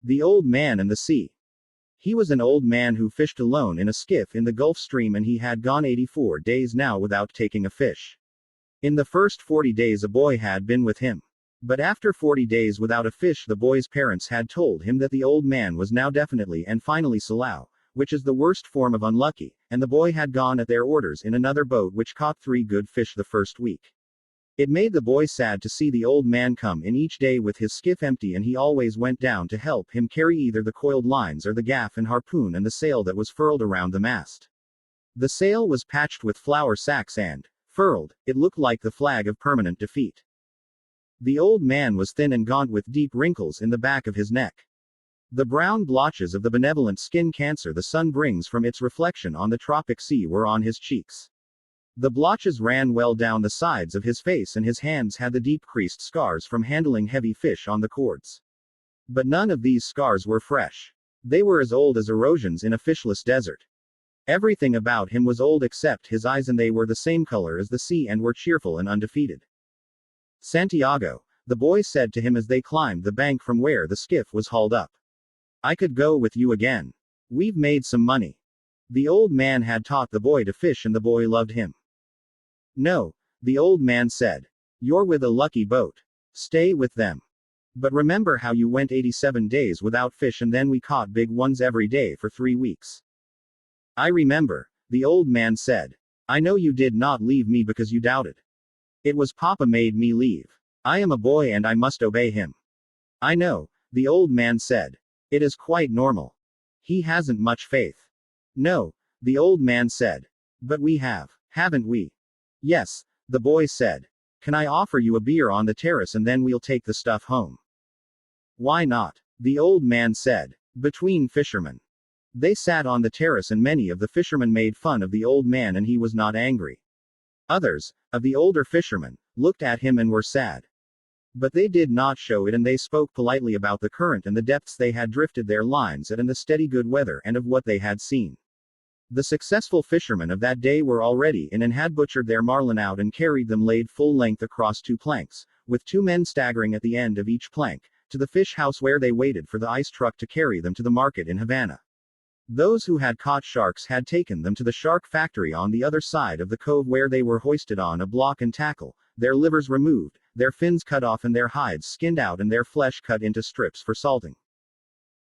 The Old Man and the Sea. He was an old man who fished alone in a skiff in the Gulf Stream, and he had gone 84 days now without taking a fish. In the first 40 days a boy had been with him. But after 40 days without a fish, the boy's parents had told him that the old man was now definitely and finally Salau, which is the worst form of unlucky, and the boy had gone at their orders in another boat which caught 3 good fish the first week. It made the boy sad to see the old man come in each day with his skiff empty, and he always went down to help him carry either the coiled lines or the gaff and harpoon and the sail that was furled around the mast. The sail was patched with flour sacks and, furled, it looked like the flag of permanent defeat. The old man was thin and gaunt with deep wrinkles in the back of his neck. The brown blotches of the benevolent skin cancer the sun brings from its reflection on the tropic sea were on his cheeks. The blotches ran well down the sides of his face, and his hands had the deep creased scars from handling heavy fish on the cords. But none of these scars were fresh. They were as old as erosions in a fishless desert. Everything about him was old except his eyes, and they were the same color as the sea and were cheerful and undefeated. Santiago, the boy said to him as they climbed the bank from where the skiff was hauled up. I could go with you again. We've made some money. The old man had taught the boy to fish, and the boy loved him. No, the old man said. You're with a lucky boat. Stay with them. But remember how you went 87 days without fish, and then we caught big ones every day for 3 weeks. I remember, the old man said. I know you did not leave me because you doubted. It was Papa made me leave. I am a boy and I must obey him. I know, the old man said. It is quite normal. He hasn't much faith. No, the old man said. But we have, haven't we? Yes, the boy said. Can I offer you a beer on the terrace and then we'll take the stuff home? Why not? The old man said. Between fishermen. They sat on the terrace, and many of the fishermen made fun of the old man, and he was not angry. Others, of the older fishermen, looked at him and were sad. But they did not show it, and they spoke politely about the current and the depths they had drifted their lines at, and the steady good weather, and of what they had seen. The successful fishermen of that day were already in and had butchered their marlin out and carried them laid full length across 2 planks, with 2 men staggering at the end of each plank, to the fish house where they waited for the ice truck to carry them to the market in Havana. Those who had caught sharks had taken them to the shark factory on the other side of the cove, where they were hoisted on a block and tackle, their livers removed, their fins cut off, and their hides skinned out, and their flesh cut into strips for salting.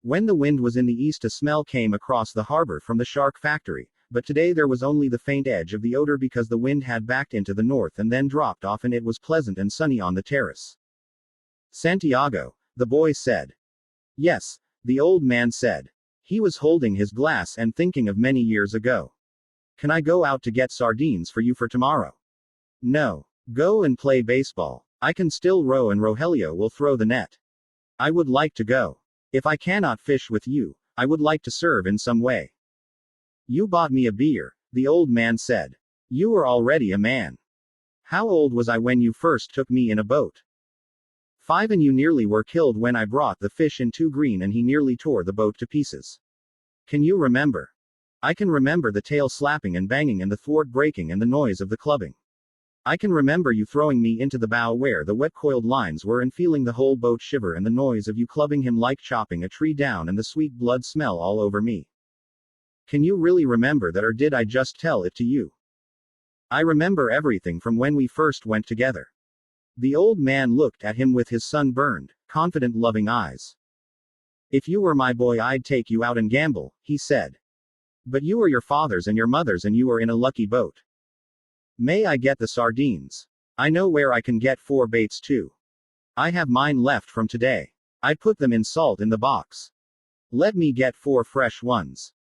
When the wind was in the east, a smell came across the harbor from the shark factory, but today there was only the faint edge of the odor because the wind had backed into the north and then dropped off, and it was pleasant and sunny on the terrace. Santiago, the boy said. Yes, the old man said. He was holding his glass and thinking of many years ago. Can I go out to get sardines for you for tomorrow? No. Go and play baseball. I can still row, and Rogelio will throw the net. I would like to go. If I cannot fish with you, I would like to serve in some way. You bought me a beer, the old man said. You were already a man. How old was I when you first took me in a boat? 5, and you nearly were killed when I brought the fish in too green, and he nearly tore the boat to pieces. Can you remember? I can remember the tail slapping and banging and the thwart breaking and the noise of the clubbing. I can remember you throwing me into the bow where the wet coiled lines were and feeling the whole boat shiver, and the noise of you clubbing him like chopping a tree down, and the sweet blood smell all over me. Can you really remember that, or did I just tell it to you? I remember everything from when we first went together. The old man looked at him with his sunburned, confident, loving eyes. If you were my boy, I'd take you out and gamble, he said. But you are your father's and your mother's, and you are in a lucky boat. May I get the sardines? I know where I can get 4 baits too. I have mine left from today. I put them in salt in the box. Let me get 4 fresh ones.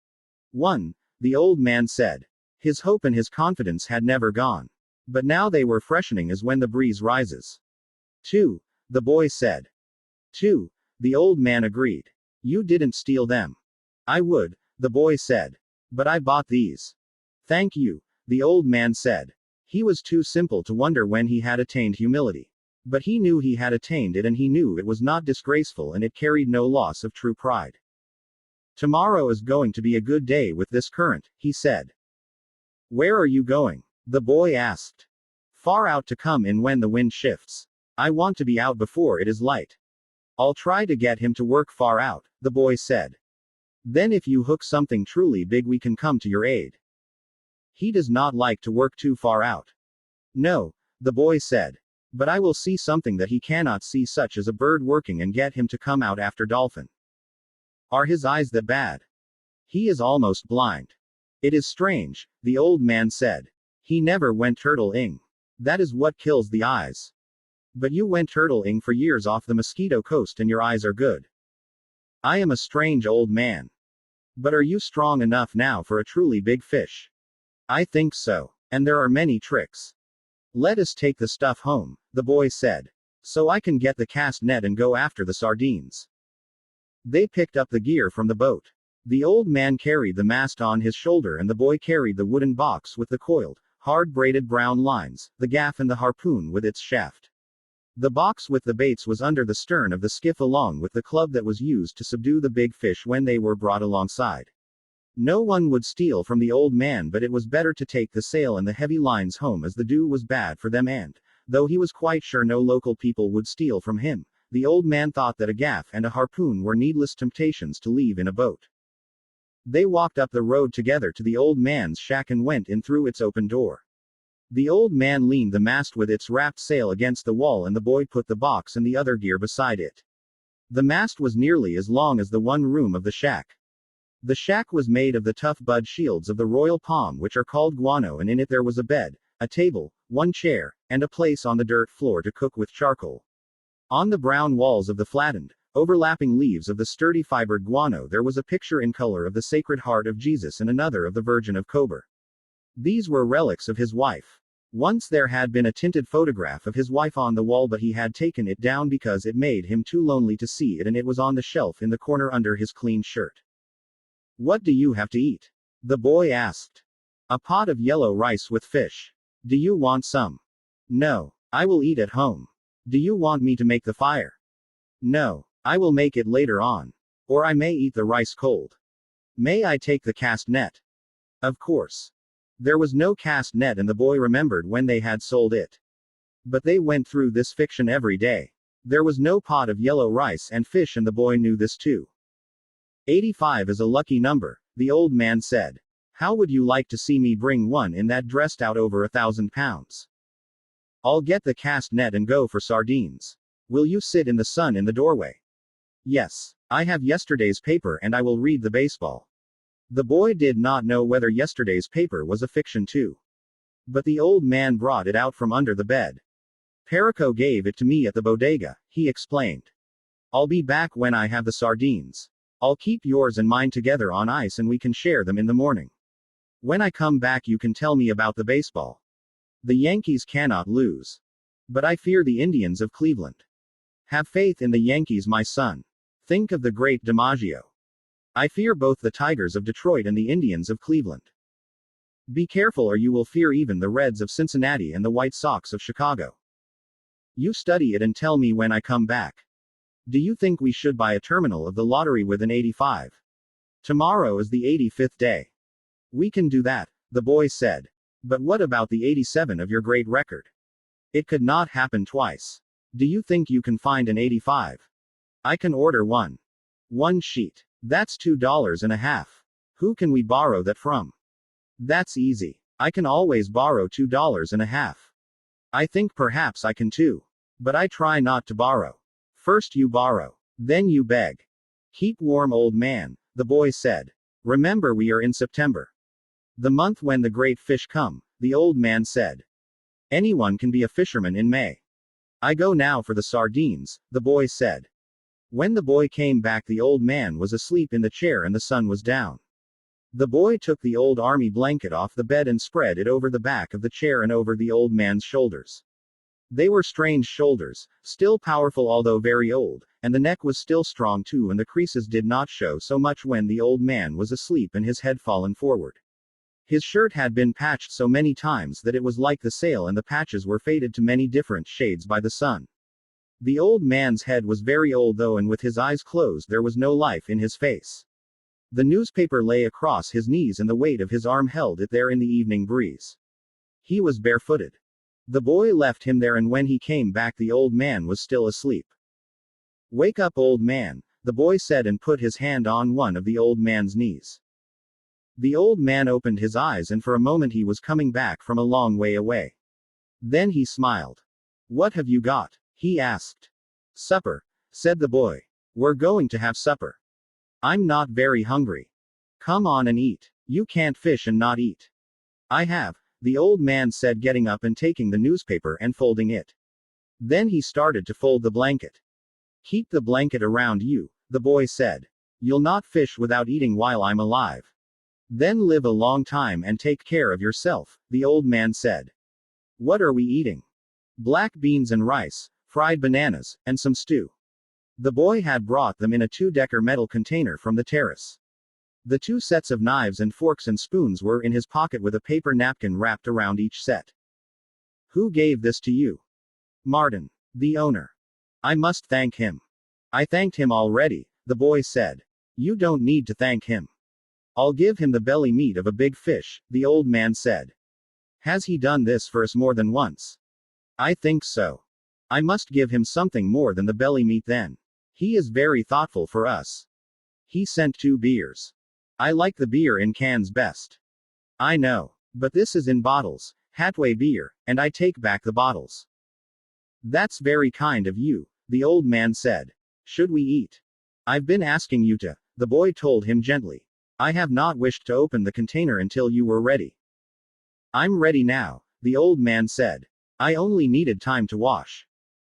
1, the old man said. His hope and his confidence had never gone. But now they were freshening as when the breeze rises. 2, the boy said. 2, the old man agreed. You didn't steal them. I would, the boy said. But I bought these. Thank you, the old man said. He was too simple to wonder when he had attained humility. But he knew he had attained it, and he knew it was not disgraceful, and it carried no loss of true pride. Tomorrow is going to be a good day with this current, he said. Where are you going? The boy asked. Far out to come in when the wind shifts. I want to be out before it is light. I'll try to get him to work far out, the boy said. Then if you hook something truly big we can come to your aid. He does not like to work too far out. No, the boy said. But I will see something that he cannot see, such as a bird working, and get him to come out after dolphin. Are his eyes that bad? He is almost blind. It is strange, the old man said. He never went turtle-ing. That is what kills the eyes. But you went turtle-ing for years off the Mosquito Coast and your eyes are good. I am a strange old man. But are you strong enough now for a truly big fish? I think so. And there are many tricks. Let us take the stuff home, the boy said. So I can get the cast net and go after the sardines. They picked up the gear from the boat. The old man carried the mast on his shoulder and the boy carried the wooden box with the coiled, hard-braided brown lines, the gaff and the harpoon with its shaft. The box with the baits was under the stern of the skiff along with the club that was used to subdue the big fish when they were brought alongside. No one would steal from the old man, but it was better to take the sail and the heavy lines home, as the dew was bad for them, and, though he was quite sure no local people would steal from him, the old man thought that a gaff and a harpoon were needless temptations to leave in a boat. They walked up the road together to the old man's shack and went in through its open door. The old man leaned the mast with its wrapped sail against the wall and the boy put the box and the other gear beside it. The mast was nearly as long as the one room of the shack. The shack was made of the tough bud shields of the royal palm, which are called guano, and in it there was a bed, a table, one chair, and a place on the dirt floor to cook with charcoal. On the brown walls of the flattened, overlapping leaves of the sturdy fibered guano there was a picture in color of the Sacred Heart of Jesus and another of the Virgin of Cobar. These were relics of his wife. Once there had been a tinted photograph of his wife on the wall, but he had taken it down because it made him too lonely to see it, and it was on the shelf in the corner under his clean shirt. What do you have to eat? The boy asked. A pot of yellow rice with fish. Do you want some? No. I will eat at home. Do you want me to make the fire? No. I will make it later on. Or I may eat the rice cold. May I take the cast net? Of course. There was no cast net, and the boy remembered when they had sold it. But they went through this fiction every day. There was no pot of yellow rice and fish, and the boy knew this too. 85 is a lucky number, the old man said. How would you like to see me bring one in that dressed out over 1,000 pounds? I'll get the cast net and go for sardines. Will you sit in the sun in the doorway? Yes. I have yesterday's paper and I will read the baseball. The boy did not know whether yesterday's paper was a fiction too. But the old man brought it out from under the bed. Perico gave it to me at the bodega, he explained. I'll be back when I have the sardines. I'll keep yours and mine together on ice and we can share them in the morning. When I come back you can tell me about the baseball. The Yankees cannot lose. But I fear the Indians of Cleveland. Have faith in the Yankees, my son. Think of the great DiMaggio. I fear both the Tigers of Detroit and the Indians of Cleveland. Be careful or you will fear even the Reds of Cincinnati and the White Sox of Chicago. You study it and tell me when I come back. Do you think we should buy a terminal of the lottery with an 85? Tomorrow is the 85th day. We can do that, the boy said. But what about the 87 of your great record? It could not happen twice. Do you think you can find an 85? I can order one. One sheet. That's $2.50. Who can we borrow that from? That's easy. I can always borrow $2.50. I think perhaps I can too. But I try not to borrow. First you borrow. Then you beg. Keep warm, old man, the boy said. Remember we are in September. The month when the great fish come, the old man said. Anyone can be a fisherman in May. I go now for the sardines, the boy said. When the boy came back the old man was asleep in the chair and the sun was down. The boy took the old army blanket off the bed and spread it over the back of the chair and over the old man's shoulders. They were strange shoulders, still powerful although very old, and the neck was still strong too, and the creases did not show so much when the old man was asleep and his head fallen forward. His shirt had been patched so many times that it was like the sail, and the patches were faded to many different shades by the sun. The old man's head was very old though, and with his eyes closed there was no life in his face. The newspaper lay across his knees and the weight of his arm held it there in the evening breeze. He was barefooted. The boy left him there, and when he came back the old man was still asleep. Wake up, old man, the boy said and put his hand on one of the old man's knees. The old man opened his eyes and for a moment he was coming back from a long way away. Then he smiled. What have you got? He asked. Supper, said the boy. We're going to have supper. I'm not very hungry. Come on and eat. You can't fish and not eat. I have, the old man said, getting up and taking the newspaper and folding it. Then he started to fold the blanket. Keep the blanket around you, the boy said. You'll not fish without eating while I'm alive. Then live a long time and take care of yourself, the old man said. What are we eating? Black beans and rice, fried bananas, and some stew. The boy had brought them in a 2-decker metal container from the terrace. The 2 sets of knives and forks and spoons were in his pocket with a paper napkin wrapped around each set. Who gave this to you? Martin, the owner. I must thank him. I thanked him already, the boy said. You don't need to thank him. I'll give him the belly meat of a big fish, the old man said. Has he done this for us more than once? I think so. I must give him something more than the belly meat then. He is very thoughtful for us. He sent 2 beers. I like the beer in cans best. I know. But this is in bottles, Hatway beer, and I take back the bottles. That's very kind of you, the old man said. Should we eat? I've been asking you to, the boy told him gently. I have not wished to open the container until you were ready. I'm ready now, the old man said. I only needed time to wash.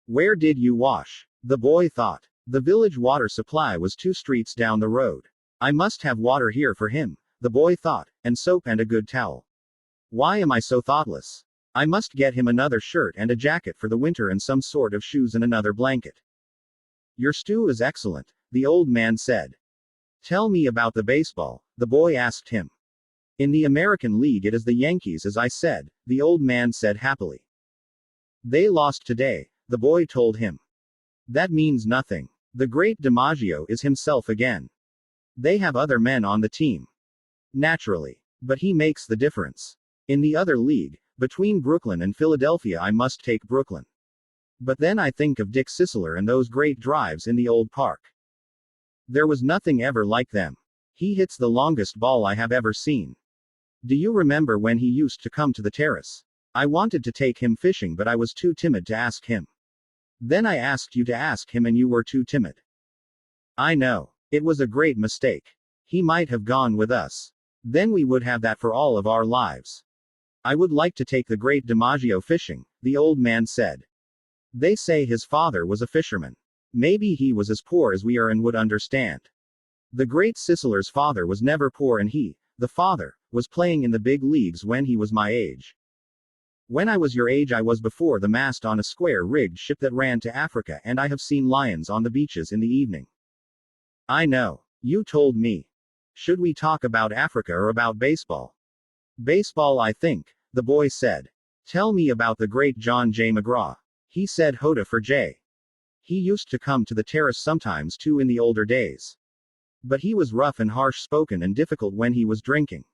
Where did you wash? The boy thought. The village water supply was 2 streets down the road. I must have water here for him, the boy thought, and soap and a good towel. Why am I so thoughtless? I must get him another shirt and a jacket for the winter and some sort of shoes and another blanket. Your stew is excellent, the old man said. Tell me about the baseball, the boy asked him. In the American League it is the Yankees, as I said, the old man said happily. They lost today, the boy told him. That means nothing. The great DiMaggio is himself again. They have other men on the team. Naturally. But he makes the difference. In the other league, between Brooklyn and Philadelphia, I must take Brooklyn. But then I think of Dick Sisler and those great drives in the old park. There was nothing ever like them. He hits the longest ball I have ever seen. Do you remember when he used to come to the terrace? I wanted to take him fishing, but I was too timid to ask him. Then I asked you to ask him and you were too timid. I know. It was a great mistake. He might have gone with us. Then we would have that for all of our lives. I would like to take the great DiMaggio fishing, the old man said. They say his father was a fisherman. Maybe he was as poor as we are and would understand. The great Sisler's father was never poor, and he, the father, was playing in the big leagues when he was my age. When I was your age I was before the mast on a square-rigged ship that ran to Africa, and I have seen lions on the beaches in the evening. I know. You told me. Should we talk about Africa or about baseball? Baseball, I think, the boy said. Tell me about the great John J. McGraw. He said Hoda for J. He used to come to the terrace sometimes too in the older days. But he was rough and harsh-spoken and difficult when he was drinking.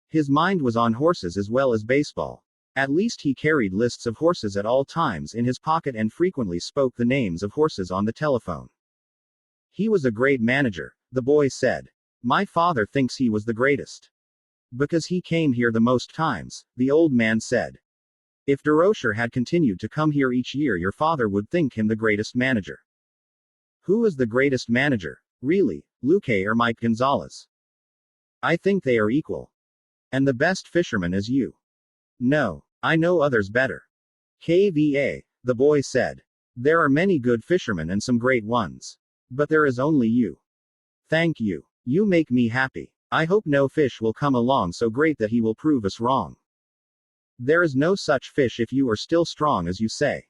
His mind was on horses as well as baseball. At least he carried lists of horses at all times in his pocket and frequently spoke the names of horses on the telephone. He was a great manager, the boy said. My father thinks he was the greatest. Because he came here the most times, the old man said. If Durocher had continued to come here each year, your father would think him the greatest manager. Who is the greatest manager? Really, Luque or Mike Gonzalez? I think they are equal. And the best fisherman is you. No, I know others better. KVA, the boy said. There are many good fishermen and some great ones. But there is only you. Thank you. You make me happy. I hope no fish will come along so great that he will prove us wrong. There is no such fish if you are still strong as you say.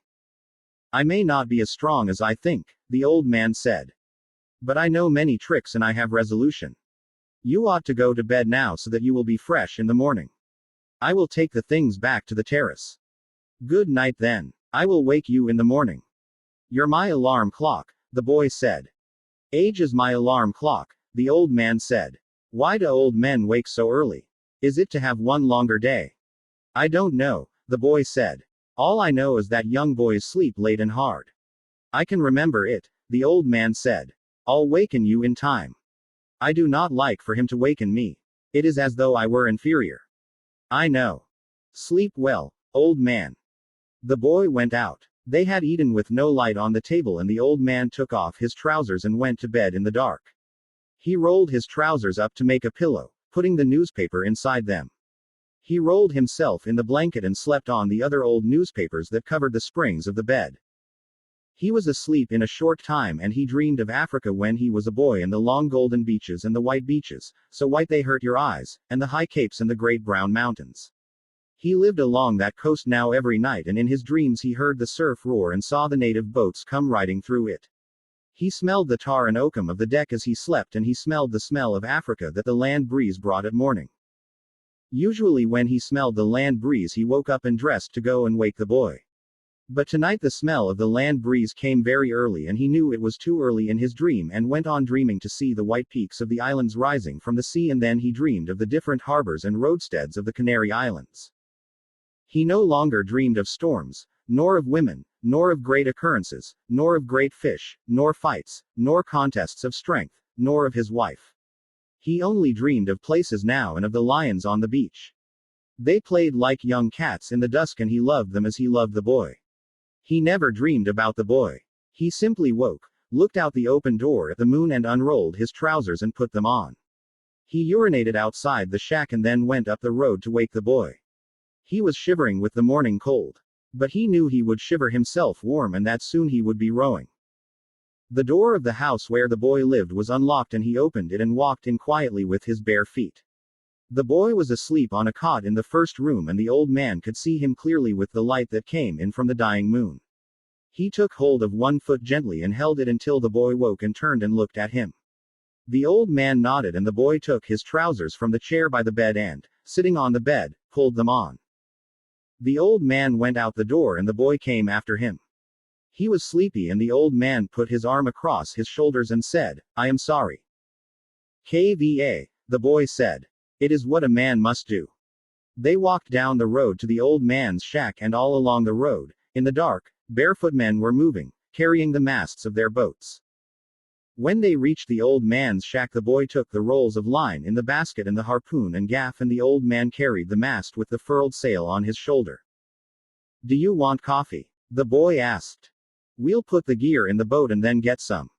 I may not be as strong as I think, the old man said. But I know many tricks and I have resolution. You ought to go to bed now so that you will be fresh in the morning. I will take the things back to the terrace. Good night then. I will wake you in the morning. You're my alarm clock, the boy said. Age is my alarm clock, the old man said. Why do old men wake so early? Is it to have one longer day? I don't know, the boy said. All I know is that young boys sleep late and hard. I can remember it, the old man said. I'll waken you in time. I do not like for him to waken me. It is as though I were inferior. I know. Sleep well, old man. The boy went out. They had eaten with no light on the table, and the old man took off his trousers and went to bed in the dark. He rolled his trousers up to make a pillow, putting the newspaper inside them. He rolled himself in the blanket and slept on the other old newspapers that covered the springs of the bed. He was asleep in a short time, and he dreamed of Africa when he was a boy, and the long golden beaches and the white beaches, so white they hurt your eyes, and the high capes and the great brown mountains. He lived along that coast now every night, and in his dreams he heard the surf roar and saw the native boats come riding through it. He smelled the tar and oakum of the deck as he slept, and he smelled the smell of Africa that the land breeze brought at morning. Usually when he smelled the land breeze he woke up and dressed to go and wake the boy. But tonight the smell of the land breeze came very early, and he knew it was too early in his dream, and went on dreaming to see the white peaks of the islands rising from the sea, and then he dreamed of the different harbors and roadsteads of the Canary Islands. He no longer dreamed of storms, nor of women, nor of great occurrences, nor of great fish, nor fights, nor contests of strength, nor of his wife. He only dreamed of places now and of the lions on the beach. They played like young cats in the dusk, and he loved them as he loved the boy. He never dreamed about the boy. He simply woke, looked out the open door at the moon, and unrolled his trousers and put them on. He urinated outside the shack and then went up the road to wake the boy. He was shivering with the morning cold. But he knew he would shiver himself warm, and that soon he would be rowing. The door of the house where the boy lived was unlocked, and he opened it and walked in quietly with his bare feet. The boy was asleep on a cot in the first room, and the old man could see him clearly with the light that came in from the dying moon. He took hold of one foot gently and held it until the boy woke and turned and looked at him. The old man nodded, and the boy took his trousers from the chair by the bed and, sitting on the bed, pulled them on. The old man went out the door, and the boy came after him. He was sleepy, and the old man put his arm across his shoulders and said, I am sorry. Kva, the boy said. It is what a man must do. They walked down the road to the old man's shack, and all along the road, in the dark, barefoot men were moving, carrying the masts of their boats. When they reached the old man's shack, the boy took the rolls of line in the basket and the harpoon and gaff, and the old man carried the mast with the furled sail on his shoulder. Do you want coffee? The boy asked. We'll put the gear in the boat and then get some.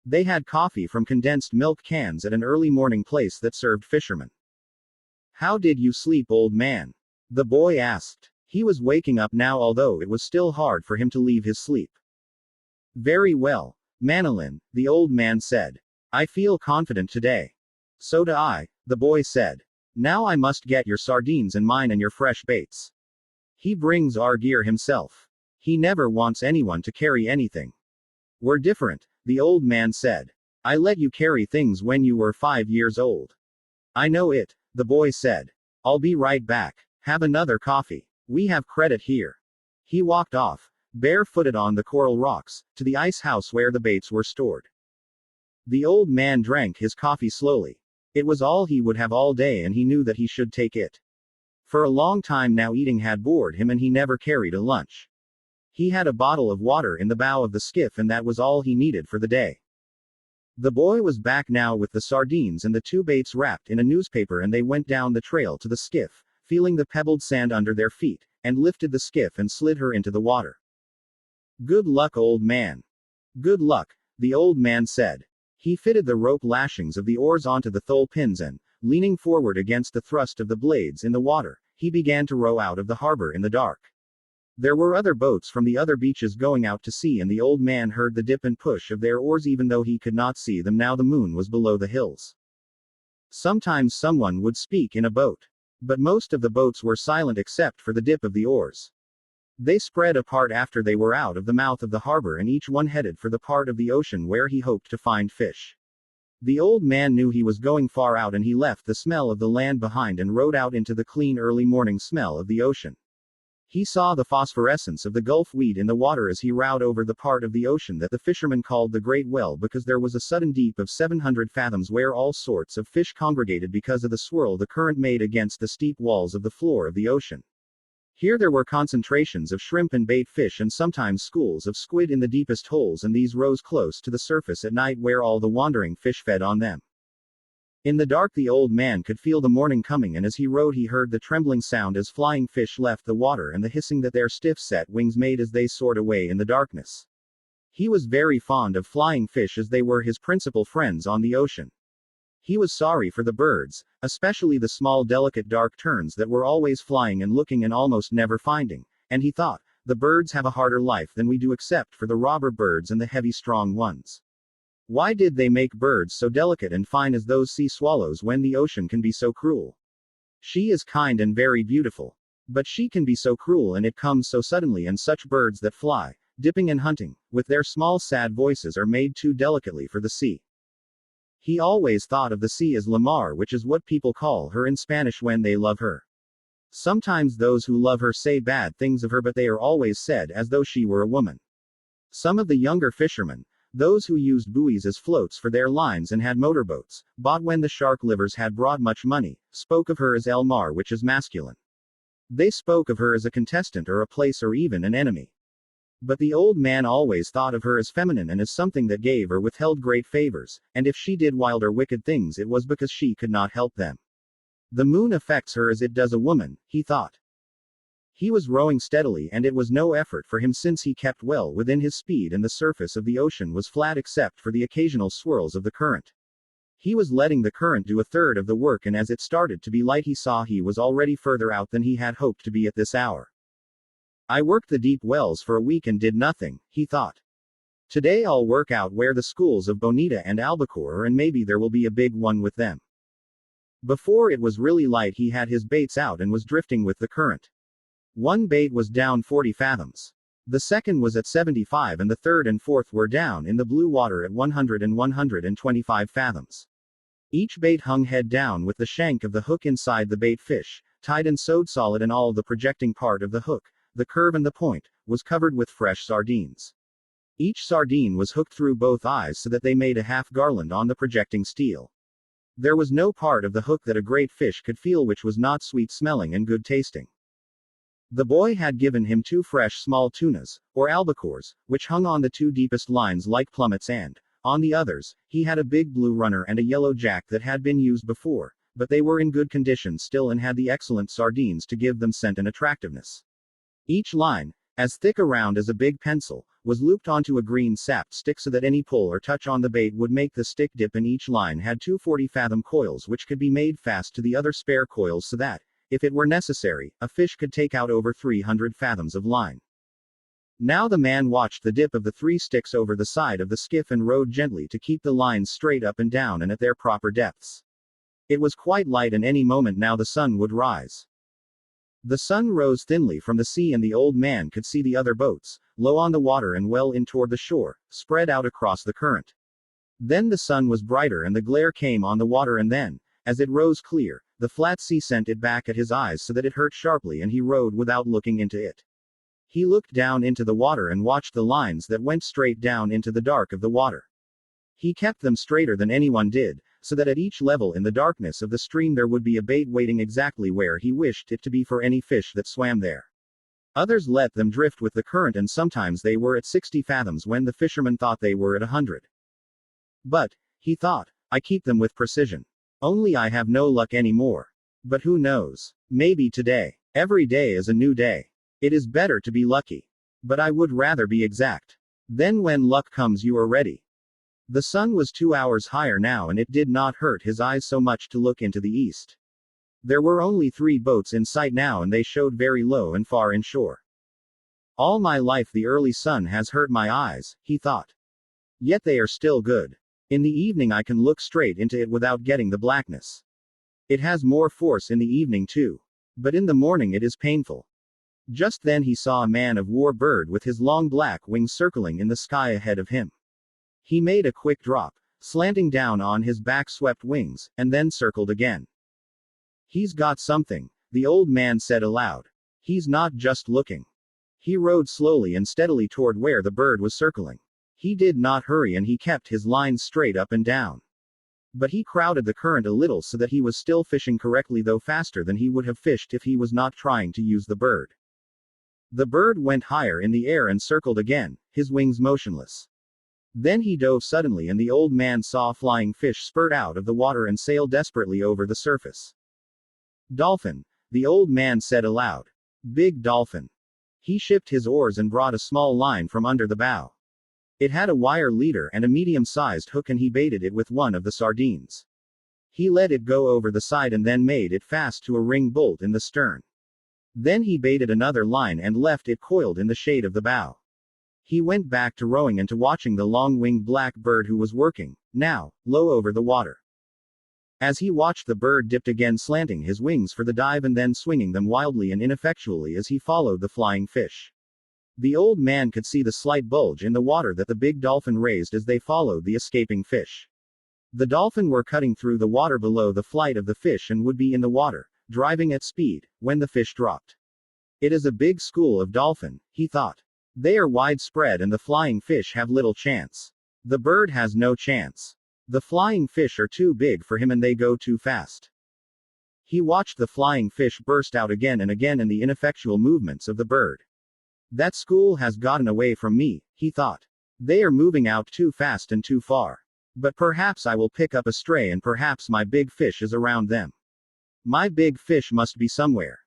They had coffee from condensed milk cans at an early morning place that served fishermen. How did you sleep, old man? The boy asked. He was waking up now, although it was still hard for him to leave his sleep. Very well, Manilin, the old man said. I feel confident today. So do I, the boy said. Now I must get your sardines and mine and your fresh baits. He brings our gear himself. He never wants anyone to carry anything. We're different, the old man said. I let you carry things when you were 5 years old. I know it, the boy said. I'll be right back. Have another coffee. We have credit here. He walked off, barefooted on the coral rocks, to the ice house where the baits were stored. The old man drank his coffee slowly. It was all he would have all day, and he knew that he should take it. For a long time now eating had bored him, and he never carried a lunch. He had a bottle of water in the bow of the skiff, and that was all he needed for the day. The boy was back now with the sardines and the 2 baits wrapped in a newspaper, and they went down the trail to the skiff, feeling the pebbled sand under their feet, and lifted the skiff and slid her into the water. Good luck, old man. Good luck, the old man said. He fitted the rope lashings of the oars onto the thole pins and, leaning forward against the thrust of the blades in the water, he began to row out of the harbor in the dark. There were other boats from the other beaches going out to sea, and the old man heard the dip and push of their oars even though he could not see them now the moon was below the hills. Sometimes someone would speak in a boat. But most of the boats were silent except for the dip of the oars. They spread apart after they were out of the mouth of the harbor, and each one headed for the part of the ocean where he hoped to find fish. The old man knew he was going far out, and he left the smell of the land behind and rowed out into the clean early morning smell of the ocean. He saw the phosphorescence of the Gulf weed in the water as he rowed over the part of the ocean that the fishermen called the Great Well, because there was a sudden deep of 700 fathoms where all sorts of fish congregated because of the swirl the current made against the steep walls of the floor of the ocean. Here there were concentrations of shrimp and bait fish and sometimes schools of squid in the deepest holes, and these rose close to the surface at night where all the wandering fish fed on them. In the dark the old man could feel the morning coming, and as he rowed he heard the trembling sound as flying fish left the water and the hissing that their stiff-set wings made as they soared away in the darkness. He was very fond of flying fish as they were his principal friends on the ocean. He was sorry for the birds, especially the small delicate dark terns that were always flying and looking and almost never finding, and he thought, the birds have a harder life than we do except for the robber birds and the heavy strong ones. Why did they make birds so delicate and fine as those sea swallows when the ocean can be so cruel? She is kind and very beautiful. But she can be so cruel, and it comes so suddenly, and such birds that fly, dipping and hunting, with their small sad voices are made too delicately for the sea. He always thought of the sea as la mar, which is what people call her in Spanish when they love her. Sometimes those who love her say bad things of her, but they are always said as though she were a woman. Some of the younger fishermen, those who used buoys as floats for their lines and had motorboats, bought when the shark livers had brought much money, spoke of her as el mar, which is masculine. They spoke of her as a contestant or a place or even an enemy. But the old man always thought of her as feminine and as something that gave or withheld great favors, and if she did wild or wicked things it was because she could not help them. The moon affects her as it does a woman, he thought. He was rowing steadily, and it was no effort for him since he kept well within his speed and the surface of the ocean was flat except for the occasional swirls of the current. He was letting the current do a third of the work, and as it started to be light he saw he was already further out than he had hoped to be at this hour. I worked the deep wells for a week and did nothing, he thought. Today I'll work out where the schools of Bonita and Albacore are, and maybe there will be a big one with them. Before it was really light he had his baits out and was drifting with the current. One bait was down 40 fathoms. The second was at 75, and the third and fourth were down in the blue water at 100 and 125 fathoms. Each bait hung head down with the shank of the hook inside the bait fish, tied and sewed solid, and all the projecting part of the hook, the curve and the point, was covered with fresh sardines. Each sardine was hooked through both eyes so that they made a half garland on the projecting steel. There was no part of the hook that a great fish could feel which was not sweet smelling and good tasting. The boy had given him 2 fresh small tunas, or albacores, which hung on the 2 deepest lines like plummets, and, on the others, he had a big blue runner and a yellow jack that had been used before, but they were in good condition still and had the excellent sardines to give them scent and attractiveness. Each line, as thick around as a big pencil, was looped onto a green sapped stick so that any pull or touch on the bait would make the stick dip, and each line had 2 40-fathom coils which could be made fast to the other spare coils so that, if it were necessary, a fish could take out over 300 fathoms of line. Now the man watched the dip of the 3 sticks over the side of the skiff and rowed gently to keep the lines straight up and down and at their proper depths. It was quite light, and any moment now the sun would rise. The sun rose thinly from the sea, and the old man could see the other boats, low on the water and well in toward the shore, spread out across the current. Then the sun was brighter and the glare came on the water, and then, as it rose clear, the flat sea sent it back at his eyes so that it hurt sharply, and he rowed without looking into it. He looked down into the water and watched the lines that went straight down into the dark of the water. He kept them straighter than anyone did, so that at each level in the darkness of the stream there would be a bait waiting exactly where he wished it to be for any fish that swam there. Others let them drift with the current, and sometimes they were at 60 fathoms when the fisherman thought they were at 100. But, he thought, I keep them with precision. Only I have no luck anymore. But who knows? Maybe today. Every day is a new day. It is better to be lucky. But I would rather be exact. Then when luck comes you are ready. The sun was 2 hours higher now, and it did not hurt his eyes so much to look into the east. There were only 3 boats in sight now, and they showed very low and far inshore. All my life the early sun has hurt my eyes, he thought. Yet they are still good. In the evening I can look straight into it without getting the blackness. It has more force in the evening too. But in the morning it is painful. Just then he saw a man-of-war bird with his long black wings circling in the sky ahead of him. He made a quick drop, slanting down on his back-swept wings, and then circled again. He's got something, the old man said aloud. He's not just looking. He rowed slowly and steadily toward where the bird was circling. He did not hurry, and he kept his lines straight up and down. But he crowded the current a little so that he was still fishing correctly, though faster than he would have fished if he was not trying to use the bird. The bird went higher in the air and circled again, his wings motionless. Then he dove suddenly and the old man saw a flying fish spurt out of the water and sail desperately over the surface. Dolphin, the old man said aloud. Big dolphin. He shipped his oars and brought a small line from under the bow. It had a wire leader and a medium-sized hook and he baited it with one of the sardines. He let it go over the side and then made it fast to a ring bolt in the stern. Then he baited another line and left it coiled in the shade of the bow. He went back to rowing and to watching the long-winged black bird who was working, now, low over the water. As he watched, the bird dipped again, slanting his wings for the dive and then swinging them wildly and ineffectually as he followed the flying fish. The old man could see the slight bulge in the water that the big dolphin raised as they followed the escaping fish. The dolphin were cutting through the water below the flight of the fish and would be in the water, driving at speed, when the fish dropped. It is a big school of dolphin, he thought. They are widespread and the flying fish have little chance. The bird has no chance. The flying fish are too big for him and they go too fast. He watched the flying fish burst out again and again in the ineffectual movements of the bird. That school has gotten away from me, he thought. They are moving out too fast and too far. But perhaps I will pick up a stray and perhaps my big fish is around them. My big fish must be somewhere.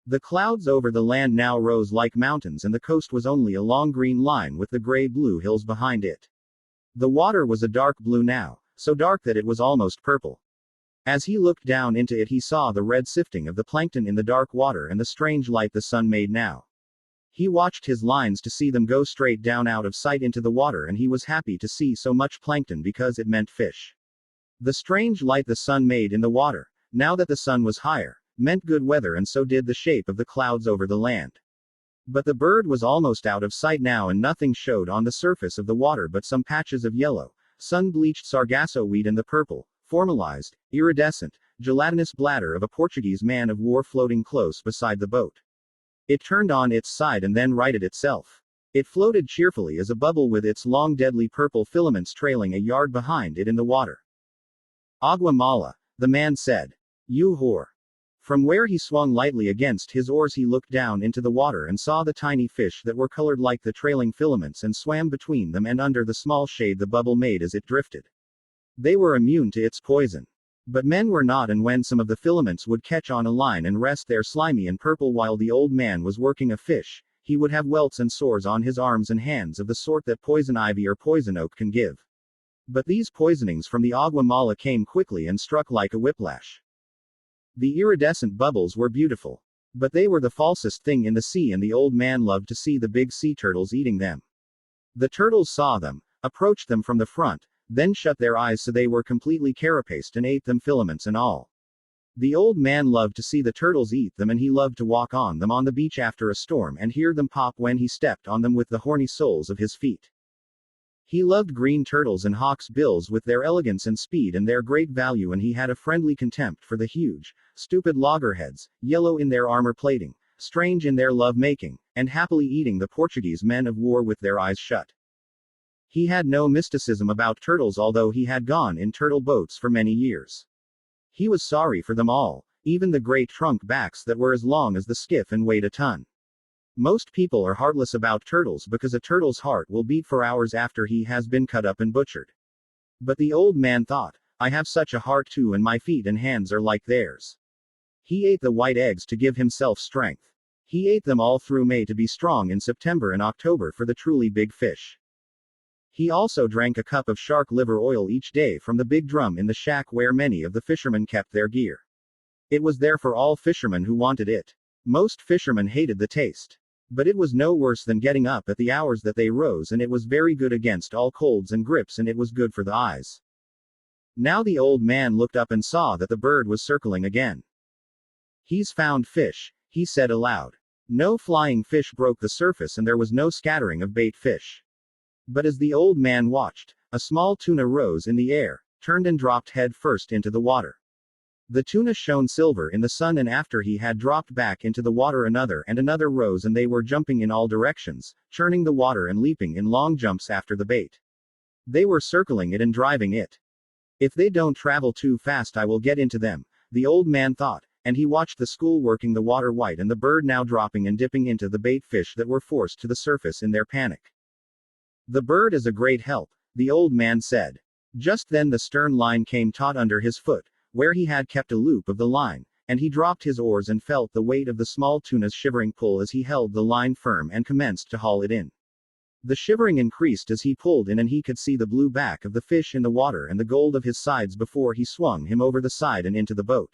The clouds over the land now rose like mountains and the coast was only a long green line with the gray-blue hills behind it. The water was a dark blue now, so dark that it was almost purple. As he looked down into it he saw the red sifting of the plankton in the dark water and the strange light the sun made now. He watched his lines to see them go straight down out of sight into the water and he was happy to see so much plankton because it meant fish. The strange light the sun made in the water, now that the sun was higher, meant good weather and so did the shape of the clouds over the land. But the bird was almost out of sight now and nothing showed on the surface of the water but some patches of yellow, sun-bleached sargasso weed and the purple, formalized, iridescent, gelatinous bladder of a Portuguese man of war floating close beside the boat. It turned on its side and then righted itself. It floated cheerfully as a bubble with its long deadly purple filaments trailing a yard behind it in the water. Agua mala, the man said. You whore. From where he swung lightly against his oars he looked down into the water and saw the tiny fish that were colored like the trailing filaments and swam between them and under the small shade the bubble made as it drifted. They were immune to its poison. But men were not, and when some of the filaments would catch on a line and rest there slimy and purple while the old man was working a fish, he would have welts and sores on his arms and hands of the sort that poison ivy or poison oak can give. But these poisonings from the agua mala came quickly and struck like a whiplash. The iridescent bubbles were beautiful. But they were the falsest thing in the sea and the old man loved to see the big sea turtles eating them. The turtles saw them, approached them from the front, then shut their eyes so they were completely carapaced and ate them filaments and all. The old man loved to see the turtles eat them and he loved to walk on them on the beach after a storm and hear them pop when he stepped on them with the horny soles of his feet. He loved green turtles and hawks' bills with their elegance and speed and their great value and he had a friendly contempt for the huge, stupid loggerheads, yellow in their armor plating, strange in their love-making, and happily eating the Portuguese men of war with their eyes shut. He had no mysticism about turtles although he had gone in turtle boats for many years. He was sorry for them all, even the great trunk backs that were as long as the skiff and weighed a ton. Most people are heartless about turtles because a turtle's heart will beat for hours after he has been cut up and butchered. But the old man thought, I have such a heart too and my feet and hands are like theirs. He ate the white eggs to give himself strength. He ate them all through May to be strong in September and October for the truly big fish. He also drank a cup of shark liver oil each day from the big drum in the shack where many of the fishermen kept their gear. It was there for all fishermen who wanted it. Most fishermen hated the taste. But it was no worse than getting up at the hours that they rose and it was very good against all colds and grips and it was good for the eyes. Now the old man looked up and saw that the bird was circling again. He's found fish, he said aloud. No flying fish broke the surface and there was no scattering of bait fish. But as the old man watched, a small tuna rose in the air, turned and dropped head first into the water. The tuna shone silver in the sun and after he had dropped back into the water another and another rose and they were jumping in all directions, churning the water and leaping in long jumps after the bait. They were circling it and driving it. If they don't travel too fast I will get into them, the old man thought, and he watched the school working the water white and the bird now dropping and dipping into the bait fish that were forced to the surface in their panic. "The bird is a great help," the old man said. Just then the stern line came taut under his foot, where he had kept a loop of the line, and he dropped his oars and felt the weight of the small tuna's shivering pull as he held the line firm and commenced to haul it in. The shivering increased as he pulled in and he could see the blue back of the fish in the water and the gold of his sides before he swung him over the side and into the boat.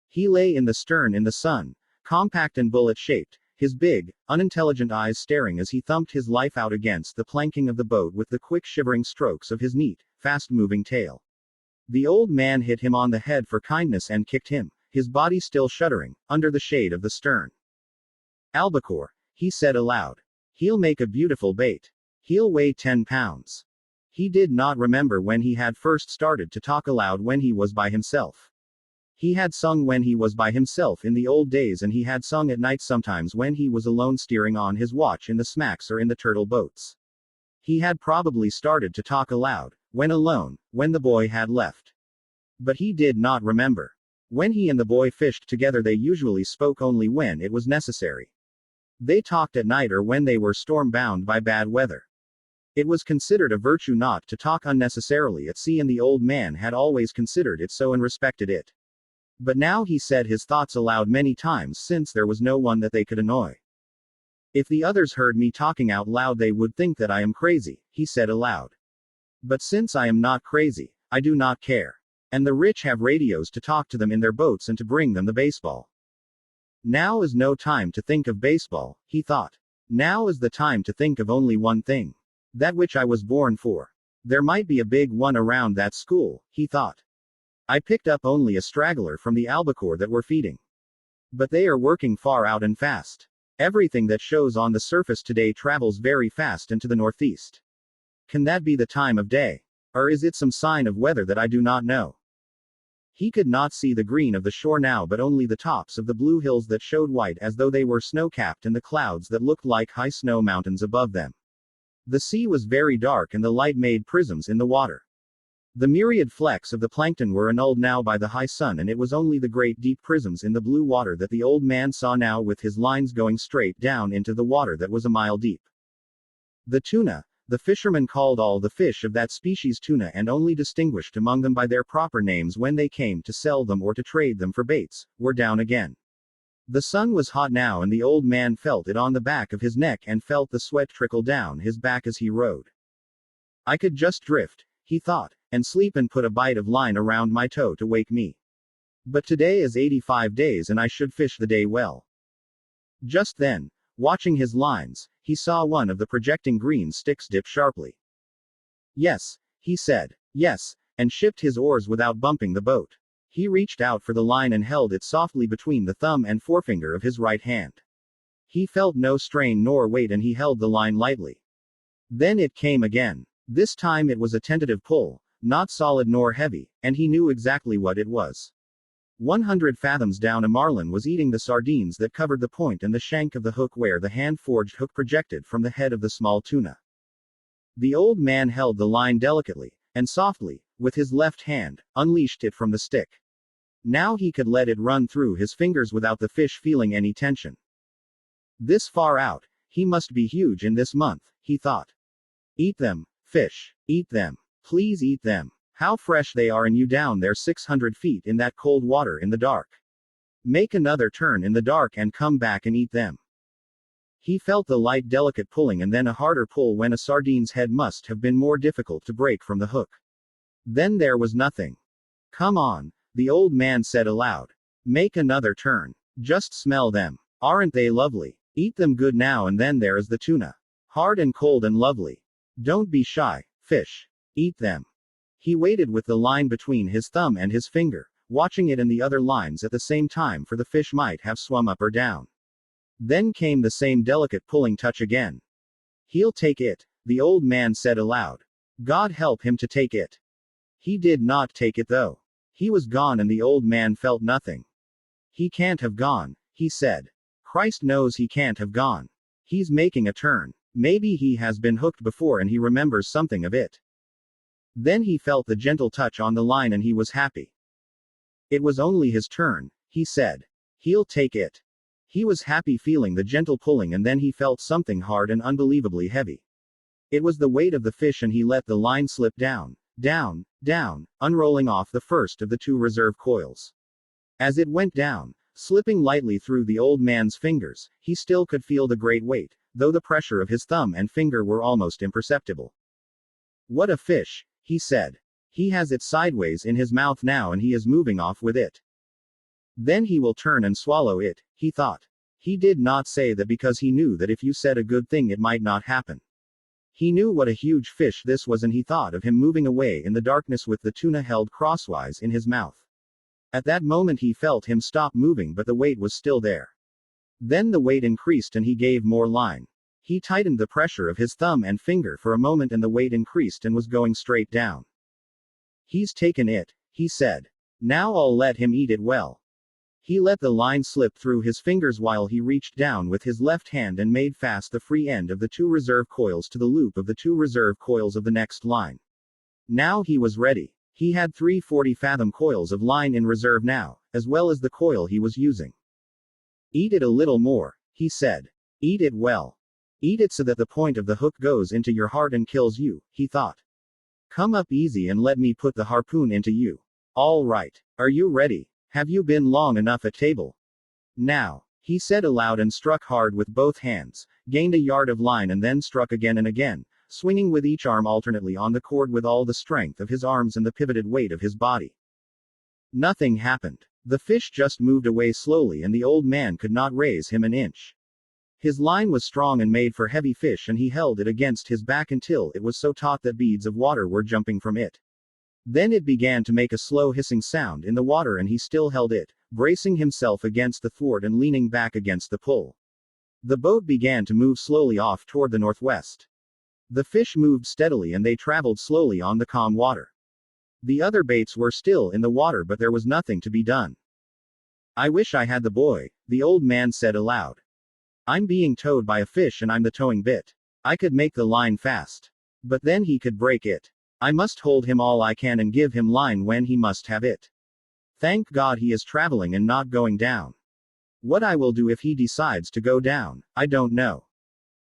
He lay in the stern in the sun, compact and bullet-shaped, his big, unintelligent eyes staring as he thumped his life out against the planking of the boat with the quick shivering strokes of his neat, fast-moving tail. The old man hit him on the head for kindness and kicked him, his body still shuddering, under the shade of the stern. "Albacore," he said aloud. "He'll make a beautiful bait. He'll weigh 10 pounds. He did not remember when he had first started to talk aloud when he was by himself. He had sung when he was by himself in the old days, and he had sung at night sometimes when he was alone steering on his watch in the smacks or in the turtle boats. He had probably started to talk aloud, when alone, when the boy had left. But he did not remember. When he and the boy fished together, they usually spoke only when it was necessary. They talked at night or when they were storm-bound by bad weather. It was considered a virtue not to talk unnecessarily at sea, and the old man had always considered it so and respected it. But now he said his thoughts aloud many times, since there was no one that they could annoy. "If the others heard me talking out loud they would think that I am crazy," he said aloud. "But since I am not crazy, I do not care. And the rich have radios to talk to them in their boats and to bring them the baseball. Now is no time to think of baseball," he thought. "Now is the time to think of only one thing. That which I was born for. There might be a big one around that school," he thought. "I picked up only a straggler from the albacore that were feeding. But they are working far out and fast. Everything that shows on the surface today travels very fast and to the northeast. Can that be the time of day? Or is it some sign of weather that I do not know?" He could not see the green of the shore now, but only the tops of the blue hills that showed white as though they were snow-capped, and the clouds that looked like high snow mountains above them. The sea was very dark and the light made prisms in the water. The myriad flecks of the plankton were annulled now by the high sun, and it was only the great deep prisms in the blue water that the old man saw now, with his lines going straight down into the water that was a mile deep. The tuna, the fishermen called all the fish of that species tuna, and only distinguished among them by their proper names when they came to sell them or to trade them for baits, were down again. The sun was hot now, and the old man felt it on the back of his neck and felt the sweat trickle down his back as he rowed. "I could just drift," he thought, "and sleep and put a bite of line around my toe to wake me. But today is 85 days and I should fish the day well." Just then, watching his lines, he saw one of the projecting green sticks dip sharply. "Yes," he said. "Yes," and shipped his oars without bumping the boat. He reached out for the line and held it softly between the thumb and forefinger of his right hand. He felt no strain nor weight, and he held the line lightly. Then it came again. This time it was a tentative pull, not solid nor heavy, and he knew exactly what it was. 100 fathoms down a marlin was eating the sardines that covered the point and the shank of the hook where the hand-forged hook projected from the head of the small tuna. The old man held the line delicately, and softly, with his left hand, unleashed it from the stick. Now he could let it run through his fingers without the fish feeling any tension. This far out, he must be huge in this month, he thought. "Eat them, fish. Eat them. Please eat them. How fresh they are, and you down there 600 feet in that cold water in the dark. Make another turn in the dark and come back and eat them." He felt the light delicate pulling and then a harder pull when a sardine's head must have been more difficult to break from the hook. Then there was nothing. "Come on," the old man said aloud. "Make another turn. Just smell them. Aren't they lovely? Eat them good now, and then there is the tuna. Hard and cold and lovely. Don't be shy, fish. Eat them." He waited with the line between his thumb and his finger, watching it and the other lines at the same time, for the fish might have swum up or down. Then came the same delicate pulling touch again. "He'll take it," the old man said aloud. "God help him to take it." He did not take it though. He was gone, and the old man felt nothing. "He can't have gone," he said. "Christ knows he can't have gone. He's making a turn. Maybe he has been hooked before and he remembers something of it." Then he felt the gentle touch on the line and he was happy. It was only his turn. he said. He'll take it. He was happy feeling the gentle pulling, and then he felt something hard and unbelievably heavy. It was the weight of the fish, and he let the line slip down, down, down, unrolling off the first of the 2 reserve coils. As it went down, slipping lightly through the old man's fingers, he still could feel the great weight, though the pressure of his thumb and finger were almost imperceptible. What a fish, he said. He has it sideways in his mouth now, and he is moving off with it. Then he will turn and swallow it, he thought. He did not say that because he knew that if you said a good thing it might not happen. He knew what a huge fish this was, and he thought of him moving away in the darkness with the tuna held crosswise in his mouth. At that moment he felt him stop moving, but the weight was still there. Then the weight increased and he gave more line. He tightened the pressure of his thumb and finger for a moment, and the weight increased and was going straight down. He's taken it, he said. Now I'll let him eat it well. He let the line slip through his fingers while he reached down with his left hand and made fast the free end of the 2 reserve coils to the loop of the 2 reserve coils of the next line. Now he was ready. He had 3 40-fathom coils of line in reserve now, as well as the coil he was using. Eat it a little more, he said. Eat it well. Eat it so that the point of the hook goes into your heart and kills you, he thought. Come up easy and let me put the harpoon into you. All right. Are you ready? Have you been long enough at table? Now, he said aloud, and struck hard with both hands, gained a yard of line, and then struck again and again, swinging with each arm alternately on the cord with all the strength of his arms and the pivoted weight of his body. Nothing happened. The fish just moved away slowly, and the old man could not raise him an inch. His line was strong and made for heavy fish, and he held it against his back until it was so taut that beads of water were jumping from it. Then it began to make a slow hissing sound in the water, and he still held it, bracing himself against the thwart and leaning back against the pull. The boat began to move slowly off toward the northwest. The fish moved steadily, and they traveled slowly on the calm water. The other baits were still in the water, but there was nothing to be done. I wish I had the boy, the old man said aloud. I'm being towed by a fish and I'm the towing bit. I could make the line fast. But then he could break it. I must hold him all I can and give him line when he must have it. Thank God he is traveling and not going down. What I will do if he decides to go down, I don't know.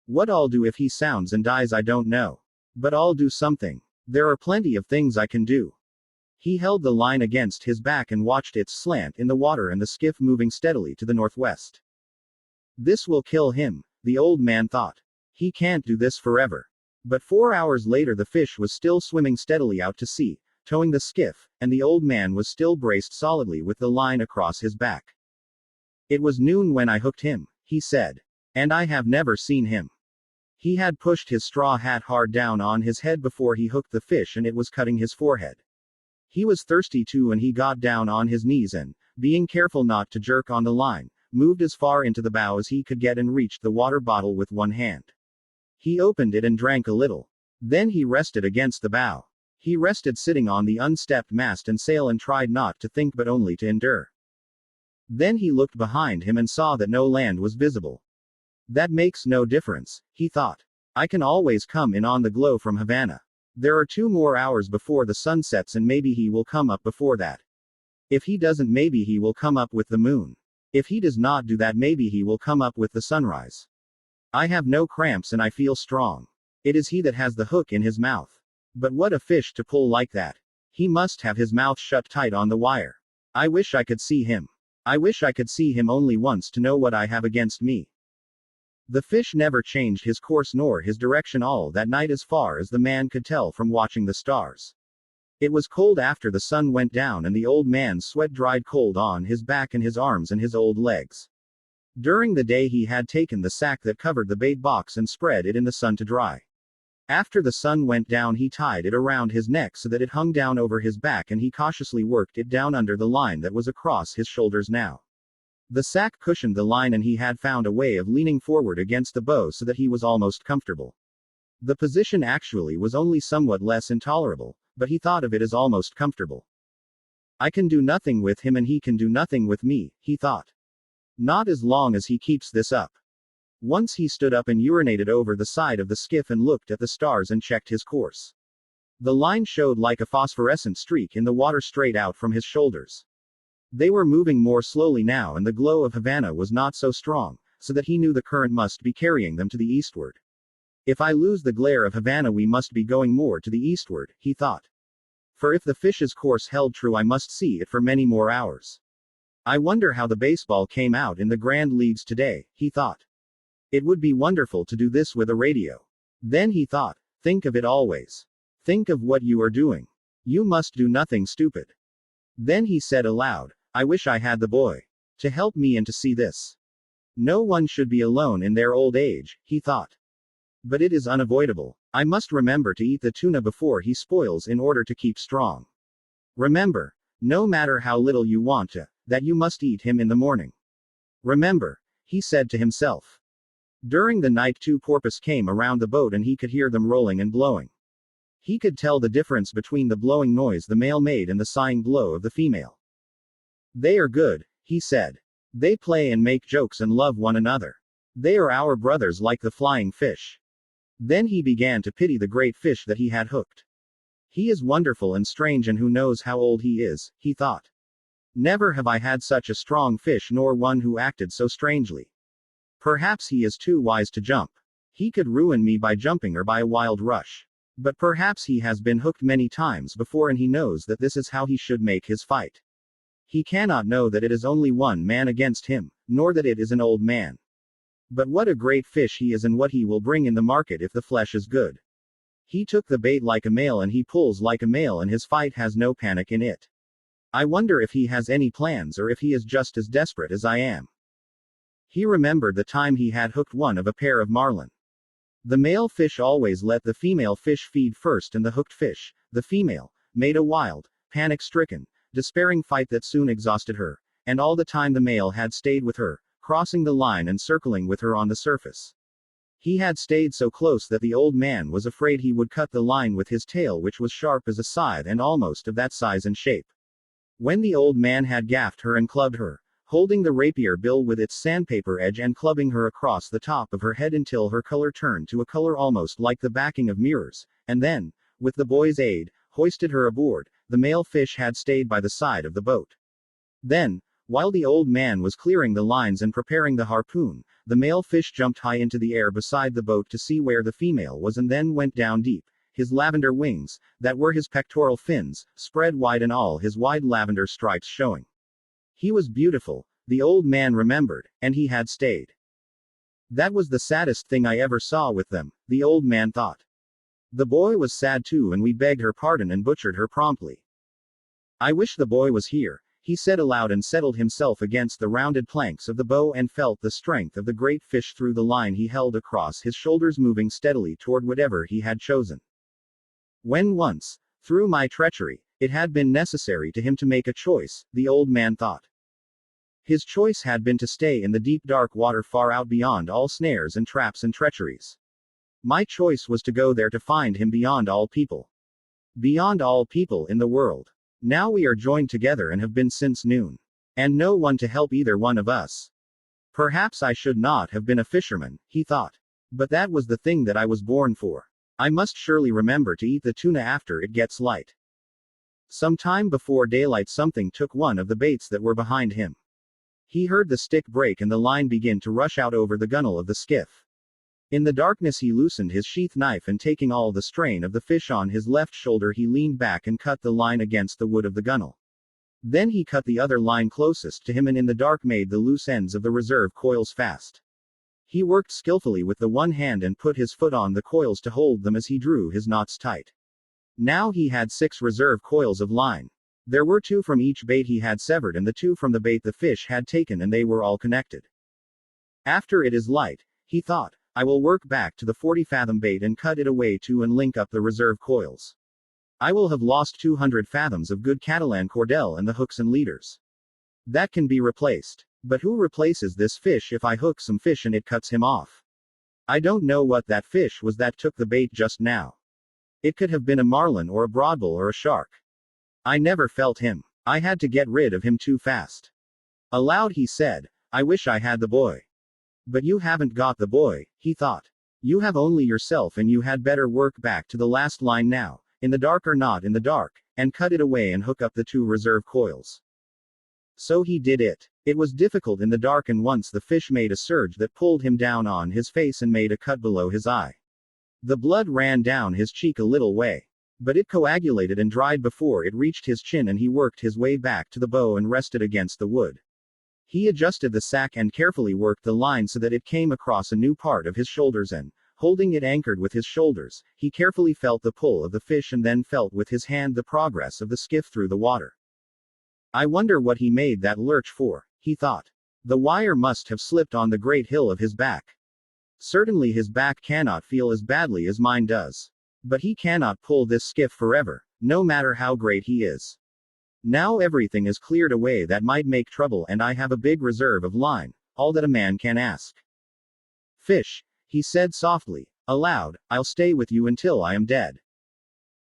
What I'll do if he sounds and dies, I don't know. But I'll do something. There are plenty of things I can do. He held the line against his back and watched its slant in the water and the skiff moving steadily to the northwest. This will kill him, the old man thought. He can't do this forever. But 4 hours later the fish was still swimming steadily out to sea, towing the skiff, and the old man was still braced solidly with the line across his back. It was noon when I hooked him, he said. And I have never seen him. He had pushed his straw hat hard down on his head before he hooked the fish, and it was cutting his forehead. He was thirsty too, and he got down on his knees and, being careful not to jerk on the line, moved as far into the bow as he could get and reached the water bottle with one hand. He opened it and drank a little. Then he rested against the bow. He rested sitting on the unstepped mast and sail and tried not to think but only to endure. Then he looked behind him and saw that no land was visible. That makes no difference, he thought. I can always come in on the glow from Havana. There are 2 more hours before the sun sets, and maybe he will come up before that. If he doesn't, maybe he will come up with the moon. If he does not do that, maybe he will come up with the sunrise. I have no cramps and I feel strong. It is he that has the hook in his mouth. But what a fish to pull like that. He must have his mouth shut tight on the wire. I wish I could see him. I wish I could see him only once to know what I have against me. The fish never changed his course nor his direction all that night, as far as the man could tell from watching the stars. It was cold after the sun went down, and the old man's sweat dried cold on his back and his arms and his old legs. During the day he had taken the sack that covered the bait box and spread it in the sun to dry. After the sun went down he tied it around his neck so that it hung down over his back, and he cautiously worked it down under the line that was across his shoulders now. The sack cushioned the line, and he had found a way of leaning forward against the bow so that he was almost comfortable. The position actually was only somewhat less intolerable, but he thought of it as almost comfortable. I can do nothing with him and he can do nothing with me, he thought. Not as long as he keeps this up. Once he stood up and urinated over the side of the skiff and looked at the stars and checked his course. The line showed like a phosphorescent streak in the water straight out from his shoulders. They were moving more slowly now, and the glow of Havana was not so strong, so that he knew the current must be carrying them to the eastward. If I lose the glare of Havana, we must be going more to the eastward, he thought. For if the fish's course held true, I must see it for many more hours. I wonder how the baseball came out in the Grand Leagues today, he thought. It would be wonderful to do this with a radio. Then he thought, think of it always. Think of what you are doing. You must do nothing stupid. Then he said aloud, I wish I had the boy to help me and to see this. No one should be alone in their old age, he thought. But it is unavoidable. I must remember to eat the tuna before he spoils in order to keep strong. Remember, no matter how little you want to, that you must eat him in the morning. Remember, he said to himself. During the night 2 porpoise came around the boat and he could hear them rolling and blowing. He could tell the difference between the blowing noise the male made and the sighing blow of the female. They are good, he said. They play and make jokes and love one another. They are our brothers like the flying fish. Then he began to pity the great fish that he had hooked. He is wonderful and strange, and who knows how old he is, he thought. Never have I had such a strong fish, nor one who acted so strangely. Perhaps he is too wise to jump. He could ruin me by jumping or by a wild rush. But perhaps he has been hooked many times before and he knows that this is how he should make his fight. He cannot know that it is only one man against him, nor that it is an old man. But what a great fish he is, and what he will bring in the market if the flesh is good. He took the bait like a male and he pulls like a male, and his fight has no panic in it. I wonder if he has any plans, or if he is just as desperate as I am. He remembered the time he had hooked one of a pair of marlin. The male fish always let the female fish feed first, and the hooked fish, the female, made a wild, panic-stricken, despairing fight that soon exhausted her, and all the time the male had stayed with her, crossing the line and circling with her on the surface. He had stayed so close that the old man was afraid he would cut the line with his tail, which was sharp as a scythe and almost of that size and shape. When the old man had gaffed her and clubbed her, holding the rapier bill with its sandpaper edge and clubbing her across the top of her head until her color turned to a color almost like the backing of mirrors, and then, with the boy's aid, hoisted her aboard, the male fish had stayed by the side of the boat. Then, while the old man was clearing the lines and preparing the harpoon, the male fish jumped high into the air beside the boat to see where the female was, and then went down deep. His lavender wings, that were his pectoral fins, spread wide and all his wide lavender stripes showing. He was beautiful, the old man remembered, and he had stayed. That was the saddest thing I ever saw with them, the old man thought. The boy was sad too, and we begged her pardon and butchered her promptly. I wish the boy was here, he said aloud, and settled himself against the rounded planks of the bow and felt the strength of the great fish through the line he held across his shoulders, moving steadily toward whatever he had chosen. When once, through my treachery, it had been necessary to him to make a choice, the old man thought. His choice had been to stay in the deep dark water far out beyond all snares and traps and treacheries. My choice was to go there to find him beyond all people. Beyond all people in the world. Now we are joined together and have been since noon. And no one to help either one of us. Perhaps I should not have been a fisherman, he thought. But that was the thing that I was born for. I must surely remember to eat the tuna after it gets light. Some time before daylight something took one of the baits that were behind him. He heard the stick break and the line begin to rush out over the gunwale of the skiff. In the darkness he loosened his sheath knife, and taking all the strain of the fish on his left shoulder, he leaned back and cut the line against the wood of the gunwale. Then he cut the other line closest to him and in the dark made the loose ends of the reserve coils fast. He worked skillfully with the one hand and put his foot on the coils to hold them as he drew his knots tight. Now he had 6 reserve coils of line. There were 2 from each bait he had severed and the 2 from the bait the fish had taken, and they were all connected. After it is light, he thought, I will work back to the 40-fathom bait and cut it away too and link up the reserve coils. I will have lost 200 fathoms of good Catalan cordel and the hooks and leaders. That can be replaced. But who replaces this fish if I hook some fish and it cuts him off? I don't know what that fish was that took the bait just now. It could have been a marlin or a broadbill or a shark. I never felt him. I had to get rid of him too fast. Aloud he said, I wish I had the boy. But you haven't got the boy, he thought. You have only yourself, and you had better work back to the last line now, in the dark or not in the dark, and cut it away and hook up the 2 reserve coils. So he did it. It was difficult in the dark, and once the fish made a surge that pulled him down on his face and made a cut below his eye. The blood ran down his cheek a little way. But it coagulated and dried before it reached his chin, and he worked his way back to the bow and rested against the wood. He adjusted the sack and carefully worked the line so that it came across a new part of his shoulders, and, holding it anchored with his shoulders, he carefully felt the pull of the fish and then felt with his hand the progress of the skiff through the water. I wonder what he made that lurch for, he thought. The wire must have slipped on the great hill of his back. Certainly his back cannot feel as badly as mine does. But he cannot pull this skiff forever, no matter how great he is. Now everything is cleared away that might make trouble, and I have a big reserve of line, all that a man can ask. Fish, he said softly, aloud, I'll stay with you until I am dead.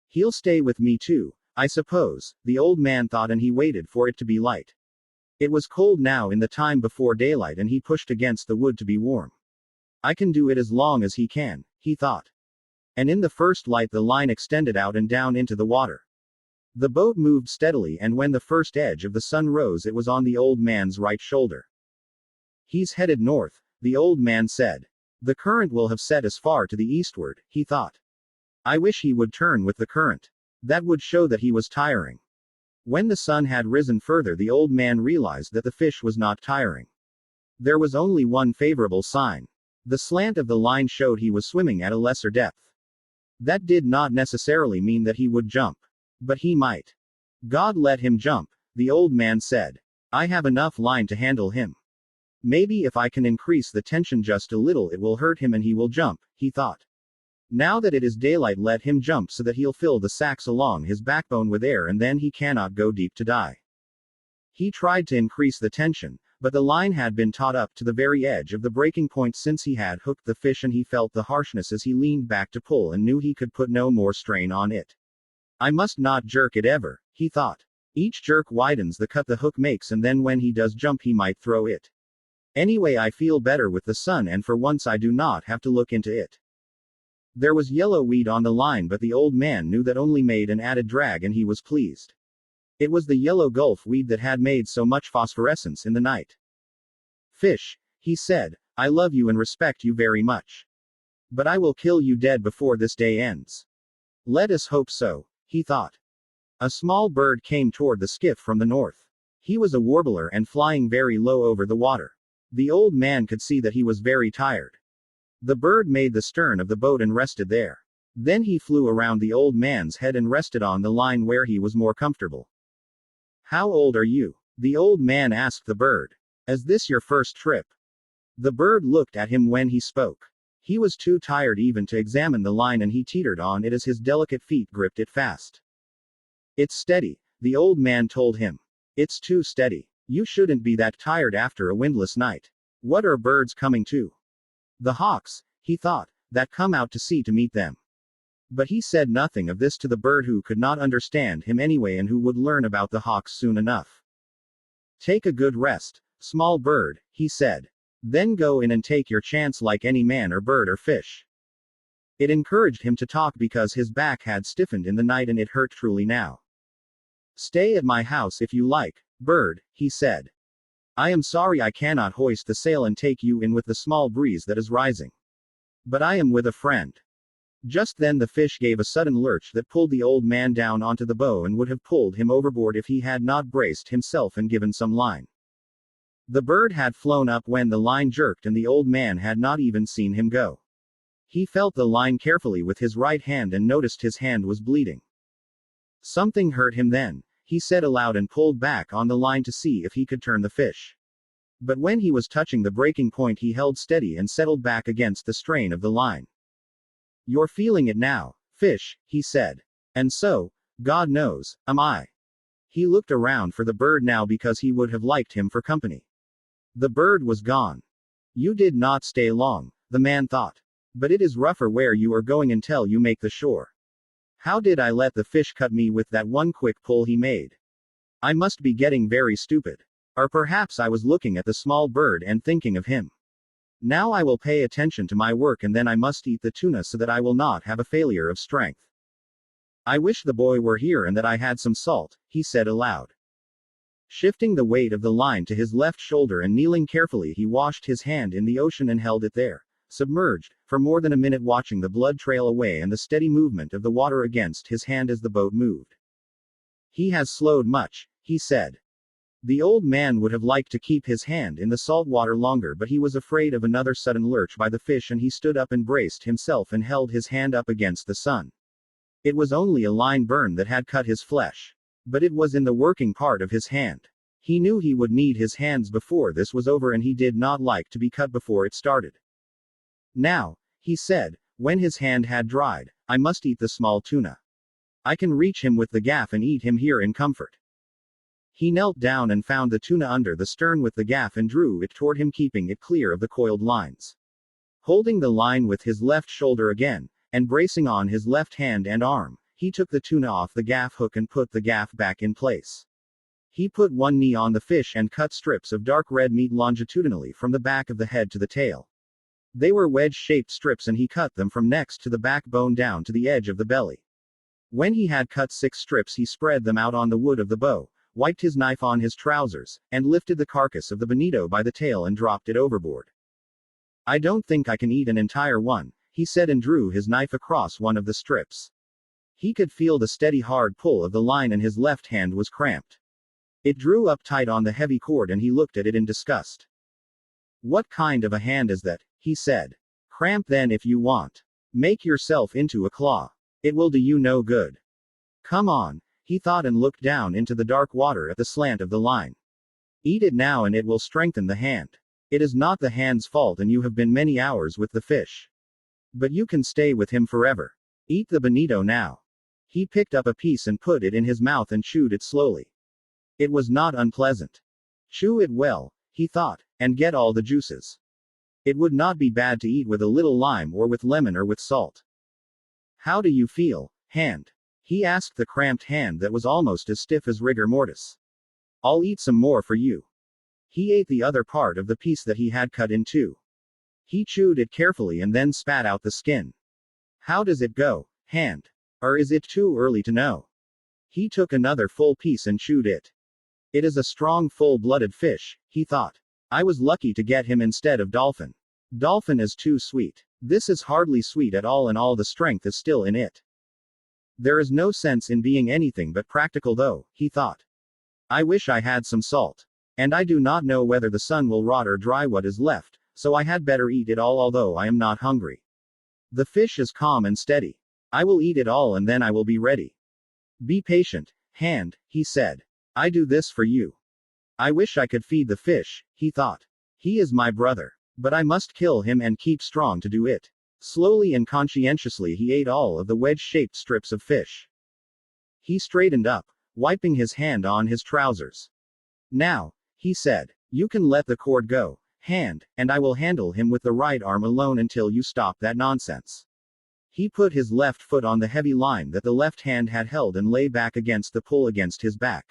He'll stay with me too, I suppose, the old man thought, and he waited for it to be light. It was cold now in the time before daylight, and he pushed against the wood to be warm. I can do it as long as he can, he thought. And in the first light the line extended out and down into the water. The boat moved steadily, and when the first edge of the sun rose it was on the old man's right shoulder. He's headed north, the old man said. The current will have set as far to the eastward, he thought. I wish he would turn with the current. That would show that he was tiring. When the sun had risen further, the old man realized that the fish was not tiring. There was only one favorable sign. The slant of the line showed he was swimming at a lesser depth. That did not necessarily mean that he would jump. But he might. God let him jump, the old man said. I have enough line to handle him. Maybe if I can increase the tension just a little it will hurt him and he will jump, he thought. Now that it is daylight, let him jump so that he'll fill the sacks along his backbone with air, and then he cannot go deep to die. He tried to increase the tension, but the line had been taut up to the very edge of the breaking point since he had hooked the fish, and he felt the harshness as he leaned back to pull and knew he could put no more strain on it. I must not jerk it ever, he thought. Each jerk widens the cut the hook makes, and then when he does jump he might throw it. Anyway, I feel better with the sun, and for once I do not have to look into it. There was yellow weed on the line, but the old man knew that only made an added drag, and he was pleased. It was the yellow gulf weed that had made so much phosphorescence in the night. Fish, he said, I love you and respect you very much. But I will kill you dead before this day ends. Let us hope so, he thought. A small bird came toward the skiff from the north. He was a warbler and flying very low over the water. The old man could see that he was very tired. The bird made the stern of the boat and rested there. Then he flew around the old man's head and rested on the line where he was more comfortable. How old are you? The old man asked the bird. Is this your first trip? The bird looked at him when he spoke. He was too tired even to examine the line, and he teetered on it as his delicate feet gripped it fast. It's steady, the old man told him. It's too steady. You shouldn't be that tired after a windless night. What are birds coming to? The hawks, he thought, that come out to sea to meet them. But he said nothing of this to the bird, who could not understand him anyway and who would learn about the hawks soon enough. Take a good rest, small bird, he said. Then go in and take your chance like any man or bird or fish. It encouraged him to talk because his back had stiffened in the night and it hurt truly now. Stay at my house if you like, bird, he said. I am sorry I cannot hoist the sail and take you in with the small breeze that is rising. But I am with a friend. Just then the fish gave a sudden lurch that pulled the old man down onto the bow and would have pulled him overboard if he had not braced himself and given some line. The bird had flown up when the line jerked, and the old man had not even seen him go. He felt the line carefully with his right hand and noticed his hand was bleeding. Something hurt him then, he said aloud, and pulled back on the line to see if he could turn the fish. But when he was touching the breaking point he held steady and settled back against the strain of the line. You're feeling it now, fish, he said. And so, God knows, am I. He looked around for the bird now because he would have liked him for company. The bird was gone. You did not stay long, the man thought. But it is rougher where you are going until you make the shore. How did I let the fish cut me with that one quick pull he made? I must be getting very stupid. Or perhaps I was looking at the small bird and thinking of him. Now I will pay attention to my work, and then I must eat the tuna so that I will not have a failure of strength. I wish the boy were here and that I had some salt, he said aloud. Shifting the weight of the line to his left shoulder and kneeling carefully, he washed his hand in the ocean and held it there, submerged, for more than a minute, watching the blood trail away and the steady movement of the water against his hand as the boat moved. He has slowed much, he said. The old man would have liked to keep his hand in the salt water longer, but he was afraid of another sudden lurch by the fish, and he stood up and braced himself and held his hand up against the sun. It was only a line burn that had cut his flesh. But it was in the working part of his hand. He knew he would need his hands before this was over, and he did not like to be cut before it started. Now, he said, when his hand had dried, I must eat the small tuna. I can reach him with the gaff and eat him here in comfort. He knelt down and found the tuna under the stern with the gaff and drew it toward him, keeping it clear of the coiled lines. Holding the line with his left shoulder again, and bracing on his left hand and arm, he took the tuna off the gaff hook and put the gaff back in place. He put one knee on the fish and cut strips of dark red meat longitudinally from the back of the head to the tail. They were wedge-shaped strips, and he cut them from next to the backbone down to the edge of the belly. When he had cut 6 strips, he spread them out on the wood of the bow, wiped his knife on his trousers, and lifted the carcass of the bonito by the tail and dropped it overboard. I don't think I can eat an entire one, he said, and drew his knife across one of the strips. He could feel the steady hard pull of the line, and his left hand was cramped. It drew up tight on the heavy cord, and he looked at it in disgust. What kind of a hand is that? He said. Cramp then if you want. Make yourself into a claw. It will do you no good. Come on, he thought, and looked down into the dark water at the slant of the line. Eat it now and it will strengthen the hand. It is not the hand's fault, and you have been many hours with the fish. But you can stay with him forever. Eat the bonito now. He picked up a piece and put it in his mouth and chewed it slowly. It was not unpleasant. Chew it well, he thought, and get all the juices. It would not be bad to eat with a little lime, or with lemon, or with salt. How do you feel, hand? He asked the cramped hand that was almost as stiff as rigor mortis. I'll eat some more for you. He ate the other part of the piece that he had cut in two. He chewed it carefully and then spat out the skin. How does it go, hand? Or is it too early to know? He took another full piece and chewed it. It is a strong, full-blooded fish, he thought. I was lucky to get him instead of dolphin. Dolphin is too sweet. This is hardly sweet at all, and all the strength is still in it. There is no sense in being anything but practical, though, he thought. I wish I had some salt. And I do not know whether the sun will rot or dry what is left, so I had better eat it all, although I am not hungry. The fish is calm and steady. I will eat it all and then I will be ready. Be patient, hand, he said. I do this for you. I wish I could feed the fish, he thought. He is my brother. But I must kill him and keep strong to do it. Slowly and conscientiously he ate all of the wedge-shaped strips of fish. He straightened up, wiping his hand on his trousers. Now, he said, you can let the cord go, hand, and I will handle him with the right arm alone until you stop that nonsense. He put his left foot on the heavy line that the left hand had held and lay back against the pull against his back.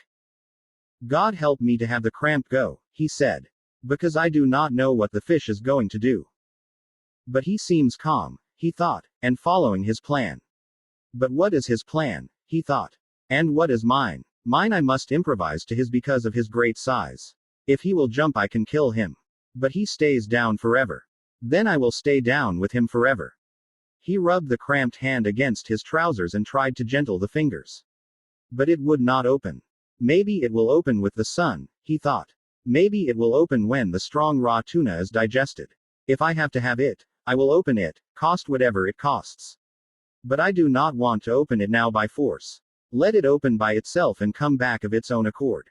God help me to have the cramp go, he said. Because I do not know what the fish is going to do. But he seems calm, he thought, and following his plan. But what is his plan, he thought. And what is mine? Mine I must improvise to his because of his great size. If he will jump I can kill him. But he stays down forever. Then I will stay down with him forever. He rubbed the cramped hand against his trousers and tried to gentle the fingers. But it would not open. Maybe it will open with the sun, he thought. Maybe it will open when the strong raw tuna is digested. If I have to have it, I will open it, cost whatever it costs. But I do not want to open it now by force. Let it open by itself and come back of its own accord.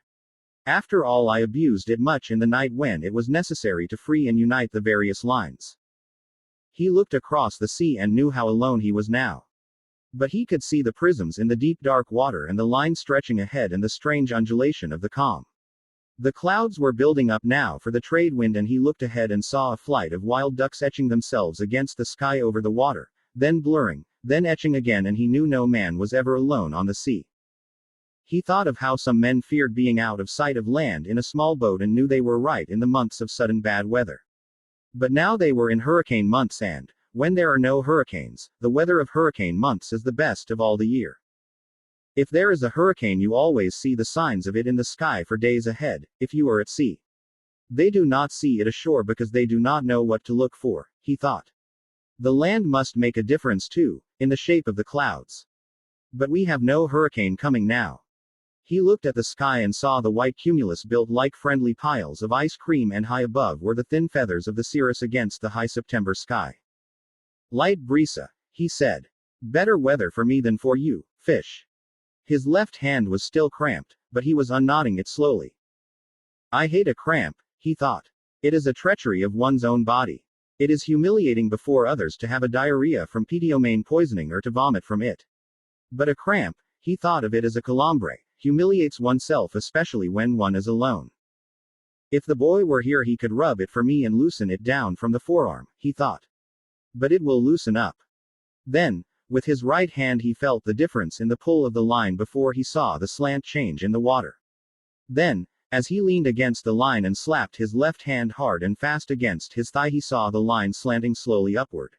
After all, I abused it much in the night when it was necessary to free and unite the various lines. He looked across the sea and knew how alone he was now. But he could see the prisms in the deep dark water and the line stretching ahead and the strange undulation of the calm. The clouds were building up now for the trade wind, and he looked ahead and saw a flight of wild ducks etching themselves against the sky over the water, then blurring, then etching again, and he knew no man was ever alone on the sea. He thought of how some men feared being out of sight of land in a small boat and knew they were right in the months of sudden bad weather. But now they were in hurricane months, and, when there are no hurricanes, the weather of hurricane months is the best of all the year. If there is a hurricane, you always see the signs of it in the sky for days ahead, if you are at sea. They do not see it ashore because they do not know what to look for, he thought. The land must make a difference too, in the shape of the clouds. But we have no hurricane coming now. He looked at the sky and saw the white cumulus built like friendly piles of ice cream, and high above were the thin feathers of the cirrus against the high September sky. Light brisa, he said. Better weather for me than for you, fish. His left hand was still cramped, but he was unknotting it slowly. I hate a cramp, he thought. It is a treachery of one's own body. It is humiliating before others to have a diarrhea from pediomane poisoning or to vomit from it. But a cramp, he thought of it as a calambre, humiliates oneself, especially when one is alone. If the boy were here he could rub it for me and loosen it down from the forearm, he thought. But it will loosen up. Then, with his right hand he felt the difference in the pull of the line before he saw the slant change in the water. Then, as he leaned against the line and slapped his left hand hard and fast against his thigh, he saw the line slanting slowly upward.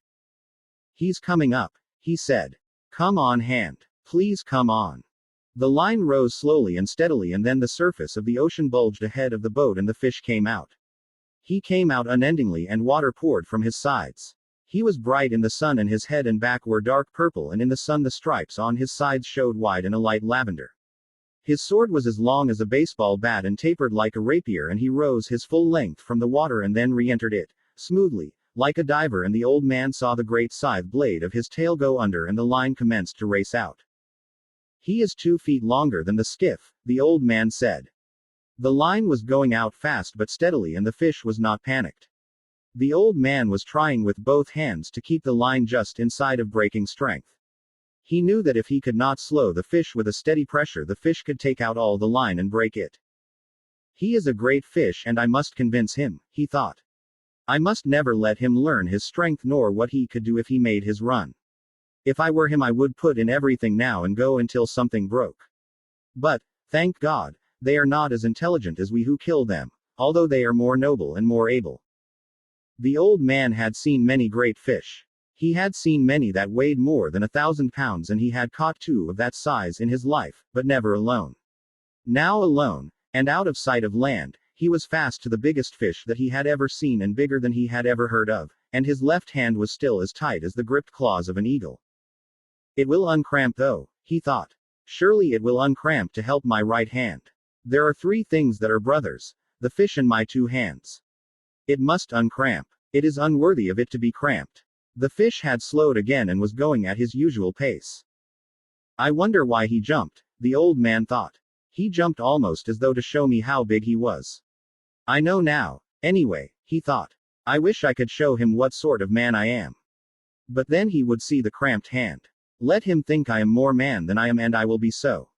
He's coming up, he said. Come on, hand. Please come on. The line rose slowly and steadily, and then the surface of the ocean bulged ahead of the boat and the fish came out. He came out unendingly and water poured from his sides. He was bright in the sun and his head and back were dark purple, and in the sun the stripes on his sides showed wide in a light lavender. His sword was as long as a baseball bat and tapered like a rapier, and he rose his full length from the water and then re-entered it, smoothly, like a diver, and the old man saw the great scythe blade of his tail go under and the line commenced to race out. He is 2 feet longer than the skiff, the old man said. The line was going out fast but steadily, and the fish was not panicked. The old man was trying with both hands to keep the line just inside of breaking strength. He knew that if he could not slow the fish with a steady pressure, the fish could take out all the line and break it. He is a great fish and I must convince him, he thought. I must never let him learn his strength nor what he could do if he made his run. If I were him I would put in everything now and go until something broke. But, thank God, they are not as intelligent as we who kill them, although they are more noble and more able. The old man had seen many great fish. He had seen many that weighed more than 1,000 pounds, and he had caught 2 of that size in his life, but never alone. Now alone, and out of sight of land, he was fast to the biggest fish that he had ever seen and bigger than he had ever heard of, and his left hand was still as tight as the gripped claws of an eagle. It will uncramp though, he thought. Surely it will uncramp to help my right hand. There are 3 things that are brothers, the fish and my 2 hands. It must uncramp. It is unworthy of it to be cramped. The fish had slowed again and was going at his usual pace. I wonder why he jumped, the old man thought. He jumped almost as though to show me how big he was. I know now, anyway, he thought. I wish I could show him what sort of man I am. But then he would see the cramped hand. Let him think I am more man than I am, and I will be so.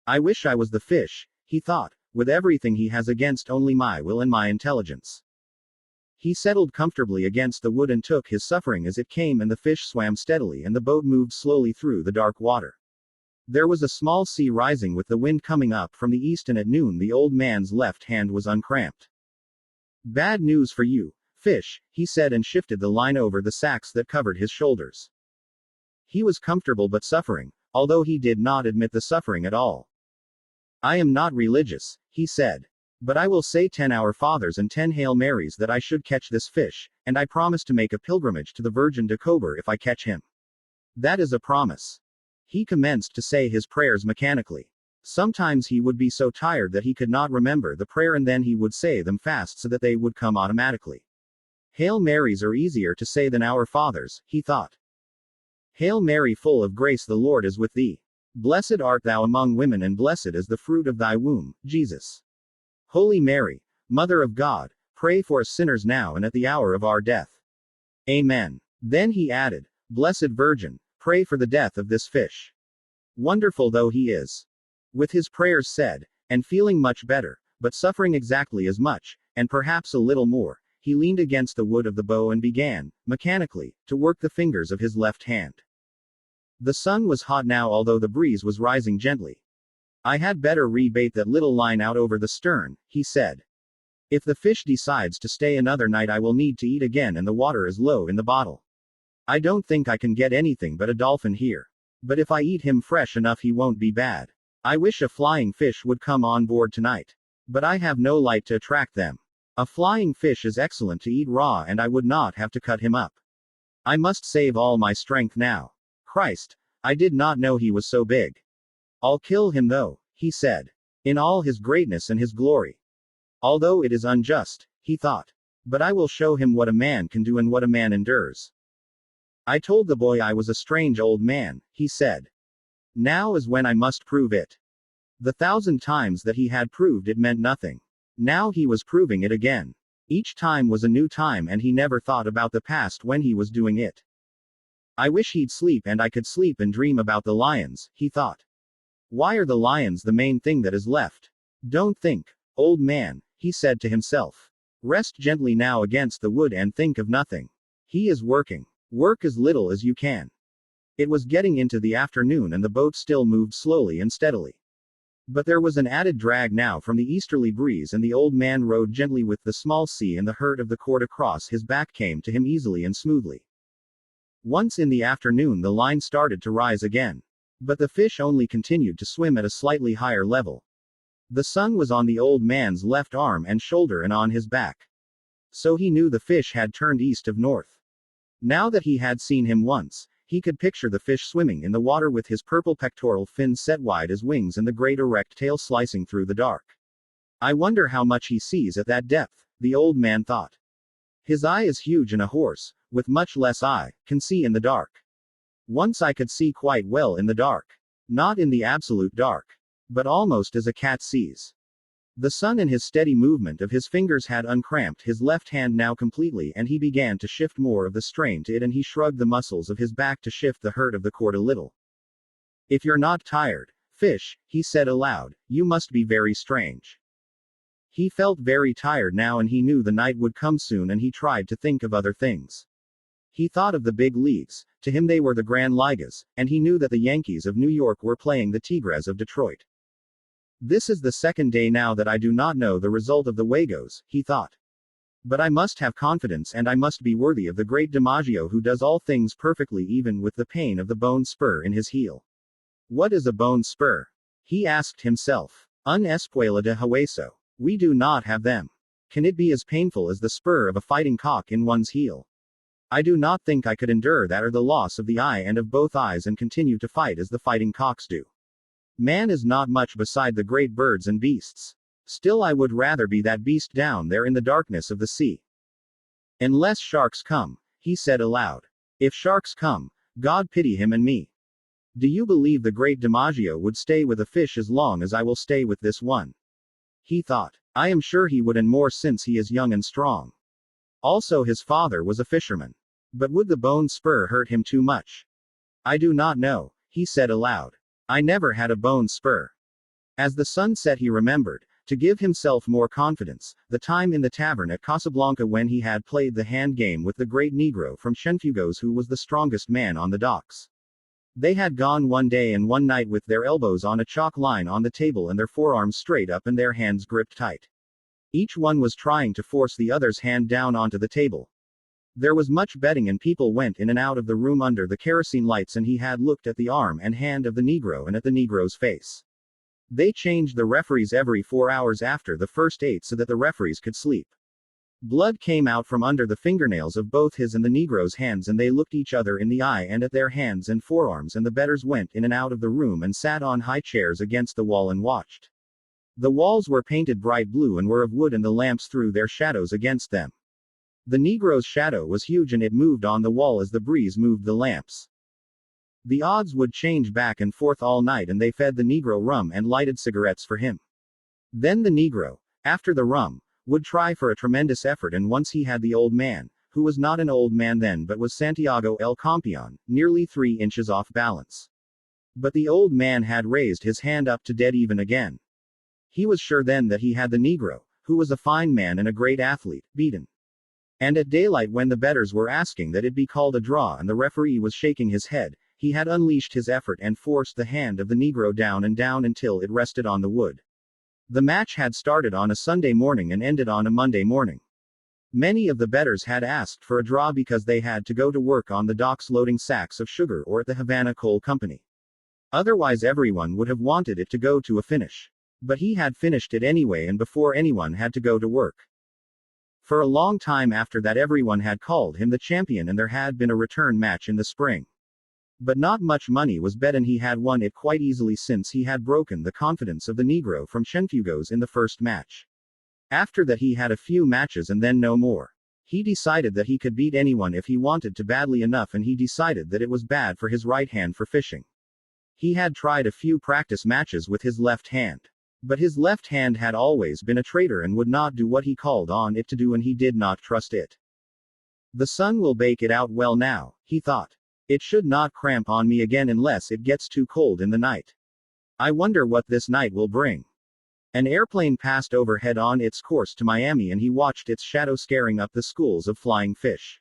I wish I was the fish, he thought, with everything he has against only my will and my intelligence. He settled comfortably against the wood and took his suffering as it came, and the fish swam steadily and the boat moved slowly through the dark water. There was a small sea rising with the wind coming up from the east, and at noon the old man's left hand was uncramped. Bad news for you, fish, he said, and shifted the line over the sacks that covered his shoulders. He was comfortable but suffering, although he did not admit the suffering at all. I am not religious, he said. But I will say 10 Our Fathers and 10 Hail Marys that I should catch this fish, and I promise to make a pilgrimage to the Virgin de Cober if I catch him. That is a promise. He commenced to say his prayers mechanically. Sometimes he would be so tired that he could not remember the prayer, and then he would say them fast so that they would come automatically. Hail Marys are easier to say than Our Fathers, he thought. Hail Mary, full of grace, the Lord is with thee. Blessed art thou among women, and blessed is the fruit of thy womb, Jesus. Holy Mary, Mother of God, pray for us sinners now and at the hour of our death. Amen. Then he added, Blessed Virgin, pray for the death of this fish. Wonderful though he is. With his prayers said, and feeling much better, but suffering exactly as much, and perhaps a little more, he leaned against the wood of the bow and began, mechanically, to work the fingers of his left hand. The sun was hot now, although the breeze was rising gently. I had better rebait that little line out over the stern, he said. If the fish decides to stay another night I will need to eat again, and the water is low in the bottle. I don't think I can get anything but a dolphin here. But if I eat him fresh enough he won't be bad. I wish a flying fish would come on board tonight. But I have no light to attract them. A flying fish is excellent to eat raw and I would not have to cut him up. I must save all my strength now. Christ, I did not know he was so big. I'll kill him though, he said. In all his greatness and his glory. Although it is unjust, he thought. But I will show him what a man can do and what a man endures. I told the boy I was a strange old man, he said. Now is when I must prove it. The 1,000 times that he had proved it meant nothing. Now he was proving it again. Each time was a new time and he never thought about the past when he was doing it. I wish he'd sleep and I could sleep and dream about the lions, he thought. Why are the lions the main thing that is left? Don't think, old man, he said to himself. Rest gently now against the wood and think of nothing. He is working. Work as little as you can. It was getting into the afternoon and the boat still moved slowly and steadily. But there was an added drag now from the easterly breeze and the old man rowed gently with the small sea and the hurt of the cord across his back came to him easily and smoothly. Once in the afternoon the line started to rise again. But the fish only continued to swim at a slightly higher level. The sun was on the old man's left arm and shoulder and on his back. So he knew the fish had turned east of north. Now that he had seen him once, he could picture the fish swimming in the water with his purple pectoral fins set wide as wings and the great erect tail slicing through the dark. I wonder how much he sees at that depth, the old man thought. His eye is huge and a horse, with much less eye, can see in the dark. Once I could see quite well in the dark. Not in the absolute dark. But almost as a cat sees. The sun in his steady movement of his fingers had uncramped his left hand now completely and he began to shift more of the strain to it and he shrugged the muscles of his back to shift the hurt of the cord a little. If you're not tired, fish, he said aloud, you must be very strange. He felt very tired now and he knew the night would come soon and he tried to think of other things. He thought of the big leagues, to him they were the Grand Ligas, and he knew that the Yankees of New York were playing the Tigres of Detroit. This is the second day now that I do not know the result of the Wagos, he thought. But I must have confidence and I must be worthy of the great DiMaggio who does all things perfectly even with the pain of the bone spur in his heel. What is a bone spur? He asked himself. Un espuela de hueso. We do not have them. Can it be as painful as the spur of a fighting cock in one's heel? I do not think I could endure that or the loss of the eye and of both eyes and continue to fight as the fighting cocks do. Man is not much beside the great birds and beasts. Still I would rather be that beast down there in the darkness of the sea. Unless sharks come, he said aloud. If sharks come, God pity him and me. Do you believe the great DiMaggio would stay with a fish as long as I will stay with this one? He thought. I am sure he would and more since he is young and strong. Also his father was a fisherman. But would the bone spur hurt him too much? I do not know, he said aloud. I never had a bone spur. As the sun set he remembered, to give himself more confidence, the time in the tavern at Casablanca when he had played the hand game with the great Negro from Cienfuegos who was the strongest man on the docks. They had gone one day and one night with their elbows on a chalk line on the table and their forearms straight up and their hands gripped tight. Each one was trying to force the other's hand down onto the table. There was much betting and people went in and out of the room under the kerosene lights and he had looked at the arm and hand of the Negro and at the Negro's face. They changed the referees every 4 hours after the first 8 so that the referees could sleep. Blood came out from under the fingernails of both his and the Negro's hands and they looked each other in the eye and at their hands and forearms and the bettors went in and out of the room and sat on high chairs against the wall and watched. The walls were painted bright blue and were of wood and the lamps threw their shadows against them. The Negro's shadow was huge and it moved on the wall as the breeze moved the lamps. The odds would change back and forth all night and they fed the Negro rum and lighted cigarettes for him. Then the Negro, after the rum, would try for a tremendous effort and once he had the old man, who was not an old man then but was Santiago el Campeon, nearly 3 inches off balance. But the old man had raised his hand up to dead even again. He was sure then that he had the Negro, who was a fine man and a great athlete, beaten. And at daylight when the bettors were asking that it be called a draw and the referee was shaking his head, he had unleashed his effort and forced the hand of the Negro down and down until it rested on the wood. The match had started on a Sunday morning and ended on a Monday morning. Many of the bettors had asked for a draw because they had to go to work on the docks loading sacks of sugar or at the Havana Coal Company. Otherwise everyone would have wanted it to go to a finish. But he had finished it anyway, and before anyone had to go to work. For a long time after that everyone had called him the champion, and there had been a return match in the spring. But not much money was bet, and he had won it quite easily since he had broken the confidence of the Negro from Cienfuegos in the first match. After that he had a few matches and then no more. He decided that he could beat anyone if he wanted to badly enough, and he decided that it was bad for his right hand for fishing. He had tried a few practice matches with his left hand. But his left hand had always been a traitor and would not do what he called on it to do, and he did not trust it. The sun will bake it out well now, he thought. It should not cramp on me again unless it gets too cold in the night. I wonder what this night will bring. An airplane passed overhead on its course to Miami, and he watched its shadow scaring up the schools of flying fish.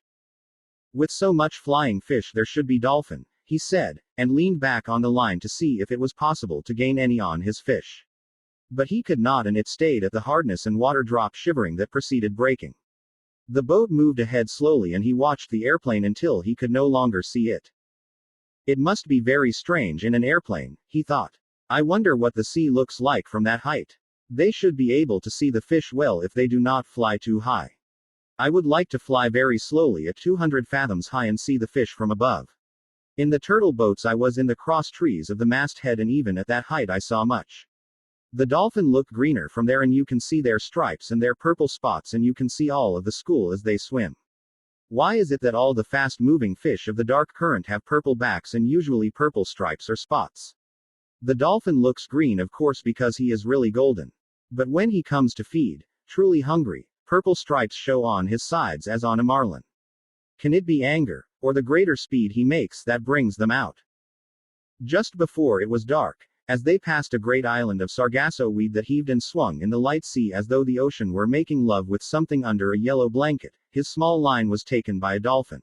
With so much flying fish there should be dolphin, he said, and leaned back on the line to see if it was possible to gain any on his fish. But he could not, and it stayed at the hardness and water drop shivering that preceded breaking. The boat moved ahead slowly, and he watched the airplane until he could no longer see it. It must be very strange in an airplane, he thought. I wonder what the sea looks like from that height. They should be able to see the fish well if they do not fly too high. I would like to fly very slowly at 200 fathoms high and see the fish from above. In the turtle boats I was in the cross trees of the masthead, and even at that height I saw much. The dolphin look greener from there, and you can see their stripes and their purple spots, and you can see all of the school as they swim. Why is it that all the fast-moving fish of the dark current have purple backs and usually purple stripes or spots? The dolphin looks green, of course, because he is really golden. But when he comes to feed, truly hungry, purple stripes show on his sides as on a marlin. Can it be anger, or the greater speed he makes, that brings them out? Just before it was dark, as they passed a great island of sargasso weed that heaved and swung in the light sea as though the ocean were making love with something under a yellow blanket, his small line was taken by a dolphin.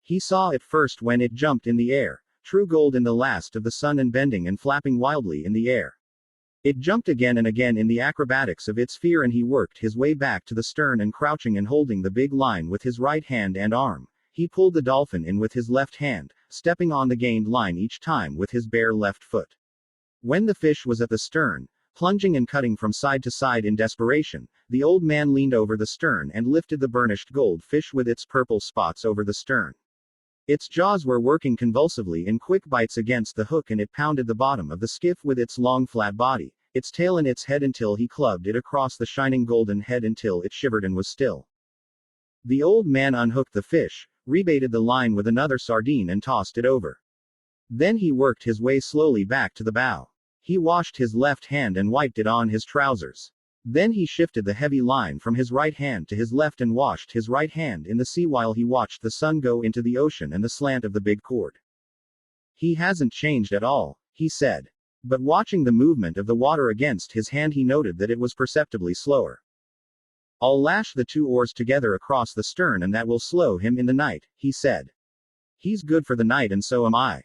He saw it first when it jumped in the air, true gold in the last of the sun and bending and flapping wildly in the air. It jumped again and again in the acrobatics of its fear, and he worked his way back to the stern, and crouching and holding the big line with his right hand and arm, he pulled the dolphin in with his left hand, stepping on the gained line each time with his bare left foot. When the fish was at the stern, plunging and cutting from side to side in desperation, the old man leaned over the stern and lifted the burnished gold fish with its purple spots over the stern. Its jaws were working convulsively in quick bites against the hook, and it pounded the bottom of the skiff with its long flat body, its tail and its head, until he clubbed it across the shining golden head until it shivered and was still. The old man unhooked the fish, rebaited the line with another sardine, and tossed it over. Then he worked his way slowly back to the bow. He washed his left hand and wiped it on his trousers. Then he shifted the heavy line from his right hand to his left and washed his right hand in the sea while he watched the sun go into the ocean and the slant of the big cord. He hasn't changed at all, he said. But watching the movement of the water against his hand, he noted that it was perceptibly slower. I'll lash the two oars together across the stern, and that will slow him in the night, he said. He's good for the night, and so am I.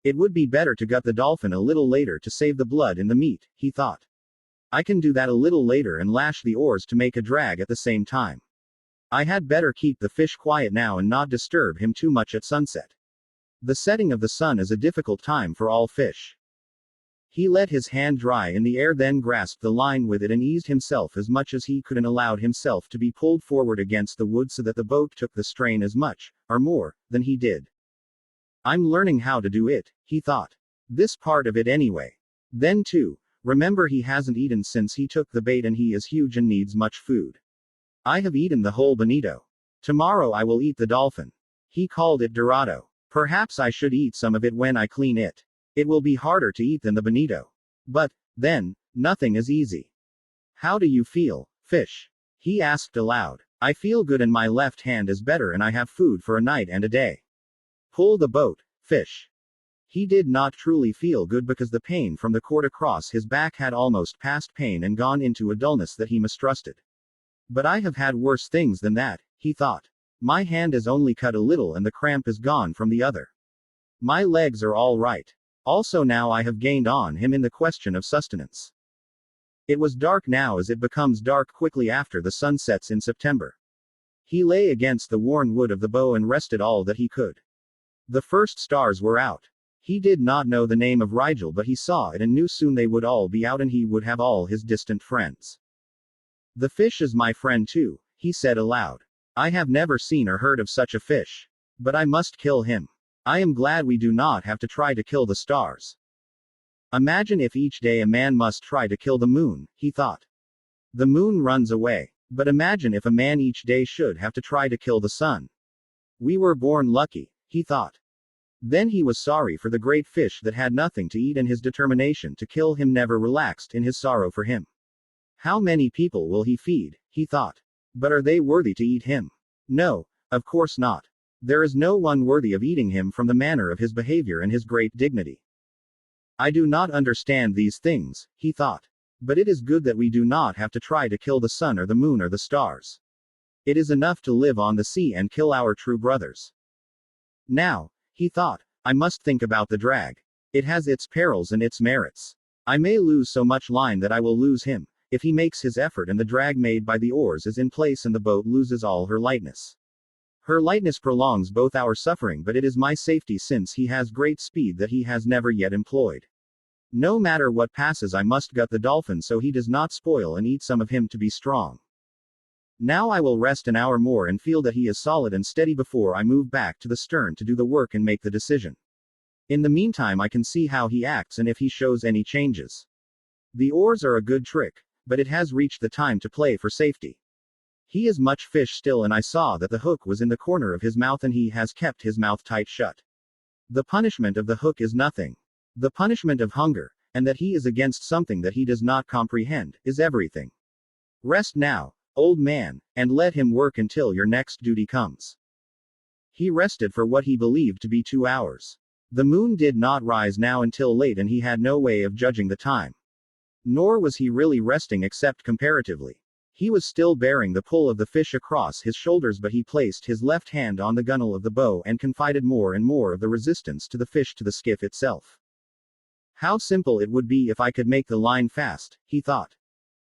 It would be better to gut the dolphin a little later to save the blood in the meat, he thought. I can do that a little later and lash the oars to make a drag at the same time. I had better keep the fish quiet now and not disturb him too much at sunset. The setting of the sun is a difficult time for all fish. He let his hand dry in the air, then grasped the line with it and eased himself as much as he could and allowed himself to be pulled forward against the wood so that the boat took the strain as much, or more, than he did. I'm learning how to do it, he thought. This part of it anyway. Then too, remember he hasn't eaten since he took the bait, and he is huge and needs much food. I have eaten the whole bonito. Tomorrow I will eat the dolphin. He called it dorado. Perhaps I should eat some of it when I clean it. It will be harder to eat than the bonito. But, then, nothing is easy. How do you feel, fish? He asked aloud. I feel good, and my left hand is better, and I have food for a night and a day. Pull the boat, fish. He did not truly feel good because the pain from the cord across his back had almost passed pain and gone into a dullness that he mistrusted. But I have had worse things than that, he thought. My hand is only cut a little and the cramp is gone from the other. My legs are all right. Also now I have gained on him in the question of sustenance. It was dark now, as it becomes dark quickly after the sun sets in September. He lay against the worn wood of the bow and rested all that he could. The first stars were out. He did not know the name of Rigel, but he saw it and knew soon they would all be out and he would have all his distant friends. The fish is my friend too, he said aloud. I have never seen or heard of such a fish. But I must kill him. I am glad we do not have to try to kill the stars. Imagine if each day a man must try to kill the moon, he thought. The moon runs away. But imagine if a man each day should have to try to kill the sun. We were born lucky, he thought. Then he was sorry for the great fish that had nothing to eat, and his determination to kill him never relaxed in his sorrow for him. How many people will he feed, he thought. But are they worthy to eat him? No, of course not. There is no one worthy of eating him from the manner of his behavior and his great dignity. I do not understand these things, he thought. But it is good that we do not have to try to kill the sun or the moon or the stars. It is enough to live on the sea and kill our true brothers. Now, he thought, I must think about the drag. It has its perils and its merits. I may lose so much line that I will lose him, if he makes his effort and the drag made by the oars is in place and the boat loses all her lightness. Her lightness prolongs both our suffering, but it is my safety since he has great speed that he has never yet employed. No matter what passes, I must gut the dolphin so he does not spoil and eat some of him to be strong. Now I will rest an hour more and feel that he is solid and steady before I move back to the stern to do the work and make the decision. In the meantime I can see how he acts and if he shows any changes. The oars are a good trick, but it has reached the time to play for safety. He is much fish still, and I saw that the hook was in the corner of his mouth and he has kept his mouth tight shut. The punishment of the hook is nothing. The punishment of hunger, and that he is against something that he does not comprehend, is everything. Rest now, old man, and let him work until your next duty comes. He rested for what he believed to be 2 hours. The moon did not rise now until late and he had no way of judging the time. Nor was he really resting except comparatively. He was still bearing the pull of the fish across his shoulders, but he placed his left hand on the gunwale of the bow and confided more and more of the resistance to the fish to the skiff itself. How simple it would be if I could make the line fast, he thought.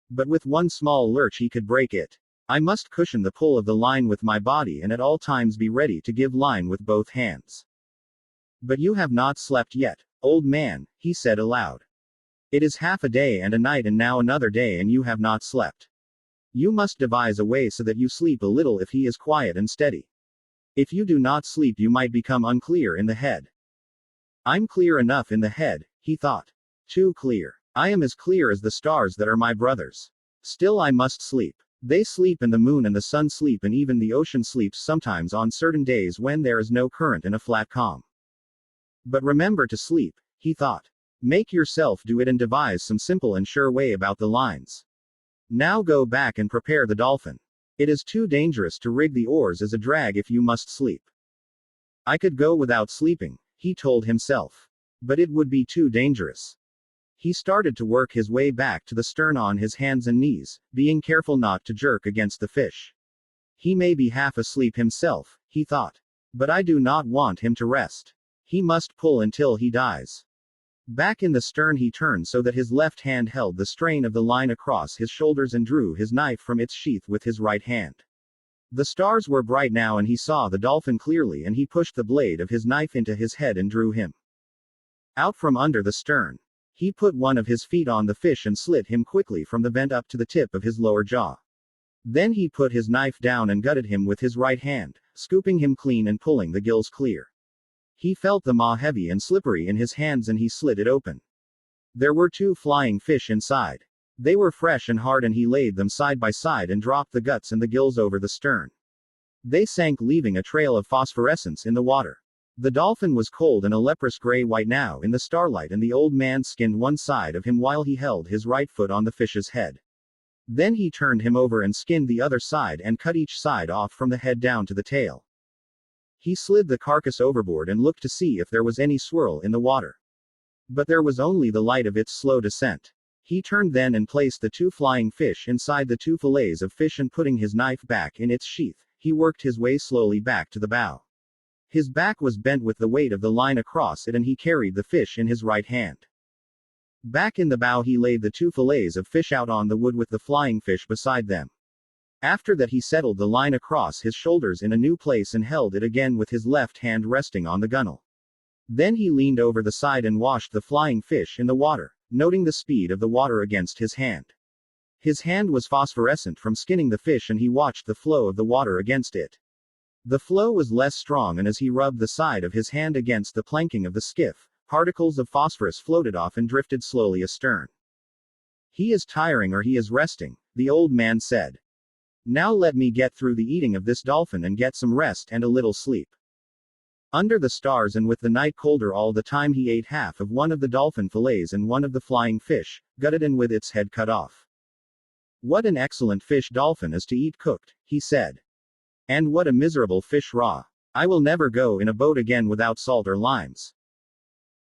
But with one small lurch he could break it. I must cushion the pull of the line with my body and at all times be ready to give line with both hands. But you have not slept yet, old man, he said aloud. It is half a day and a night and now another day and you have not slept. You must devise a way so that you sleep a little if he is quiet and steady. If you do not sleep you might become unclear in the head. I'm clear enough in the head, he thought. Too clear. I am as clear as the stars that are my brothers. Still I must sleep. They sleep and the moon and the sun sleep and even the ocean sleeps sometimes on certain days when there is no current and a flat calm. But remember to sleep, he thought. Make yourself do it and devise some simple and sure way about the lines. Now go back and prepare the dolphin. It is too dangerous to rig the oars as a drag if you must sleep. I could go without sleeping, he told himself. But it would be too dangerous. He started to work his way back to the stern on his hands and knees, being careful not to jerk against the fish. He may be half asleep himself, he thought. But I do not want him to rest. He must pull until he dies. Back in the stern he turned so that his left hand held the strain of the line across his shoulders and drew his knife from its sheath with his right hand. The stars were bright now and he saw the dolphin clearly and he pushed the blade of his knife into his head and drew him out from under the stern. He put one of his feet on the fish and slit him quickly from the vent up to the tip of his lower jaw. Then he put his knife down and gutted him with his right hand, scooping him clean and pulling the gills clear. He felt the maw heavy and slippery in his hands and he slit it open. There were 2 flying fish inside. They were fresh and hard and he laid them side by side and dropped the guts and the gills over the stern. They sank, leaving a trail of phosphorescence in the water. The dolphin was cold and a leprous gray-white now in the starlight and the old man skinned one side of him while he held his right foot on the fish's head. Then he turned him over and skinned the other side and cut each side off from the head down to the tail. He slid the carcass overboard and looked to see if there was any swirl in the water. But there was only the light of its slow descent. He turned then and placed the 2 flying fish inside the 2 fillets of fish and putting his knife back in its sheath, he worked his way slowly back to the bow. His back was bent with the weight of the line across it and he carried the fish in his right hand. Back in the bow he laid the 2 fillets of fish out on the wood with the flying fish beside them. After that he settled the line across his shoulders in a new place and held it again with his left hand resting on the gunwale. Then he leaned over the side and washed the flying fish in the water, noting the speed of the water against his hand. His hand was phosphorescent from skinning the fish and he watched the flow of the water against it. The flow was less strong and as he rubbed the side of his hand against the planking of the skiff, particles of phosphorus floated off and drifted slowly astern. "He is tiring or he is resting," the old man said. "Now let me get through the eating of this dolphin and get some rest and a little sleep." Under the stars and with the night colder all the time he ate half of one of the dolphin fillets and one of the flying fish, gutted and with its head cut off. "What an excellent fish dolphin is to eat cooked," he said. "And what a miserable fish raw. I will never go in a boat again without salt or limes.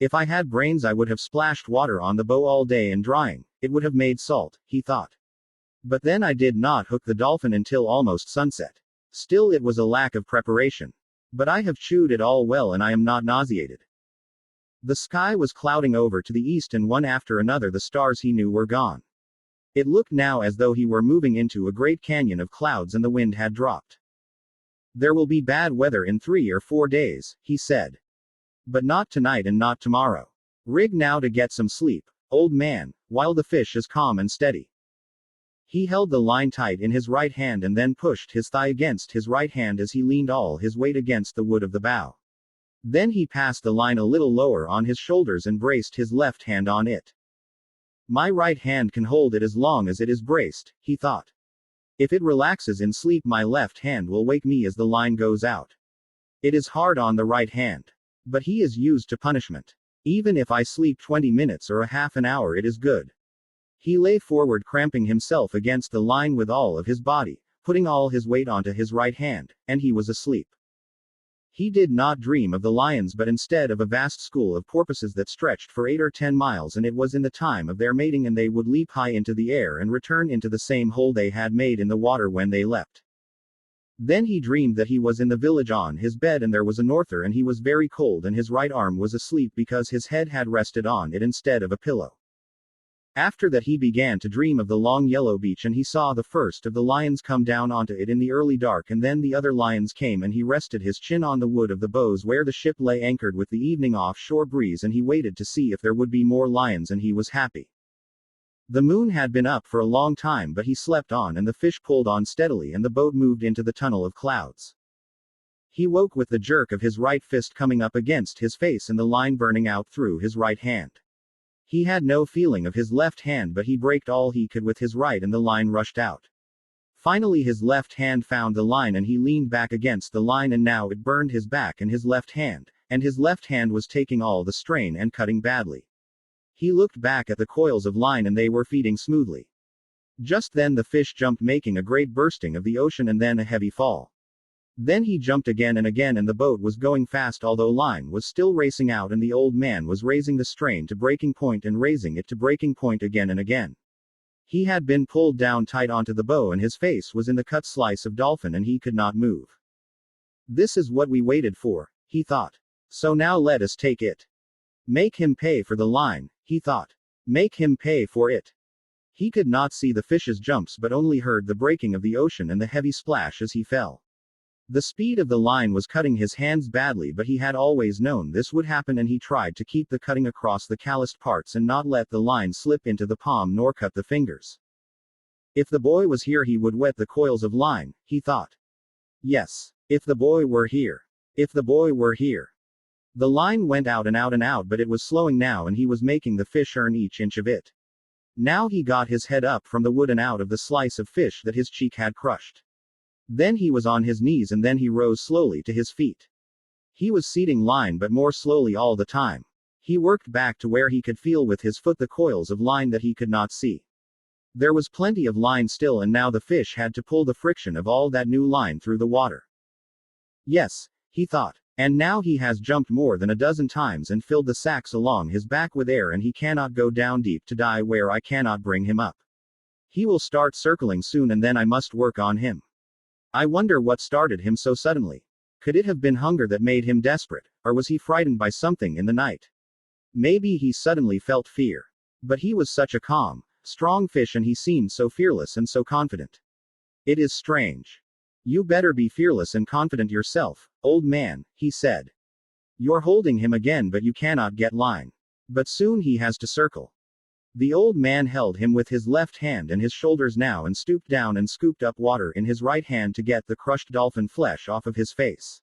If I had brains I would have splashed water on the bow all day and drying, it would have made salt," he thought. "But then I did not hook the dolphin until almost sunset. Still it was a lack of preparation. But I have chewed it all well and I am not nauseated." The sky was clouding over to the east and one after another the stars he knew were gone. It looked now as though he were moving into a great canyon of clouds and the wind had dropped. "There will be bad weather in 3 or 4 days," he said. "But not tonight and not tomorrow. Rig now to get some sleep, old man, while the fish is calm and steady." He held the line tight in his right hand and then pushed his thigh against his right hand as he leaned all his weight against the wood of the bow. Then he passed the line a little lower on his shoulders and braced his left hand on it. "My right hand can hold it as long as it is braced," he thought. "If it relaxes in sleep my left hand will wake me as the line goes out. It is hard on the right hand. But he is used to punishment. Even if I sleep 20 minutes or a half an hour it is good." He lay forward cramping himself against the line with all of his body, putting all his weight onto his right hand, and he was asleep. He did not dream of the lions but instead of a vast school of porpoises that stretched for 8 or 10 miles and it was in the time of their mating and they would leap high into the air and return into the same hole they had made in the water when they leapt. Then he dreamed that he was in the village on his bed and there was a norther and he was very cold and his right arm was asleep because his head had rested on it instead of a pillow. After that he began to dream of the long yellow beach and he saw the first of the lions come down onto it in the early dark and then the other lions came and he rested his chin on the wood of the bows where the ship lay anchored with the evening offshore breeze and he waited to see if there would be more lions and he was happy. The moon had been up for a long time but he slept on and the fish pulled on steadily and the boat moved into the tunnel of clouds. He woke with the jerk of his right fist coming up against his face and the line burning out through his right hand. He had no feeling of his left hand but he braked all he could with his right and the line rushed out. Finally his left hand found the line and he leaned back against the line and now it burned his back and his left hand was taking all the strain and cutting badly. He looked back at the coils of line and they were feeding smoothly. Just then the fish jumped making a great bursting of the ocean and then a heavy fall. Then he jumped again and the boat was going fast although line was still racing out and the old man was raising the strain to breaking point and raising it to breaking point again and again. He had been pulled down tight onto the bow and his face was in the cut slice of dolphin and he could not move. "This is what we waited for," he thought. "So now let us take it. Make him pay for the line," he thought. "Make him pay for it." He could not see the fish's jumps but only heard the breaking of the ocean and the heavy splash as he fell. The speed of the line was cutting his hands badly but he had always known this would happen and he tried to keep the cutting across the calloused parts and not let the line slip into the palm nor cut the fingers. If the boy was here he would wet the coils of line, he thought. Yes. If the boy were here. If the boy were here. The line went out and out but it was slowing now and he was making the fish earn each inch of it. Now he got his head up from the wood and out of the slice of fish that his cheek had crushed. Then he was on his knees and then he rose slowly to his feet. He was seating line but more slowly all the time. He worked back to where he could feel with his foot the coils of line that he could not see. There was plenty of line still and now the fish had to pull the friction of all that new line through the water. Yes, he thought. And now he has jumped more than a dozen times and filled the sacks along his back with air and he cannot go down deep to die where I cannot bring him up. He will start circling soon and then I must work on him. I wonder what started him so suddenly. Could it have been hunger that made him desperate, or was he frightened by something in the night? Maybe he suddenly felt fear. But he was such a calm, strong fish and he seemed so fearless and so confident. It is strange. You better be fearless and confident yourself, old man, he said. You're holding him again, but you cannot get line. But soon he has to circle. The old man held him with his left hand and his shoulders now and stooped down and scooped up water in his right hand to get the crushed dolphin flesh off of his face.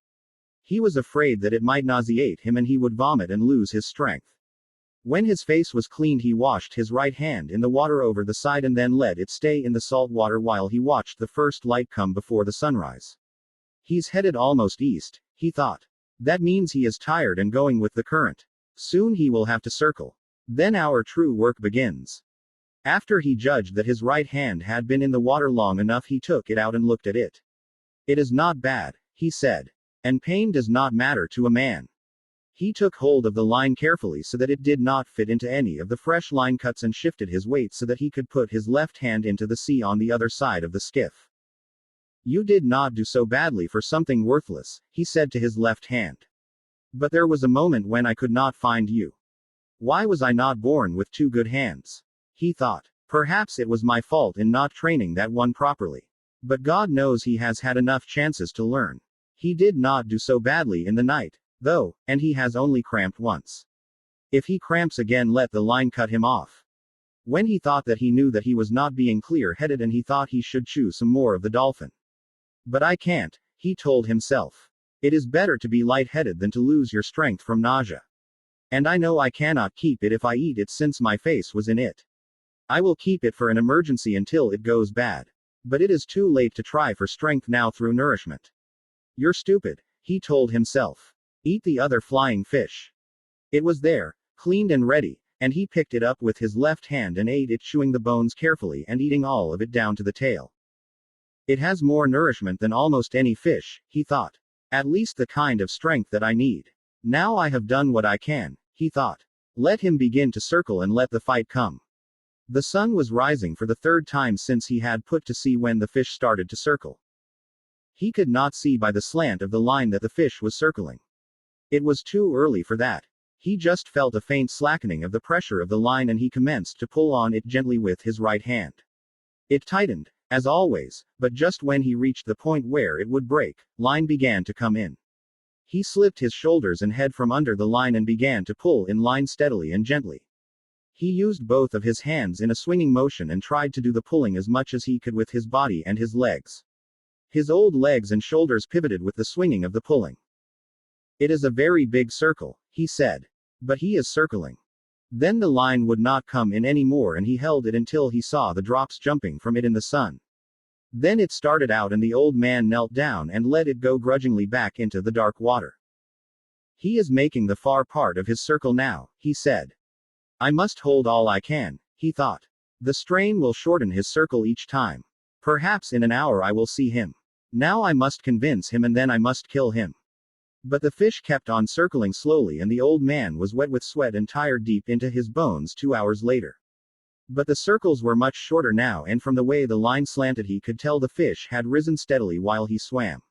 He was afraid that it might nauseate him and he would vomit and lose his strength. When his face was cleaned, he washed his right hand in the water over the side and then let it stay in the salt water while he watched the first light come before the sunrise. He's headed almost east, he thought. That means he is tired and going with the current. Soon he will have to circle. Then our true work begins. After he judged that his right hand had been in the water long enough, he took it out and looked at it. It is not bad, he said. And pain does not matter to a man. He took hold of the line carefully so that it did not fit into any of the fresh line cuts and shifted his weight so that he could put his left hand into the sea on the other side of the skiff. You did not do so badly for something worthless, he said to his left hand. But there was a moment when I could not find you. Why was I not born with two good hands? He thought. Perhaps it was my fault in not training that one properly. But God knows he has had enough chances to learn. He did not do so badly in the night, though, and he has only cramped once. If he cramps again, let the line cut him off. When he thought that, he knew that he was not being clear-headed and he thought he should chew some more of the dolphin. But I can't, he told himself. It is better to be light-headed than to lose your strength from nausea. And I know I cannot keep it if I eat it since my face was in it. I will keep it for an emergency until it goes bad. But it is too late to try for strength now through nourishment. You're stupid, he told himself. Eat the other flying fish. It was there, cleaned and ready, and he picked it up with his left hand and ate it, chewing the bones carefully and eating all of it down to the tail. It has more nourishment than almost any fish, he thought. At least the kind of strength that I need. Now I have done what I can, he thought. Let him begin to circle and let the fight come. The sun was rising for the third time since he had put to sea when the fish started to circle. He could not see by the slant of the line that the fish was circling. It was too early for that. He just felt a faint slackening of the pressure of the line and he commenced to pull on it gently with his right hand. It tightened, as always, but just when he reached the point where it would break, line began to come in. He slipped his shoulders and head from under the line and began to pull in line steadily and gently. He used both of his hands in a swinging motion and tried to do the pulling as much as he could with his body and his legs. His old legs and shoulders pivoted with the swinging of the pulling. It is a very big circle, he said. But he is circling. Then the line would not come in anymore and he held it until he saw the drops jumping from it in the sun. Then it started out and the old man knelt down and let it go grudgingly back into the dark water. He is making the far part of his circle now, he said. I must hold all I can, he thought. The strain will shorten his circle each time. Perhaps in an hour I will see him. Now I must convince him and then I must kill him. But the fish kept on circling slowly and the old man was wet with sweat and tired deep into his bones 2 hours later. But the circles were much shorter now and from the way the line slanted he could tell the fish had risen steadily while he swam.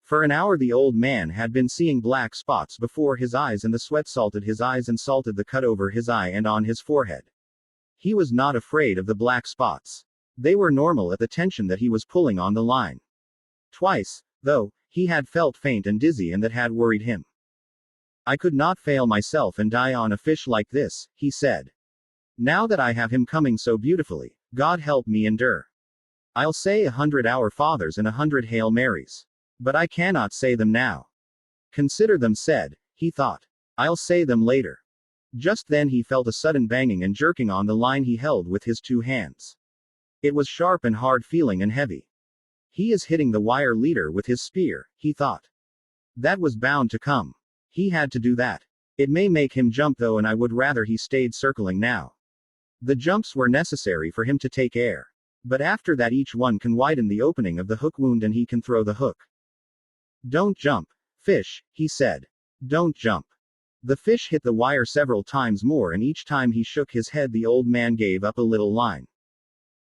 For an hour the old man had been seeing black spots before his eyes and the sweat salted his eyes and salted the cut over his eye and on his forehead. He was not afraid of the black spots. They were normal at the tension that he was pulling on the line. Twice, though, he had felt faint and dizzy and that had worried him. I could not fail myself and die on a fish like this, he said. Now that I have him coming so beautifully, God help me endure. I'll say 100 Our Fathers and 100 Hail Marys. But I cannot say them now. Consider them said, he thought. I'll say them later. Just then he felt a sudden banging and jerking on the line he held with his 2 hands. It was sharp and hard feeling and heavy. He is hitting the wire leader with his spear, he thought. That was bound to come. He had to do that. It may make him jump though and I would rather he stayed circling now. The jumps were necessary for him to take air. But after that each one can widen the opening of the hook wound and he can throw the hook. Don't jump, fish, he said. Don't jump. The fish hit the wire several times more and each time he shook his head the old man gave up a little line.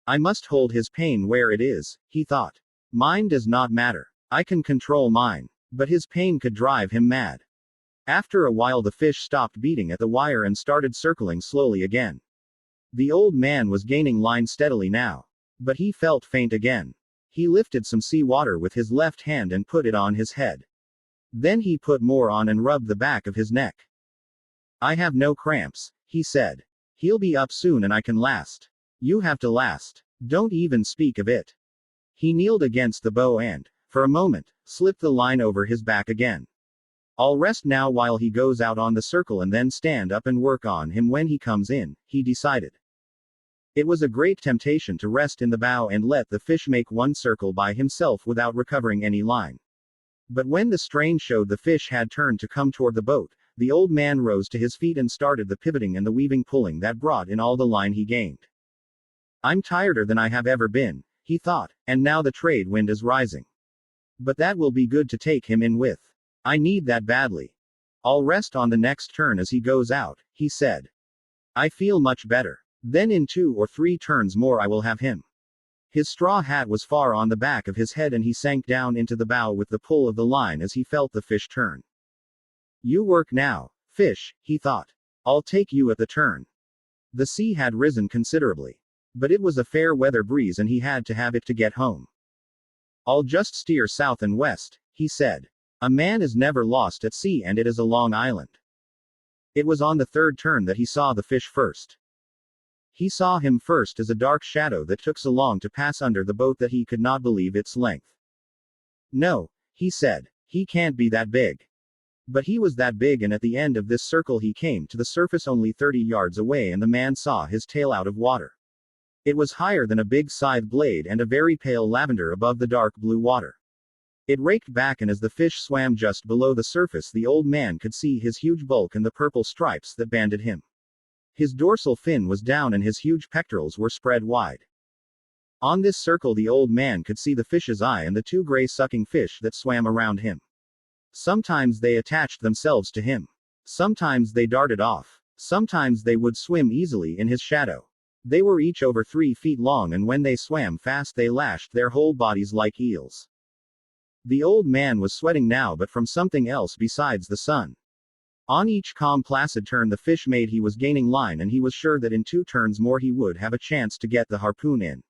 I must hold his pain where it is, he thought. Mine does not matter. I can control mine. But his pain could drive him mad. After a while the fish stopped beating at the wire and started circling slowly again. The old man was gaining line steadily now. But he felt faint again. He lifted some sea water with his left hand and put it on his head. Then he put more on and rubbed the back of his neck. I have no cramps, he said. He'll be up soon and I can last. You have to last. Don't even speak of it. He kneeled against the bow and, for a moment, slipped the line over his back again. I'll rest now while he goes out on the circle and then stand up and work on him when he comes in, he decided. It was a great temptation to rest in the bow and let the fish make one circle by himself without recovering any line. But when the strain showed the fish had turned to come toward the boat, the old man rose to his feet and started the pivoting and the weaving pulling that brought in all the line he gained. I'm tireder than I have ever been, he thought, and now the trade wind is rising. But that will be good to take him in with. I need that badly. I'll rest on the next turn as he goes out, he said. I feel much better. Then in 2 or 3 turns more I will have him. His straw hat was far on the back of his head and he sank down into the bow with the pull of the line as he felt the fish turn. You work now, fish, he thought. I'll take you at the turn. The sea had risen considerably. But it was a fair weather breeze and he had to have it to get home. I'll just steer south and west, he said. A man is never lost at sea and it is a long island. It was on the 3rd turn that he saw the fish first. He saw him first as a dark shadow that took so long to pass under the boat that he could not believe its length. No, he said, he can't be that big. But he was that big and at the end of this circle he came to the surface only 30 yards away and the man saw his tail out of water. It was higher than a big scythe blade and a very pale lavender above the dark blue water. It raked back and as the fish swam just below the surface the old man could see his huge bulk and the purple stripes that banded him. His dorsal fin was down and his huge pectorals were spread wide. On this circle the old man could see the fish's eye and the 2 gray sucking fish that swam around him. Sometimes they attached themselves to him. Sometimes they darted off. Sometimes they would swim easily in his shadow. They were each over 3 feet long and when they swam fast they lashed their whole bodies like eels. The old man was sweating now but from something else besides the sun. On each calm placid turn the fish made he was gaining line and he was sure that in 2 turns more he would have a chance to get the harpoon in.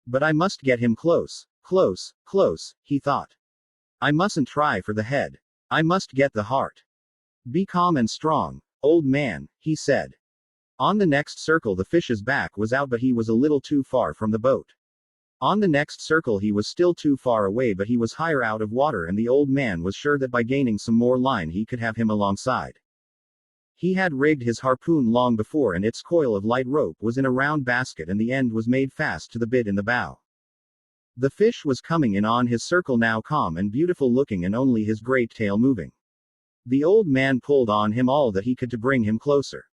But I must get him close, close, close, he thought. I mustn't try for the head. I must get the heart. Be calm and strong, old man, he said. On the next circle the fish's back was out but he was a little too far from the boat. On the next circle he was still too far away but he was higher out of water and the old man was sure that by gaining some more line he could have him alongside. He had rigged his harpoon long before and its coil of light rope was in a round basket and the end was made fast to the bit in the bow. The fish was coming in on his circle now calm and beautiful looking and only his great tail moving. The old man pulled on him all that he could to bring him closer.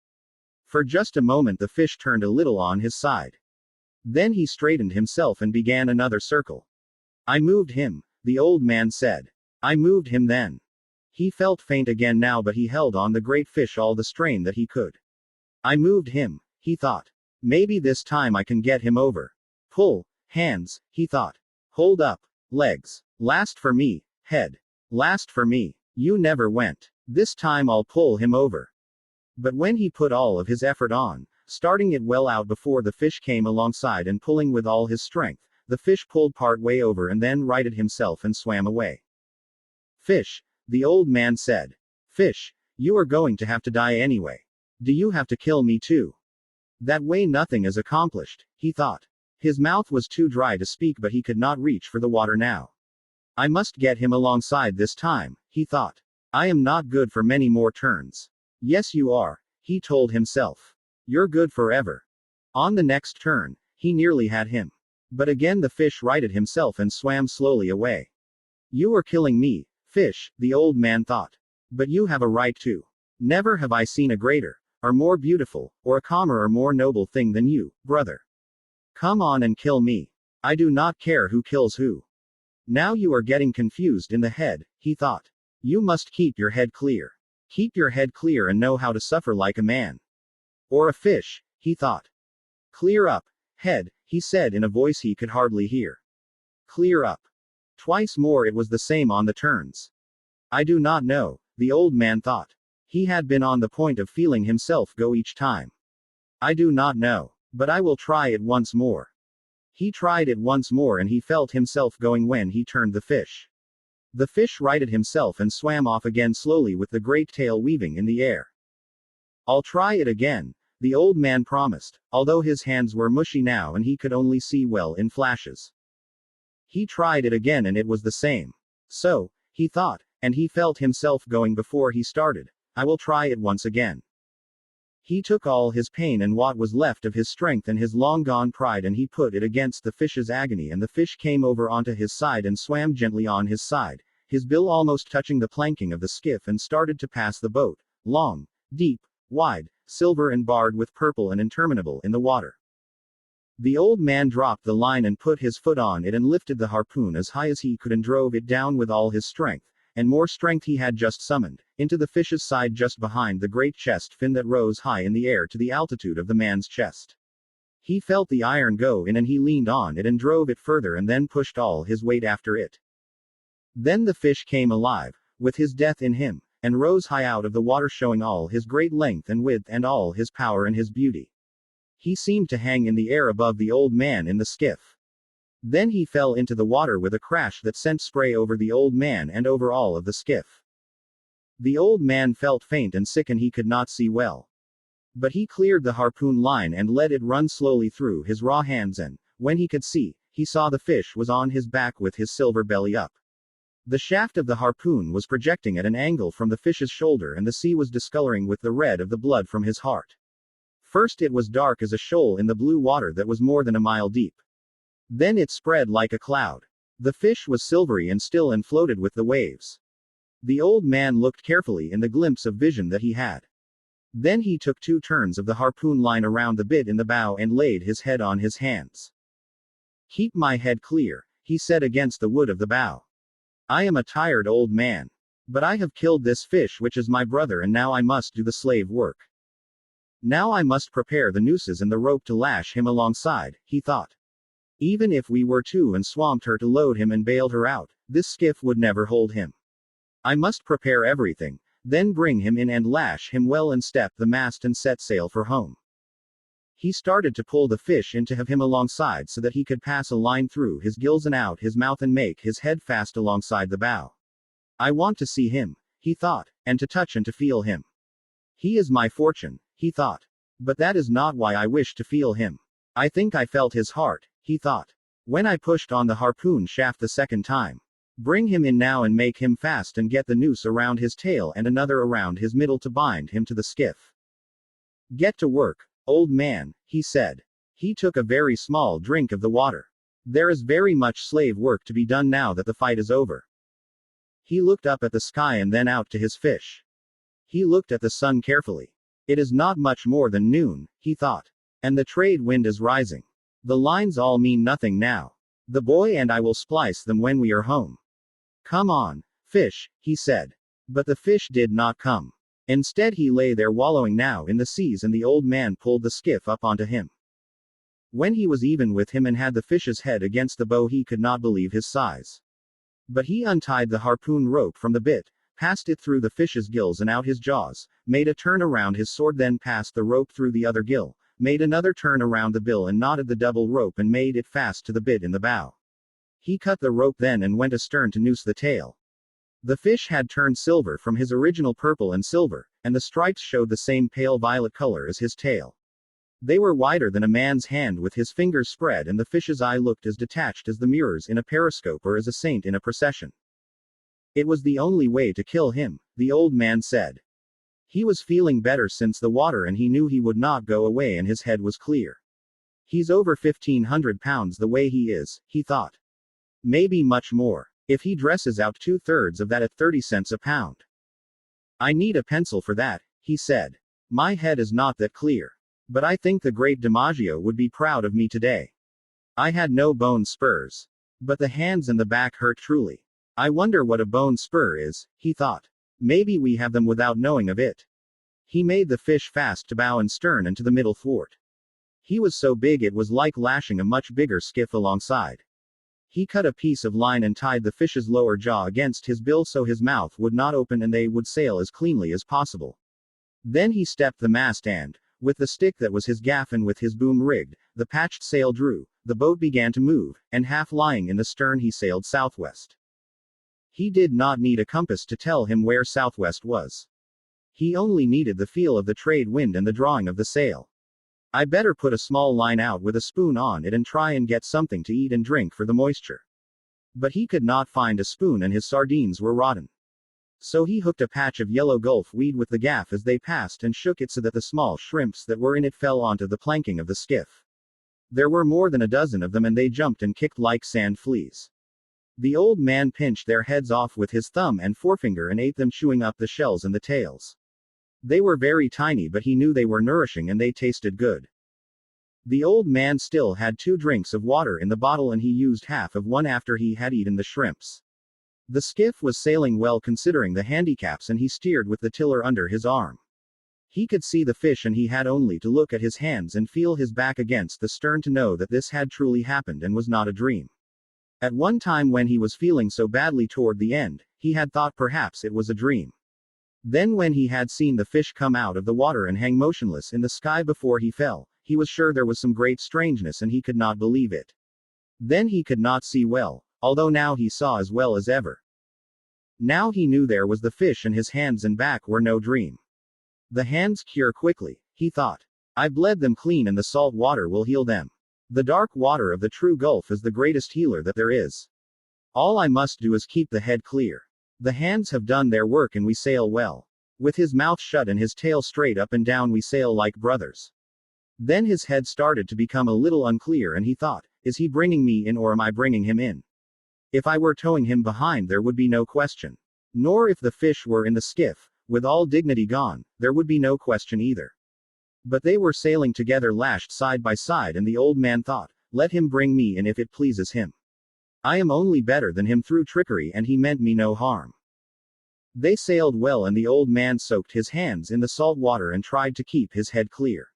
For just a moment the fish turned a little on his side. Then he straightened himself and began another circle. I moved him, the old man said. I moved him then. He felt faint again now but he held on the great fish all the strain that he could. I moved him, he thought. Maybe this time I can get him over. Pull, hands, he thought. Hold up, legs. Last for me, head. Last for me. You never went. This time I'll pull him over. But when he put all of his effort on, starting it well out before the fish came alongside and pulling with all his strength, the fish pulled part way over and then righted himself and swam away. Fish, the old man said. Fish, you are going to have to die anyway. Do you have to kill me too? That way nothing is accomplished, he thought. His mouth was too dry to speak but he could not reach for the water now. I must get him alongside this time, he thought. I am not good for many more turns. Yes you are, he told himself. You're good forever. On the next turn, he nearly had him. But again the fish righted himself and swam slowly away. You are killing me, fish, the old man thought. But you have a right to. Never have I seen a greater, or more beautiful, or a calmer or more noble thing than you, brother. Come on and kill me. I do not care who kills who. Now you are getting confused in the head, he thought. You must keep your head clear. Keep your head clear and know how to suffer like a man. Or a fish, he thought. Clear up, head, he said in a voice he could hardly hear. Clear up. Twice more it was the same on the turns. I do not know, the old man thought. He had been on the point of feeling himself go each time. I do not know, but I will try it once more. He tried it once more and he felt himself going when he turned the fish. The fish righted himself and swam off again slowly with the great tail weaving in the air. "I'll try it again," the old man promised, although his hands were mushy now and he could only see well in flashes. He tried it again and it was the same. So, he thought, and he felt himself going before he started, "I will try it once again." He took all his pain and what was left of his strength and his long-gone pride and he put it against the fish's agony and the fish came over onto his side and swam gently on his side, his bill almost touching the planking of the skiff and started to pass the boat, long, deep, wide, silver and barred with purple and interminable in the water. The old man dropped the line and put his foot on it and lifted the harpoon as high as he could and drove it down with all his strength, and more strength he had just summoned, into the fish's side just behind the great chest fin that rose high in the air to the altitude of the man's chest. He felt the iron go in and he leaned on it and drove it further and then pushed all his weight after it. Then the fish came alive, with his death in him, and rose high out of the water showing all his great length and width and all his power and his beauty. He seemed to hang in the air above the old man in the skiff. Then he fell into the water with a crash that sent spray over the old man and over all of the skiff. The old man felt faint and sick and he could not see well. But he cleared the harpoon line and let it run slowly through his raw hands and, when he could see, he saw the fish was on his back with his silver belly up. The shaft of the harpoon was projecting at an angle from the fish's shoulder and the sea was discoloring with the red of the blood from his heart. First it was dark as a shoal in the blue water that was more than a mile deep. Then it spread like a cloud. The fish was silvery and still and floated with the waves. The old man looked carefully in the glimpse of vision that he had. Then he took 2 turns of the harpoon line around the bit in the bow and laid his head on his hands. "Keep my head clear," he said against the wood of the bow. "I am a tired old man. But I have killed this fish which is my brother and now I must do the slave work. Now I must prepare the nooses and the rope to lash him alongside," he thought. "Even if we were 2 and swamped her to load him and bailed her out, this skiff would never hold him. I must prepare everything, then bring him in and lash him well and step the mast and set sail for home." He started to pull the fish in to have him alongside so that he could pass a line through his gills and out his mouth and make his head fast alongside the bow. "I want to see him," he thought, "and to touch and to feel him. He is my fortune," he thought. "But that is not why I wish to feel him. I think I felt his heart," he thought, "when I pushed on the harpoon shaft the second time. Bring him in now and make him fast and get the noose around his tail and another around his middle to bind him to the skiff. Get to work, old man," he said. He took a very small drink of the water. "There is very much slave work to be done now that the fight is over." He looked up at the sky and then out to his fish. He looked at the sun carefully. "It is not much more than noon," he thought. "And the trade wind is rising. The lines all mean nothing now. The boy and I will splice them when we are home. Come on, fish," he said. But the fish did not come. Instead he lay there wallowing now in the seas and the old man pulled the skiff up onto him. When he was even with him and had the fish's head against the bow he could not believe his size. But he untied the harpoon rope from the bit, passed it through the fish's gills and out his jaws, made a turn around his sword then passed the rope through the other gill, made another turn around the bill and knotted the double rope and made it fast to the bit in the bow. He cut the rope then and went astern to noose the tail. The fish had turned silver from his original purple and silver, and the stripes showed the same pale violet color as his tail. They were wider than a man's hand with his fingers spread and the fish's eye looked as detached as the mirrors in a periscope or as a saint in a procession. It was the only way to kill him, the old man said. He was feeling better since the water and he knew he would not go away and his head was clear. He's over 1,500 pounds the way he is, he thought. Maybe much more, if he dresses out 2/3 of that at 30 cents a pound. I need a pencil for that, he said. My head is not that clear. But I think the great DiMaggio would be proud of me today. I had no bone spurs. But the hands and the back hurt truly. I wonder what a bone spur is, he thought. Maybe we have them without knowing of it. He made the fish fast to bow and stern and to the middle thwart. He was so big it was like lashing a much bigger skiff alongside. He cut a piece of line and tied the fish's lower jaw against his bill so his mouth would not open and they would sail as cleanly as possible. Then he stepped the mast and, with the stick that was his gaff and with his boom rigged, the patched sail drew, the boat began to move, and half lying in the stern he sailed southwest. He did not need a compass to tell him where southwest was. He only needed the feel of the trade wind and the drawing of the sail. I better put a small line out with a spoon on it and try and get something to eat and drink for the moisture. But he could not find a spoon and his sardines were rotten. So he hooked a patch of yellow gulf weed with the gaff as they passed and shook it so that the small shrimps that were in it fell onto the planking of the skiff. There were more than a dozen of them and they jumped and kicked like sand fleas. The old man pinched their heads off with his thumb and forefinger and ate them, chewing up the shells and the tails. They were very tiny, but he knew they were nourishing and they tasted good. The old man still had 2 drinks of water in the bottle and he used half of one after he had eaten the shrimps. The skiff was sailing well considering the handicaps and he steered with the tiller under his arm. He could see the fish and he had only to look at his hands and feel his back against the stern to know that this had truly happened and was not a dream. At one time when he was feeling so badly toward the end, he had thought perhaps it was a dream. Then when he had seen the fish come out of the water and hang motionless in the sky before he fell, he was sure there was some great strangeness and he could not believe it. Then he could not see well, although now he saw as well as ever. Now he knew there was the fish and his hands and back were no dream. The hands cure quickly, he thought. I bled them clean and the salt water will heal them. The dark water of the true Gulf is the greatest healer that there is. All I must do is keep the head clear. The hands have done their work and we sail well. With his mouth shut and his tail straight up and down we sail like brothers. Then his head started to become a little unclear and he thought, is he bringing me in or am I bringing him in? If I were towing him behind there would be no question. Nor if the fish were in the skiff, with all dignity gone, there would be no question either. But they were sailing together lashed side by side and the old man thought, let him bring me in if it pleases him. I am only better than him through trickery and he meant me no harm. They sailed well and the old man soaked his hands in the salt water and tried to keep his head clear.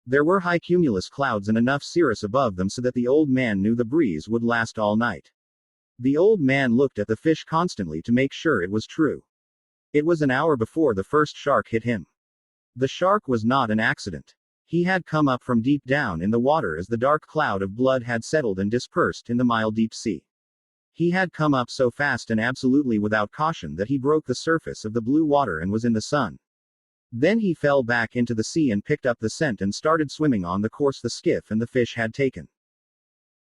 There were high cumulus clouds and enough cirrus above them so that the old man knew the breeze would last all night. The old man looked at the fish constantly to make sure it was true. It was an hour before the first shark hit him. The shark was not an accident. He had come up from deep down in the water as the dark cloud of blood had settled and dispersed in the mile deep sea. He had come up so fast and absolutely without caution that he broke the surface of the blue water and was in the sun. Then he fell back into the sea and picked up the scent and started swimming on the course the skiff and the fish had taken.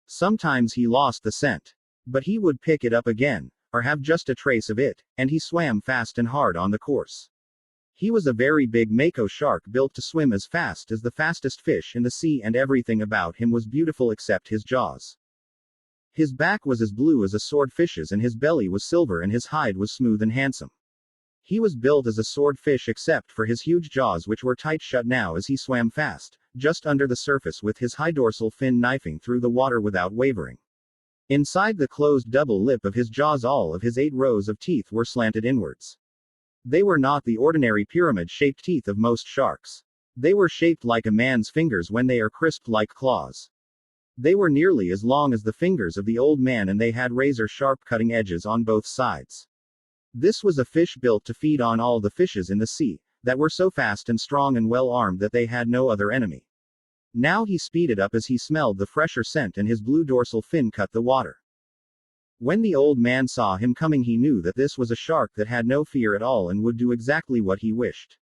Sometimes he lost the scent. But he would pick it up again, or have just a trace of it, and he swam fast and hard on the course. He was a very big mako shark built to swim as fast as the fastest fish in the sea and everything about him was beautiful except his jaws. His back was as blue as a swordfish's and his belly was silver and his hide was smooth and handsome. He was built as a swordfish except for his huge jaws which were tight shut now as he swam fast, just under the surface with his high dorsal fin knifing through the water without wavering. Inside the closed double lip of his jaws all of his 8 rows of teeth were slanted inwards. They were not the ordinary pyramid-shaped teeth of most sharks. They were shaped like a man's fingers when they are crisped like claws. They were nearly as long as the fingers of the old man and they had razor-sharp cutting edges on both sides. This was a fish built to feed on all the fishes in the sea, that were so fast and strong and well-armed that they had no other enemy. Now he speeded up as he smelled the fresher scent and his blue dorsal fin cut the water. When the old man saw him coming he knew that this was a shark that had no fear at all and would do exactly what he wished.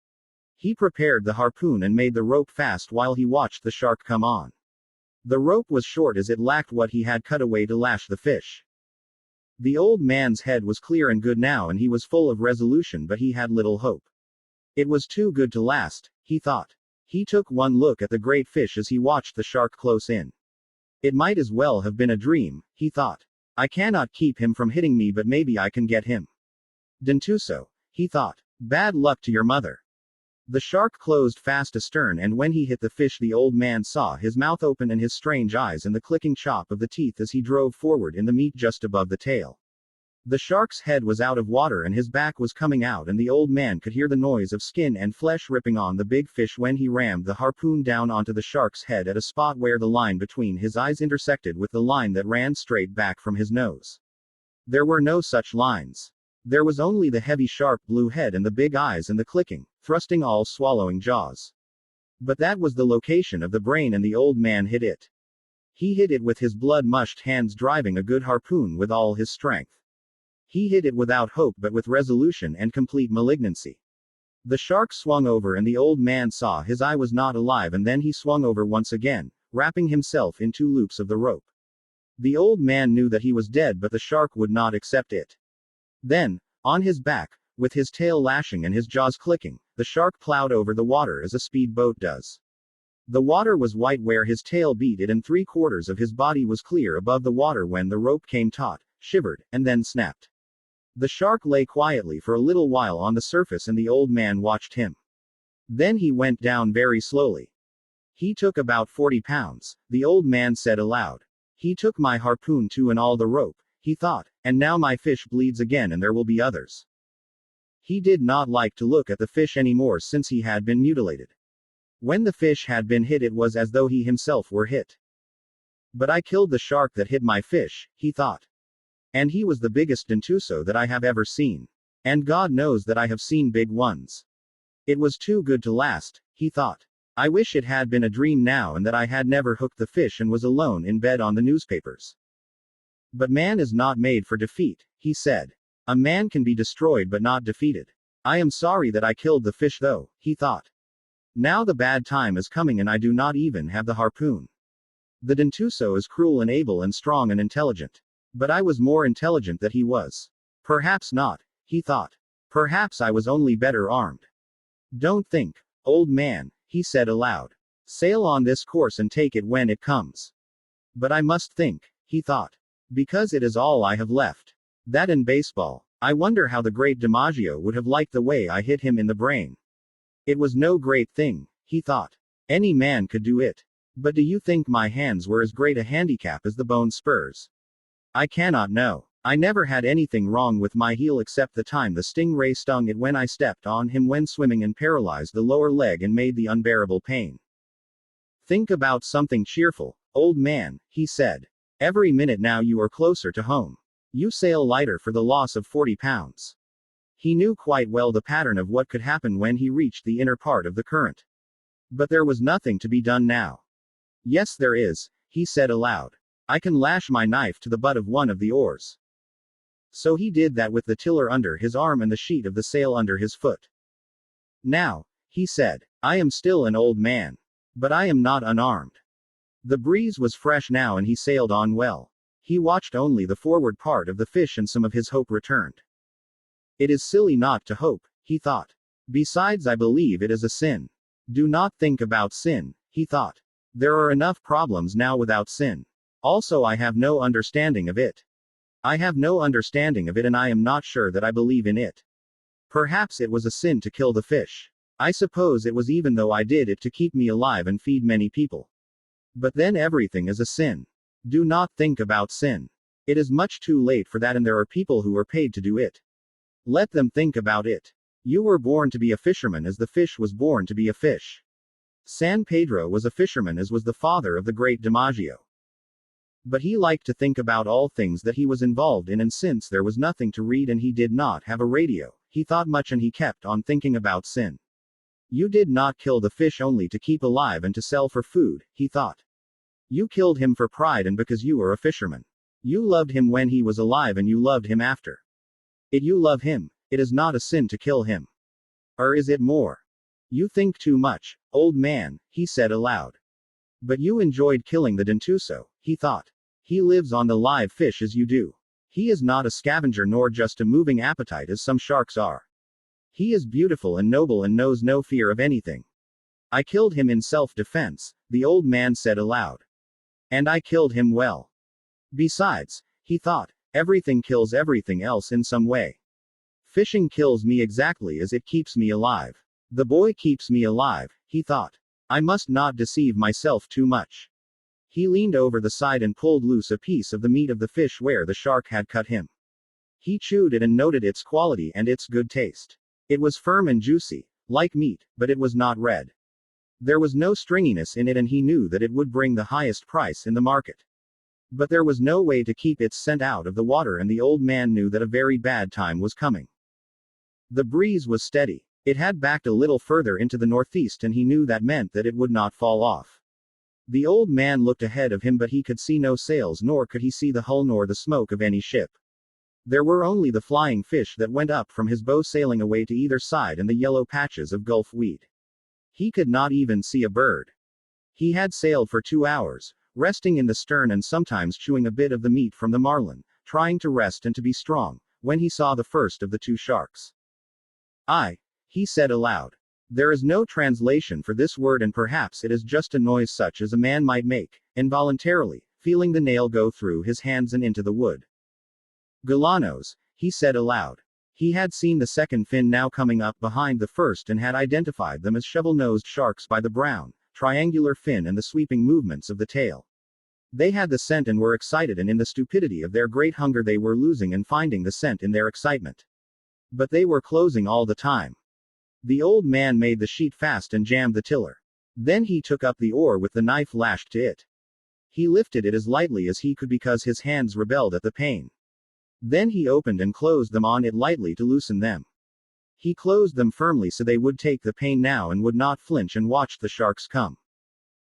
He prepared the harpoon and made the rope fast while he watched the shark come on. The rope was short as it lacked what he had cut away to lash the fish. The old man's head was clear and good now and he was full of resolution but he had little hope. It was too good to last, he thought. He took one look at the great fish as he watched the shark close in. It might as well have been a dream, he thought. I cannot keep him from hitting me but maybe I can get him. Dentuso, he thought. Bad luck to your mother. The shark closed fast astern and when he hit the fish the old man saw his mouth open and his strange eyes and the clicking chop of the teeth as he drove forward in the meat just above the tail. The shark's head was out of water and his back was coming out and the old man could hear the noise of skin and flesh ripping on the big fish when he rammed the harpoon down onto the shark's head at a spot where the line between his eyes intersected with the line that ran straight back from his nose. There were no such lines. There was only the heavy sharp blue head and the big eyes and the clicking, thrusting all swallowing jaws. But that was the location of the brain and the old man hit it. He hit it with his blood-mushed hands driving a good harpoon with all his strength. He hit it without hope but with resolution and complete malignancy. The shark swung over and the old man saw his eye was not alive, and then he swung over once again, wrapping himself in 2 loops of the rope. The old man knew that he was dead, but the shark would not accept it. Then, on his back, with his tail lashing and his jaws clicking, the shark plowed over the water as a speedboat does. The water was white where his tail beat it, and 3/4 of his body was clear above the water when the rope came taut, shivered, and then snapped. The shark lay quietly for a little while on the surface and the old man watched him. Then he went down very slowly. He took about 40 pounds, the old man said aloud. He took my harpoon too and all the rope, he thought, and now my fish bleeds again and there will be others. He did not like to look at the fish anymore since he had been mutilated. When the fish had been hit it was as though he himself were hit. But I killed the shark that hit my fish, he thought. And he was the biggest dentuso that I have ever seen. And God knows that I have seen big ones. It was too good to last, he thought. I wish it had been a dream now and that I had never hooked the fish and was alone in bed on the newspapers. But man is not made for defeat, he said. A man can be destroyed but not defeated. I am sorry that I killed the fish though, he thought. Now the bad time is coming and I do not even have the harpoon. The dentuso is cruel and able and strong and intelligent. But I was more intelligent than he was. Perhaps not, he thought. Perhaps I was only better armed. Don't think, old man, he said aloud. Sail on this course and take it when it comes. But I must think, he thought. Because it is all I have left. That and baseball. I wonder how the great DiMaggio would have liked the way I hit him in the brain. It was no great thing, he thought. Any man could do it. But do you think my hands were as great a handicap as the bone spurs? I cannot know. I never had anything wrong with my heel except the time the stingray stung it when I stepped on him when swimming and paralyzed the lower leg and made the unbearable pain. Think about something cheerful, old man, he said. Every minute now you are closer to home. You sail lighter for the loss of 40 pounds. He knew quite well the pattern of what could happen when he reached the inner part of the current. But there was nothing to be done now. Yes, there is, he said aloud. I can lash my knife to the butt of one of the oars. So he did that with the tiller under his arm and the sheet of the sail under his foot. Now, he said, I am still an old man. But I am not unarmed. The breeze was fresh now and he sailed on well. He watched only the forward part of the fish and some of his hope returned. It is silly not to hope, he thought. Besides, I believe it is a sin. Do not think about sin, he thought. There are enough problems now without sin. Also, I have no understanding of it. I have no understanding of it and I am not sure that I believe in it. Perhaps it was a sin to kill the fish. I suppose it was, even though I did it to keep me alive and feed many people. But then everything is a sin. Do not think about sin. It is much too late for that and there are people who are paid to do it. Let them think about it. You were born to be a fisherman as the fish was born to be a fish. San Pedro was a fisherman as was the father of the great DiMaggio. But he liked to think about all things that he was involved in, and since there was nothing to read and he did not have a radio, he thought much and he kept on thinking about sin. You did not kill the fish only to keep alive and to sell for food, he thought. You killed him for pride and because you are a fisherman. You loved him when he was alive and you loved him after. You love him. It is not a sin to kill him. Or is it more? You think too much, old man, he said aloud. But you enjoyed killing the dentuso, he thought. He lives on the live fish as you do. He is not a scavenger nor just a moving appetite as some sharks are. He is beautiful and noble and knows no fear of anything. I killed him in self-defense, the old man said aloud. And I killed him well. Besides, he thought, everything kills everything else in some way. Fishing kills me exactly as it keeps me alive. The boy keeps me alive, he thought. I must not deceive myself too much. He leaned over the side and pulled loose a piece of the meat of the fish where the shark had cut him. He chewed it and noted its quality and its good taste. It was firm and juicy, like meat, but it was not red. There was no stringiness in it and he knew that it would bring the highest price in the market. But there was no way to keep its scent out of the water and the old man knew that a very bad time was coming. The breeze was steady. It had backed a little further into the northeast and he knew that meant that it would not fall off. The old man looked ahead of him but he could see no sails nor could he see the hull nor the smoke of any ship. There were only the flying fish that went up from his bow sailing away to either side and the yellow patches of Gulf weed. He could not even see a bird. He had sailed for 2 hours, resting in the stern and sometimes chewing a bit of the meat from the marlin, trying to rest and to be strong, when he saw the first of the 2 sharks. He said aloud. There is no translation for this word, and perhaps it is just a noise such as a man might make, involuntarily, feeling the nail go through his hands and into the wood. Galanos, he said aloud. He had seen the second fin now coming up behind the first and had identified them as shovel-nosed sharks by the brown, triangular fin and the sweeping movements of the tail. They had the scent and were excited, and in the stupidity of their great hunger they were losing and finding the scent in their excitement. But they were closing all the time. The old man made the sheet fast and jammed the tiller. Then he took up the oar with the knife lashed to it. He lifted it as lightly as he could because his hands rebelled at the pain. Then he opened and closed them on it lightly to loosen them. He closed them firmly so they would take the pain now and would not flinch, and watched the sharks come.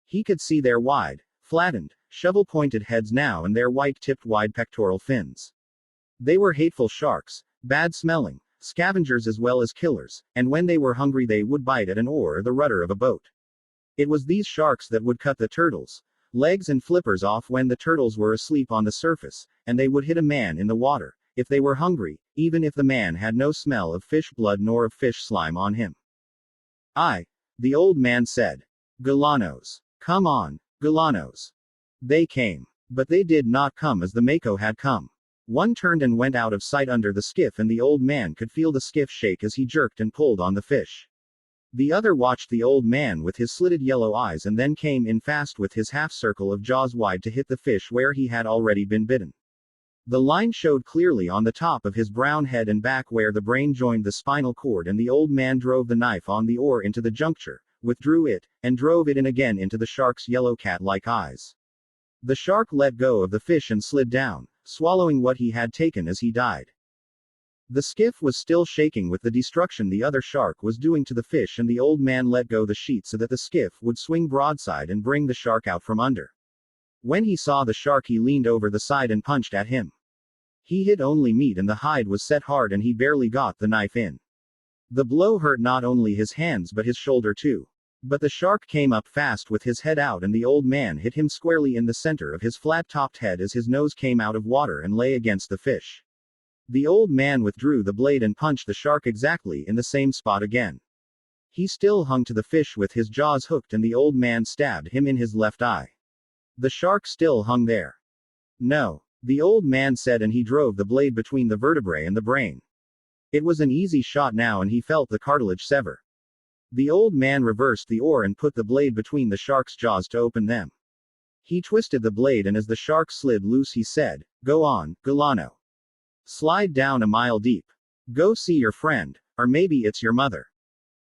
He could see their wide, flattened, shovel-pointed heads now and their white-tipped wide pectoral fins. They were hateful sharks, bad-smelling, scavengers as well as killers, and when they were hungry they would bite at an oar or the rudder of a boat. It was these sharks that would cut the turtles' legs and flippers off when the turtles were asleep on the surface, and they would hit a man in the water, if they were hungry, even if the man had no smell of fish blood nor of fish slime on him. The old man said. Galanos. Come on, Galanos. They came. But they did not come as the Mako had come. One turned and went out of sight under the skiff, and the old man could feel the skiff shake as he jerked and pulled on the fish. The other watched the old man with his slitted yellow eyes and then came in fast with his half-circle of jaws wide to hit the fish where he had already been bitten. The line showed clearly on the top of his brown head and back where the brain joined the spinal cord, and the old man drove the knife on the oar into the juncture, withdrew it, and drove it in again into the shark's yellow cat-like eyes. The shark let go of the fish and slid down, swallowing what he had taken as he died. The skiff was still shaking with the destruction the other shark was doing to the fish, and the old man let go the sheet so that the skiff would swing broadside and bring the shark out from under. When he saw the shark he leaned over the side and punched at him. He hit only meat and the hide was set hard and he barely got the knife in. The blow hurt not only his hands but his shoulder too. But the shark came up fast with his head out, and the old man hit him squarely in the center of his flat-topped head as his nose came out of water and lay against the fish. The old man withdrew the blade and punched the shark exactly in the same spot again. He still hung to the fish with his jaws hooked, and the old man stabbed him in his left eye. The shark still hung there. No, the old man said, and he drove the blade between the vertebrae and the brain. It was an easy shot now, and he felt the cartilage sever. The old man reversed the oar and put the blade between the shark's jaws to open them. He twisted the blade, and as the shark slid loose he said, "Go on, Galano. Slide down a mile deep. Go see your friend, or maybe it's your mother."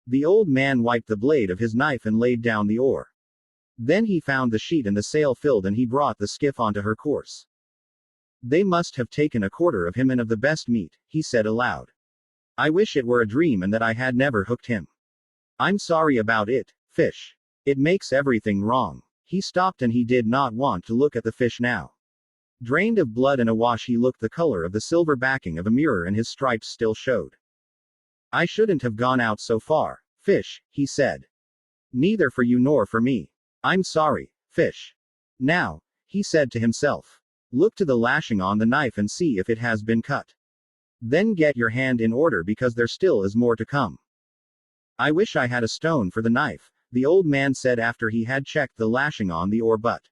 The old man wiped the blade of his knife and laid down the oar. Then he found the sheet and the sail filled, and he brought the skiff onto her course. "They must have taken a quarter of him and of the best meat," he said aloud. "I wish it were a dream and that I had never hooked him. I'm sorry about it, fish. It makes everything wrong." He stopped, and he did not want to look at the fish now. Drained of blood and awash, he looked the color of the silver backing of a mirror, and his stripes still showed. "I shouldn't have gone out so far, fish," he said. "Neither for you nor for me. I'm sorry, fish. Now," he said to himself, "look to the lashing on the knife and see if it has been cut. Then get your hand in order, because there still is more to come." "I wish I had a stone for the knife," the old man said after he had checked the lashing on the oar, "but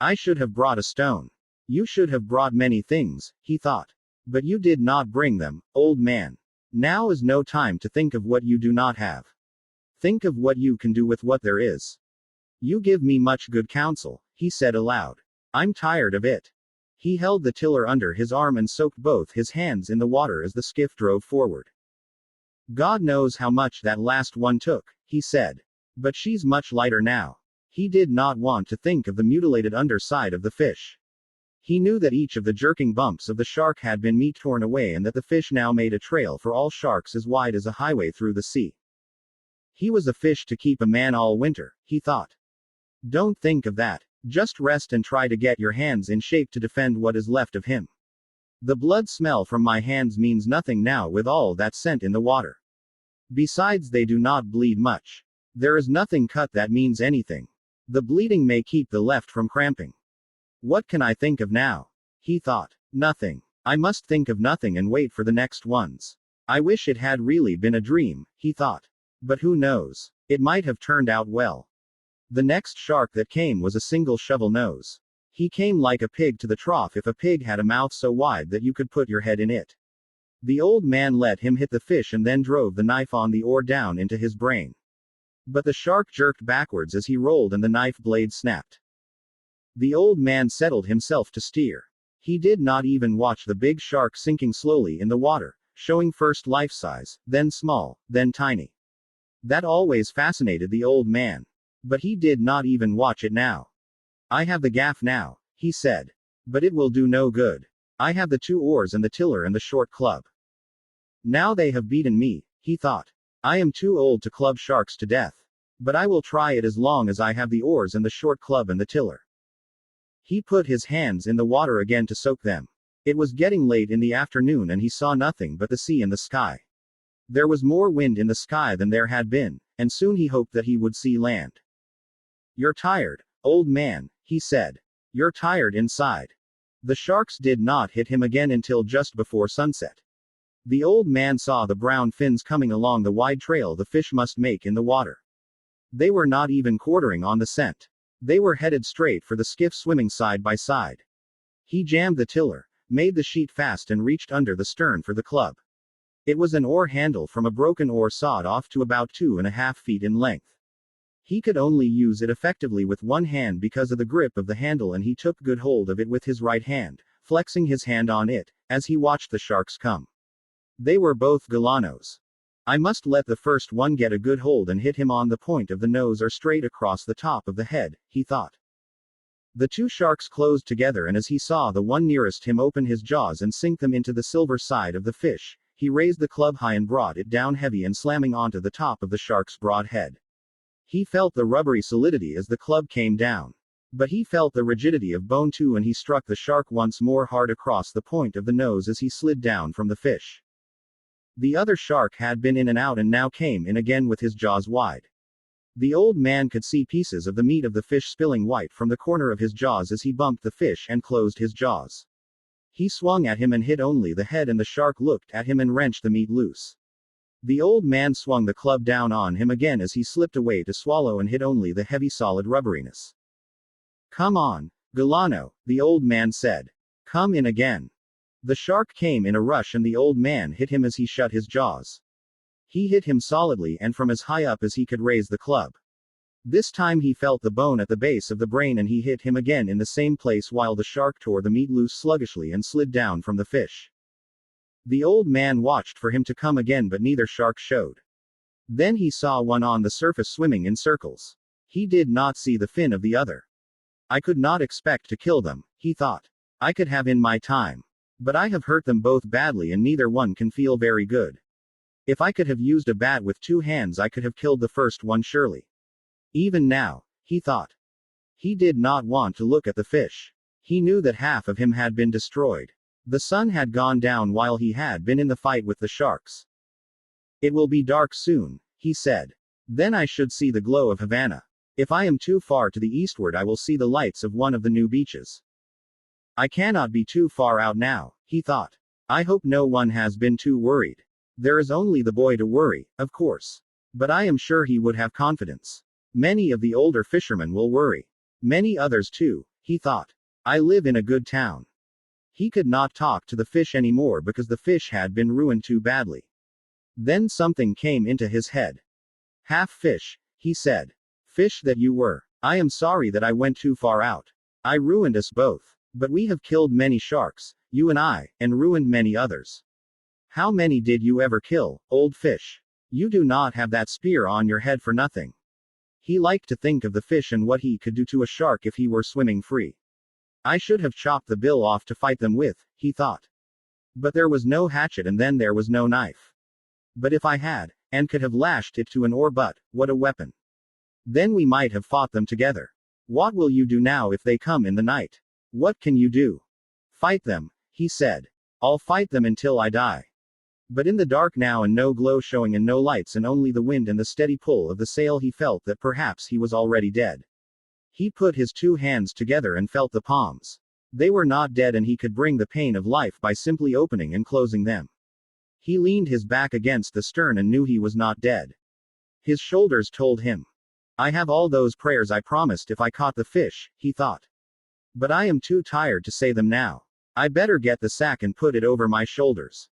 I should have brought a stone." "You should have brought many things," he thought. "But you did not bring them, old man. Now is no time to think of what you do not have. Think of what you can do with what there is. You give me much good counsel," he said aloud. "I'm tired of it." He held the tiller under his arm and soaked both his hands in the water as the skiff drove forward. "God knows how much that last one took," he said. "But she's much lighter now." He did not want to think of the mutilated underside of the fish. He knew that each of the jerking bumps of the shark had been meat torn away, and that the fish now made a trail for all sharks as wide as a highway through the sea. He was a fish to keep a man all winter, he thought. Don't think of that. Just rest and try to get your hands in shape to defend what is left of him. The blood smell from my hands means nothing now with all that scent in the water. Besides, they do not bleed much. There is nothing cut that means anything. The bleeding may keep the left from cramping. What can I think of now? He thought. Nothing. I must think of nothing and wait for the next ones. I wish it had really been a dream, he thought. But who knows? It might have turned out well. The next shark that came was a single shovel nose. He came like a pig to the trough if a pig had a mouth so wide that you could put your head in it. The old man let him hit the fish and then drove the knife on the oar down into his brain. But the shark jerked backwards as he rolled and the knife blade snapped. The old man settled himself to steer. He did not even watch the big shark sinking slowly in the water, showing first life-size, then small, then tiny. That always fascinated the old man. But he did not even watch it now. I have the gaff now, he said. But it will do no good. I have the 2 oars and the tiller and the short club. Now they have beaten me, he thought. I am too old to club sharks to death. But I will try it as long as I have the oars and the short club and the tiller. He put his hands in the water again to soak them. It was getting late in the afternoon and he saw nothing but the sea and the sky. There was more wind in the sky than there had been, and soon he hoped that he would see land. You're tired, old man, he said. You're tired inside. The sharks did not hit him again until just before sunset. The old man saw the brown fins coming along the wide trail the fish must make in the water. They were not even quartering on the scent. They were headed straight for the skiff swimming side by side. He jammed the tiller, made the sheet fast and reached under the stern for the club. It was an oar handle from a broken oar sawed off to about 2.5 feet in length. He could only use it effectively with one hand because of the grip of the handle and he took good hold of it with his right hand, flexing his hand on it, as he watched the sharks come. They were both Galanos. I must let the first one get a good hold and hit him on the point of the nose or straight across the top of the head, he thought. The 2 sharks closed together and as he saw the one nearest him open his jaws and sink them into the silver side of the fish, he raised the club high and brought it down heavy and slamming onto the top of the shark's broad head. He felt the rubbery solidity as the club came down. But he felt the rigidity of bone too and he struck the shark once more hard across the point of the nose as he slid down from the fish. The other shark had been in and out and now came in again with his jaws wide. The old man could see pieces of the meat of the fish spilling white from the corner of his jaws as he bumped the fish and closed his jaws. He swung at him and hit only the head and the shark looked at him and wrenched the meat loose. The old man swung the club down on him again as he slipped away to swallow and hit only the heavy solid rubberiness. Come on, Galano, the old man said. Come in again. The shark came in a rush and the old man hit him as he shut his jaws. He hit him solidly and from as high up as he could raise the club. This time he felt the bone at the base of the brain and he hit him again in the same place while the shark tore the meat loose sluggishly and slid down from the fish. The old man watched for him to come again but neither shark showed. Then he saw one on the surface swimming in circles. He did not see the fin of the other. I could not expect to kill them, he thought. I could have in my time. But I have hurt them both badly and neither one can feel very good. If I could have used a bat with 2 hands I could have killed the first one surely. Even now, he thought. He did not want to look at the fish. He knew that half of him had been destroyed. The sun had gone down while he had been in the fight with the sharks. It will be dark soon, he said. Then I should see the glow of Havana. If I am too far to the eastward I will see the lights of one of the new beaches. I cannot be too far out now, he thought. I hope no one has been too worried. There is only the boy to worry, of course. But I am sure he would have confidence. Many of the older fishermen will worry. Many others too, he thought. I live in a good town. He could not talk to the fish anymore because the fish had been ruined too badly. Then something came into his head. Half fish, he said. Fish that you were. I am sorry that I went too far out. I ruined us both. But we have killed many sharks, you and I, and ruined many others. How many did you ever kill, old fish? You do not have that spear on your head for nothing. He liked to think of the fish and what he could do to a shark if he were swimming free. I should have chopped the bill off to fight them with, he thought. But there was no hatchet and then there was no knife. But if I had, and could have lashed it to an oar butt, what a weapon. Then we might have fought them together. What will you do now if they come in the night? What can you do? Fight them, he said. I'll fight them until I die. But in the dark now and no glow showing and no lights and only the wind and the steady pull of the sail, he felt that perhaps he was already dead. He put his two hands together and felt the palms. They were not dead and he could bring the pain of life by simply opening and closing them. He leaned his back against the stern and knew he was not dead. His shoulders told him. I have all those prayers I promised if I caught the fish, he thought. But I am too tired to say them now. I better get the sack and put it over my shoulders.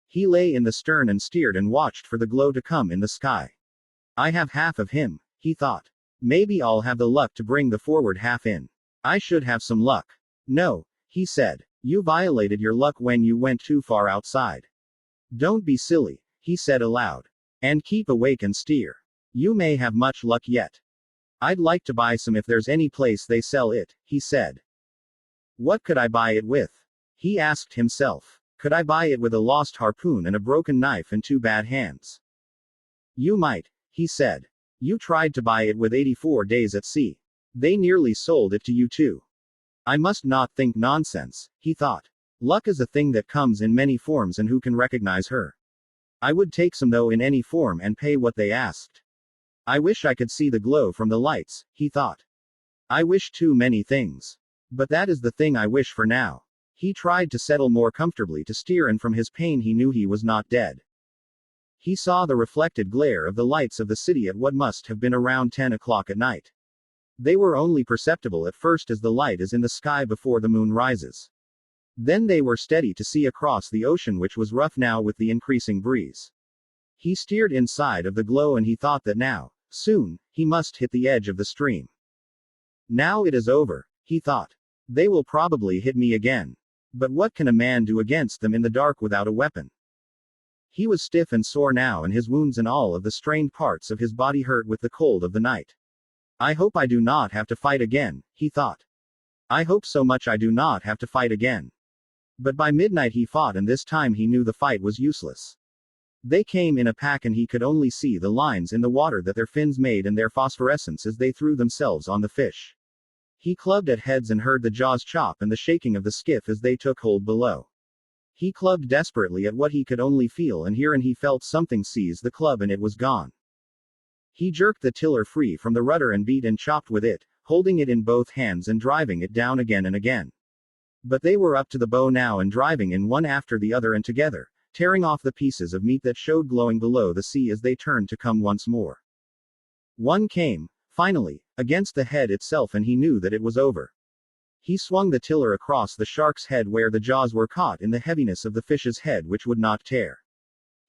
He lay in the stern and steered and watched for the glow to come in the sky. I have half of him, he thought. Maybe I'll have the luck to bring the forward half in. I should have some luck. No, he said. You violated your luck when you went too far outside. Don't be silly, he said aloud. And keep awake and steer. You may have much luck yet. I'd like to buy some if there's any place they sell it, he said. What could I buy it with? He asked himself. Could I buy it with a lost harpoon and a broken knife and two bad hands? You might, he said. You tried to buy it with 84 days at sea. They nearly sold it to you too. I must not think nonsense, he thought. Luck is a thing that comes in many forms and who can recognize her? I would take some though in any form and pay what they asked. I wish I could see the glow from the lights, he thought. I wish too many things. But that is the thing I wish for now. He tried to settle more comfortably to steer and from his pain he knew he was not dead. He saw the reflected glare of the lights of the city at what must have been around 10 o'clock at night. They were only perceptible at first as the light is in the sky before the moon rises. Then they were steady to see across the ocean which was rough now with the increasing breeze. He steered inside of the glow and he thought that now, soon, he must hit the edge of the stream. Now it is over, he thought. They will probably hit me again. But what can a man do against them in the dark without a weapon? He was stiff and sore now and his wounds and all of the strained parts of his body hurt with the cold of the night. I hope I do not have to fight again, he thought. I hope so much I do not have to fight again. But by midnight he fought and this time he knew the fight was useless. They came in a pack and he could only see the lines in the water that their fins made and their phosphorescence as they threw themselves on the fish. He clubbed at heads and heard the jaws chop and the shaking of the skiff as they took hold below. He clubbed desperately at what he could only feel and hear and he felt something seize the club and it was gone. He jerked the tiller free from the rudder and beat and chopped with it, holding it in both hands and driving it down again and again. But they were up to the bow now and driving in one after the other and together, tearing off the pieces of meat that showed glowing below the sea as they turned to come once more. One came, finally, against the head itself and he knew that it was over. He swung the tiller across the shark's head where the jaws were caught in the heaviness of the fish's head which would not tear.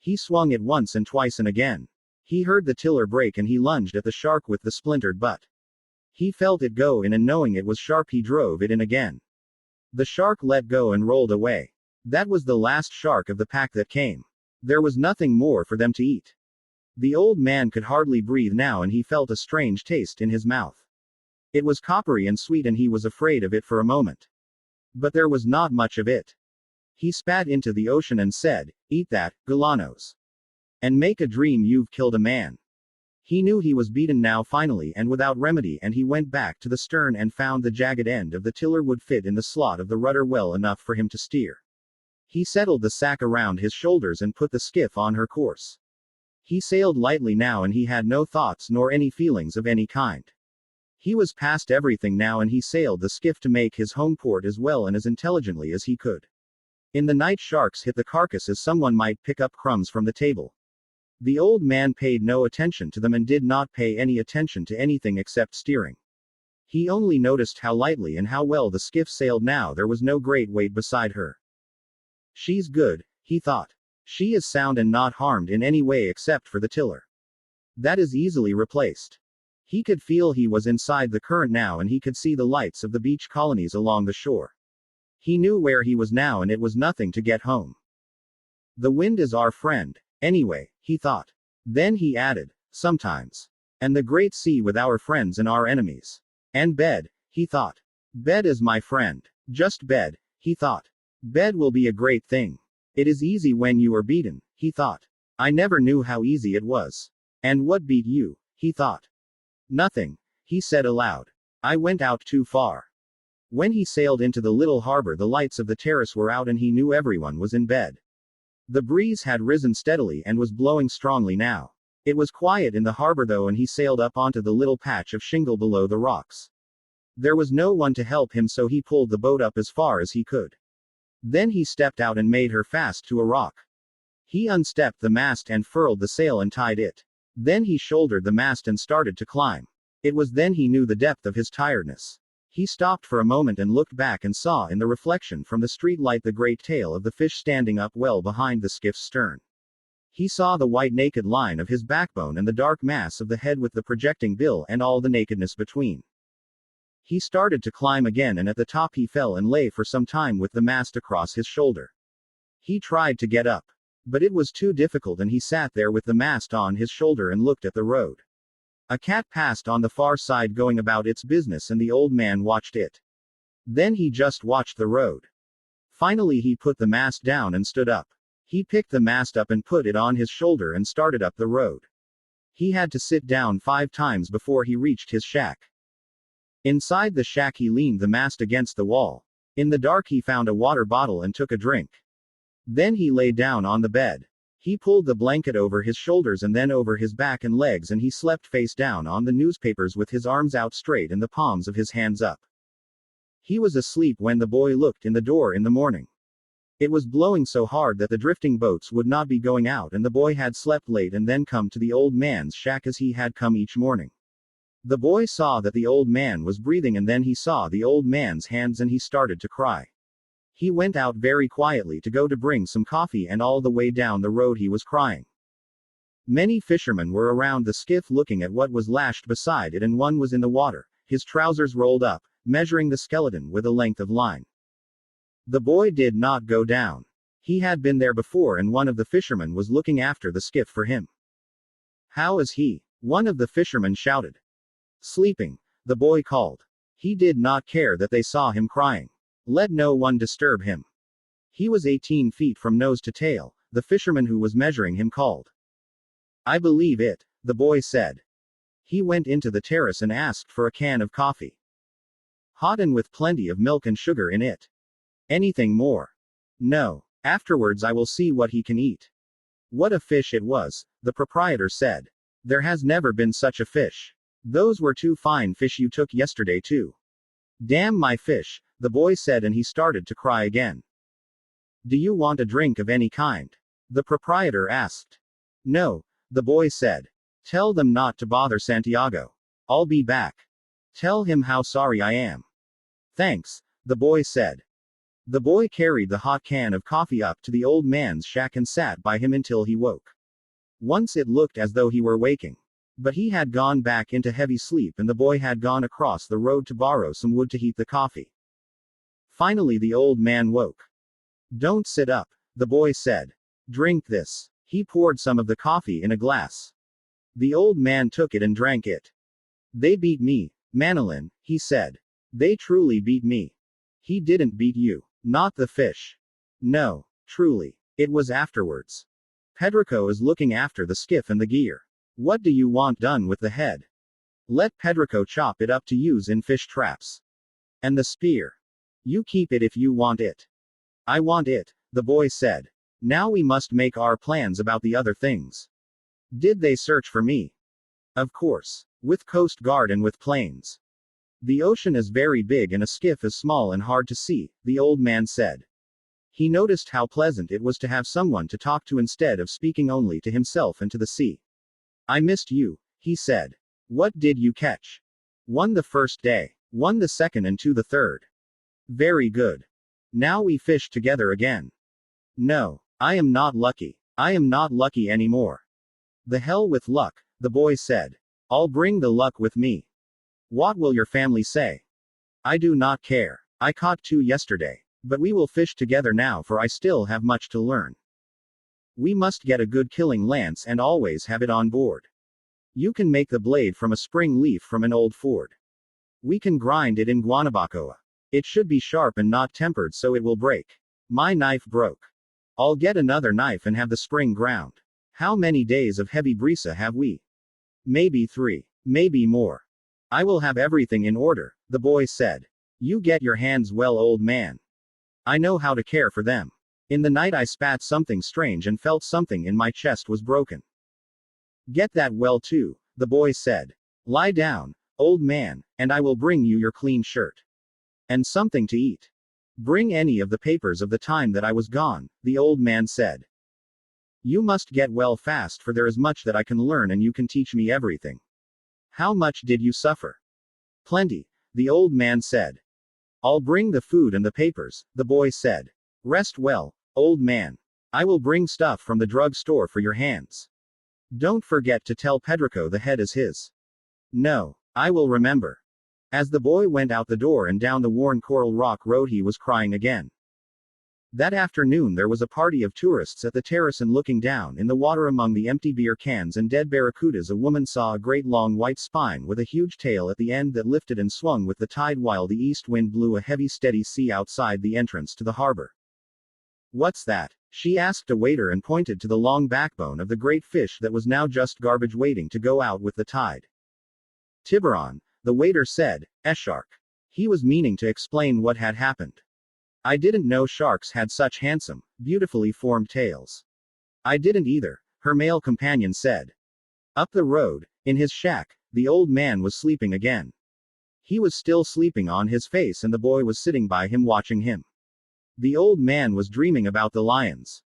He swung it once and twice and again. He heard the tiller break and he lunged at the shark with the splintered butt. He felt it go in and knowing it was sharp he drove it in again. The shark let go and rolled away. That was the last shark of the pack that came. There was nothing more for them to eat. The old man could hardly breathe now and he felt a strange taste in his mouth. It was coppery and sweet and he was afraid of it for a moment. But there was not much of it. He spat into the ocean and said, "Eat that, Galanos. And make a dream you've killed a man." He knew he was beaten now finally and without remedy and he went back to the stern and found the jagged end of the tiller would fit in the slot of the rudder well enough for him to steer. He settled the sack around his shoulders and put the skiff on her course. He sailed lightly now and he had no thoughts nor any feelings of any kind. He was past everything now and he sailed the skiff to make his home port as well and as intelligently as he could. In the night sharks hit the carcass as someone might pick up crumbs from the table. The old man paid no attention to them and did not pay any attention to anything except steering. He only noticed how lightly and how well the skiff sailed now there was no great weight beside her. She's good, he thought. She is sound and not harmed in any way except for the tiller. That is easily replaced. He could feel he was inside the current now and he could see the lights of the beach colonies along the shore. He knew where he was now and it was nothing to get home. The wind is our friend, anyway, he thought. Then he added, sometimes. And the great sea with our friends and our enemies. And bed, he thought. Bed is my friend. Just bed, he thought. Bed will be a great thing. It is easy when you are beaten, he thought. I never knew how easy it was. And what beat you, he thought. Nothing, he said aloud. I went out too far. When he sailed into the little harbor, the lights of the terrace were out and he knew everyone was in bed. The breeze had risen steadily and was blowing strongly now. It was quiet in the harbor though, and he sailed up onto the little patch of shingle below the rocks. There was no one to help him, so he pulled the boat up as far as he could. Then he stepped out and made her fast to a rock. He unstepped the mast and furled the sail and tied it. Then he shouldered the mast and started to climb. It was then he knew the depth of his tiredness. He stopped for a moment and looked back and saw in the reflection from the street light the great tail of the fish standing up well behind the skiff's stern. He saw the white naked line of his backbone and the dark mass of the head with the projecting bill and all the nakedness between. He started to climb again, and at the top he fell and lay for some time with the mast across his shoulder. He tried to get up, but it was too difficult, and he sat there with the mast on his shoulder and looked at the road. A cat passed on the far side going about its business, and the old man watched it. Then he just watched the road. Finally he put the mast down and stood up. He picked the mast up and put it on his shoulder and started up the road. He had to sit down 5 times before he reached his shack. Inside the shack he leaned the mast against the wall. In the dark he found a water bottle and took a drink. Then he lay down on the bed. He pulled the blanket over his shoulders and then over his back and legs, and he slept face down on the newspapers with his arms out straight and the palms of his hands up. He was asleep when the boy looked in the door in the morning. It was blowing so hard that the drifting boats would not be going out, and the boy had slept late and then come to the old man's shack as he had come each morning. The boy saw that the old man was breathing, and then he saw the old man's hands and he started to cry. He went out very quietly to go to bring some coffee, and all the way down the road he was crying. Many fishermen were around the skiff looking at what was lashed beside it, and one was in the water, his trousers rolled up, measuring the skeleton with a length of line. The boy did not go down. He had been there before, and one of the fishermen was looking after the skiff for him. "How is he?" one of the fishermen shouted. "Sleeping," the boy called. He did not care that they saw him crying. Let no one disturb him. He was 18 feet from nose to tail, the fisherman who was measuring him called. "I believe it," the boy said. He went into the terrace and asked for a can of coffee. "Hot and with plenty of milk and sugar in it." "Anything more?" "No. Afterwards I will see what he can eat." What a fish it was, the proprietor said. "There has never been such a fish. Those were 2 fine fish you took yesterday too." "Damn my fish," the boy said, and he started to cry again. "Do you want a drink of any kind?" the proprietor asked. "No," the boy said. "Tell them not to bother Santiago. I'll be back. Tell him how sorry I am." "Thanks," the boy said. The boy carried the hot can of coffee up to the old man's shack and sat by him until he woke. Once it looked as though he were waking. But he had gone back into heavy sleep, and the boy had gone across the road to borrow some wood to heat the coffee. Finally the old man woke. "Don't sit up," the boy said. "Drink this." He poured some of the coffee in a glass. The old man took it and drank it. "They beat me, Manilin," he said. "They truly beat me." "He didn't beat you. Not the fish." "No, truly. It was afterwards. Pedrico is looking after the skiff and the gear. What do you want done with the head?" "Let Pedrico chop it up to use in fish traps." "And the spear?" "You keep it if you want it." "I want it," the boy said. "Now we must make our plans about the other things." "Did they search for me?" "Of course. With Coast Guard and with planes. The ocean is very big and a skiff is small and hard to see," the old man said. He noticed how pleasant it was to have someone to talk to instead of speaking only to himself and to the sea. "I missed you," he said. "What did you catch?" "One the first day. One the second and 2 the third." "Very good. Now we fish together again." "No. I am not lucky. I am not lucky anymore." "The hell with luck," the boy said. "I'll bring the luck with me." "What will your family say?" "I do not care. I caught 2 yesterday. But we will fish together now, for I still have much to learn. We must get a good killing lance and always have it on board. You can make the blade from a spring leaf from an old Ford. We can grind it in Guanabacoa. It should be sharp and not tempered so it will break. My knife broke. I'll get another knife and have the spring ground. How many days of heavy brisa have we?" "Maybe 3. Maybe more." "I will have everything in order," the boy said. You get your hands well, old man. I know how to care for them. In the night I spat something strange and felt something in my chest was broken. Get that well too, the boy said. Lie down, old man, and I will bring you your clean shirt. And something to eat. Bring any of the papers of the time that I was gone, the old man said. You must get well fast, for there is much that I can learn and you can teach me everything. How much did you suffer? Plenty, the old man said. I'll bring the food and the papers, the boy said. Rest well, old man. I will bring stuff from the drug store for your hands. Don't forget to tell Pedrico the head is his. No, I will remember. As the boy went out the door and down the worn coral rock road, he was crying again. That afternoon there was a party of tourists at the terrace, and looking down in the water among the empty beer cans and dead barracudas, a woman saw a great long white spine with a huge tail at the end that lifted and swung with the tide while the east wind blew a heavy steady sea outside the entrance to the harbor. What's that? She asked a waiter and pointed to the long backbone of the great fish that was now just garbage waiting to go out with the tide. Tiburon, the waiter said, a shark. He was meaning to explain what had happened. I didn't know sharks had such handsome, beautifully formed tails. I didn't either, her male companion said. Up the road, in his shack, the old man was sleeping again. He was still sleeping on his face, and the boy was sitting by him watching him. The old man was dreaming about the lions.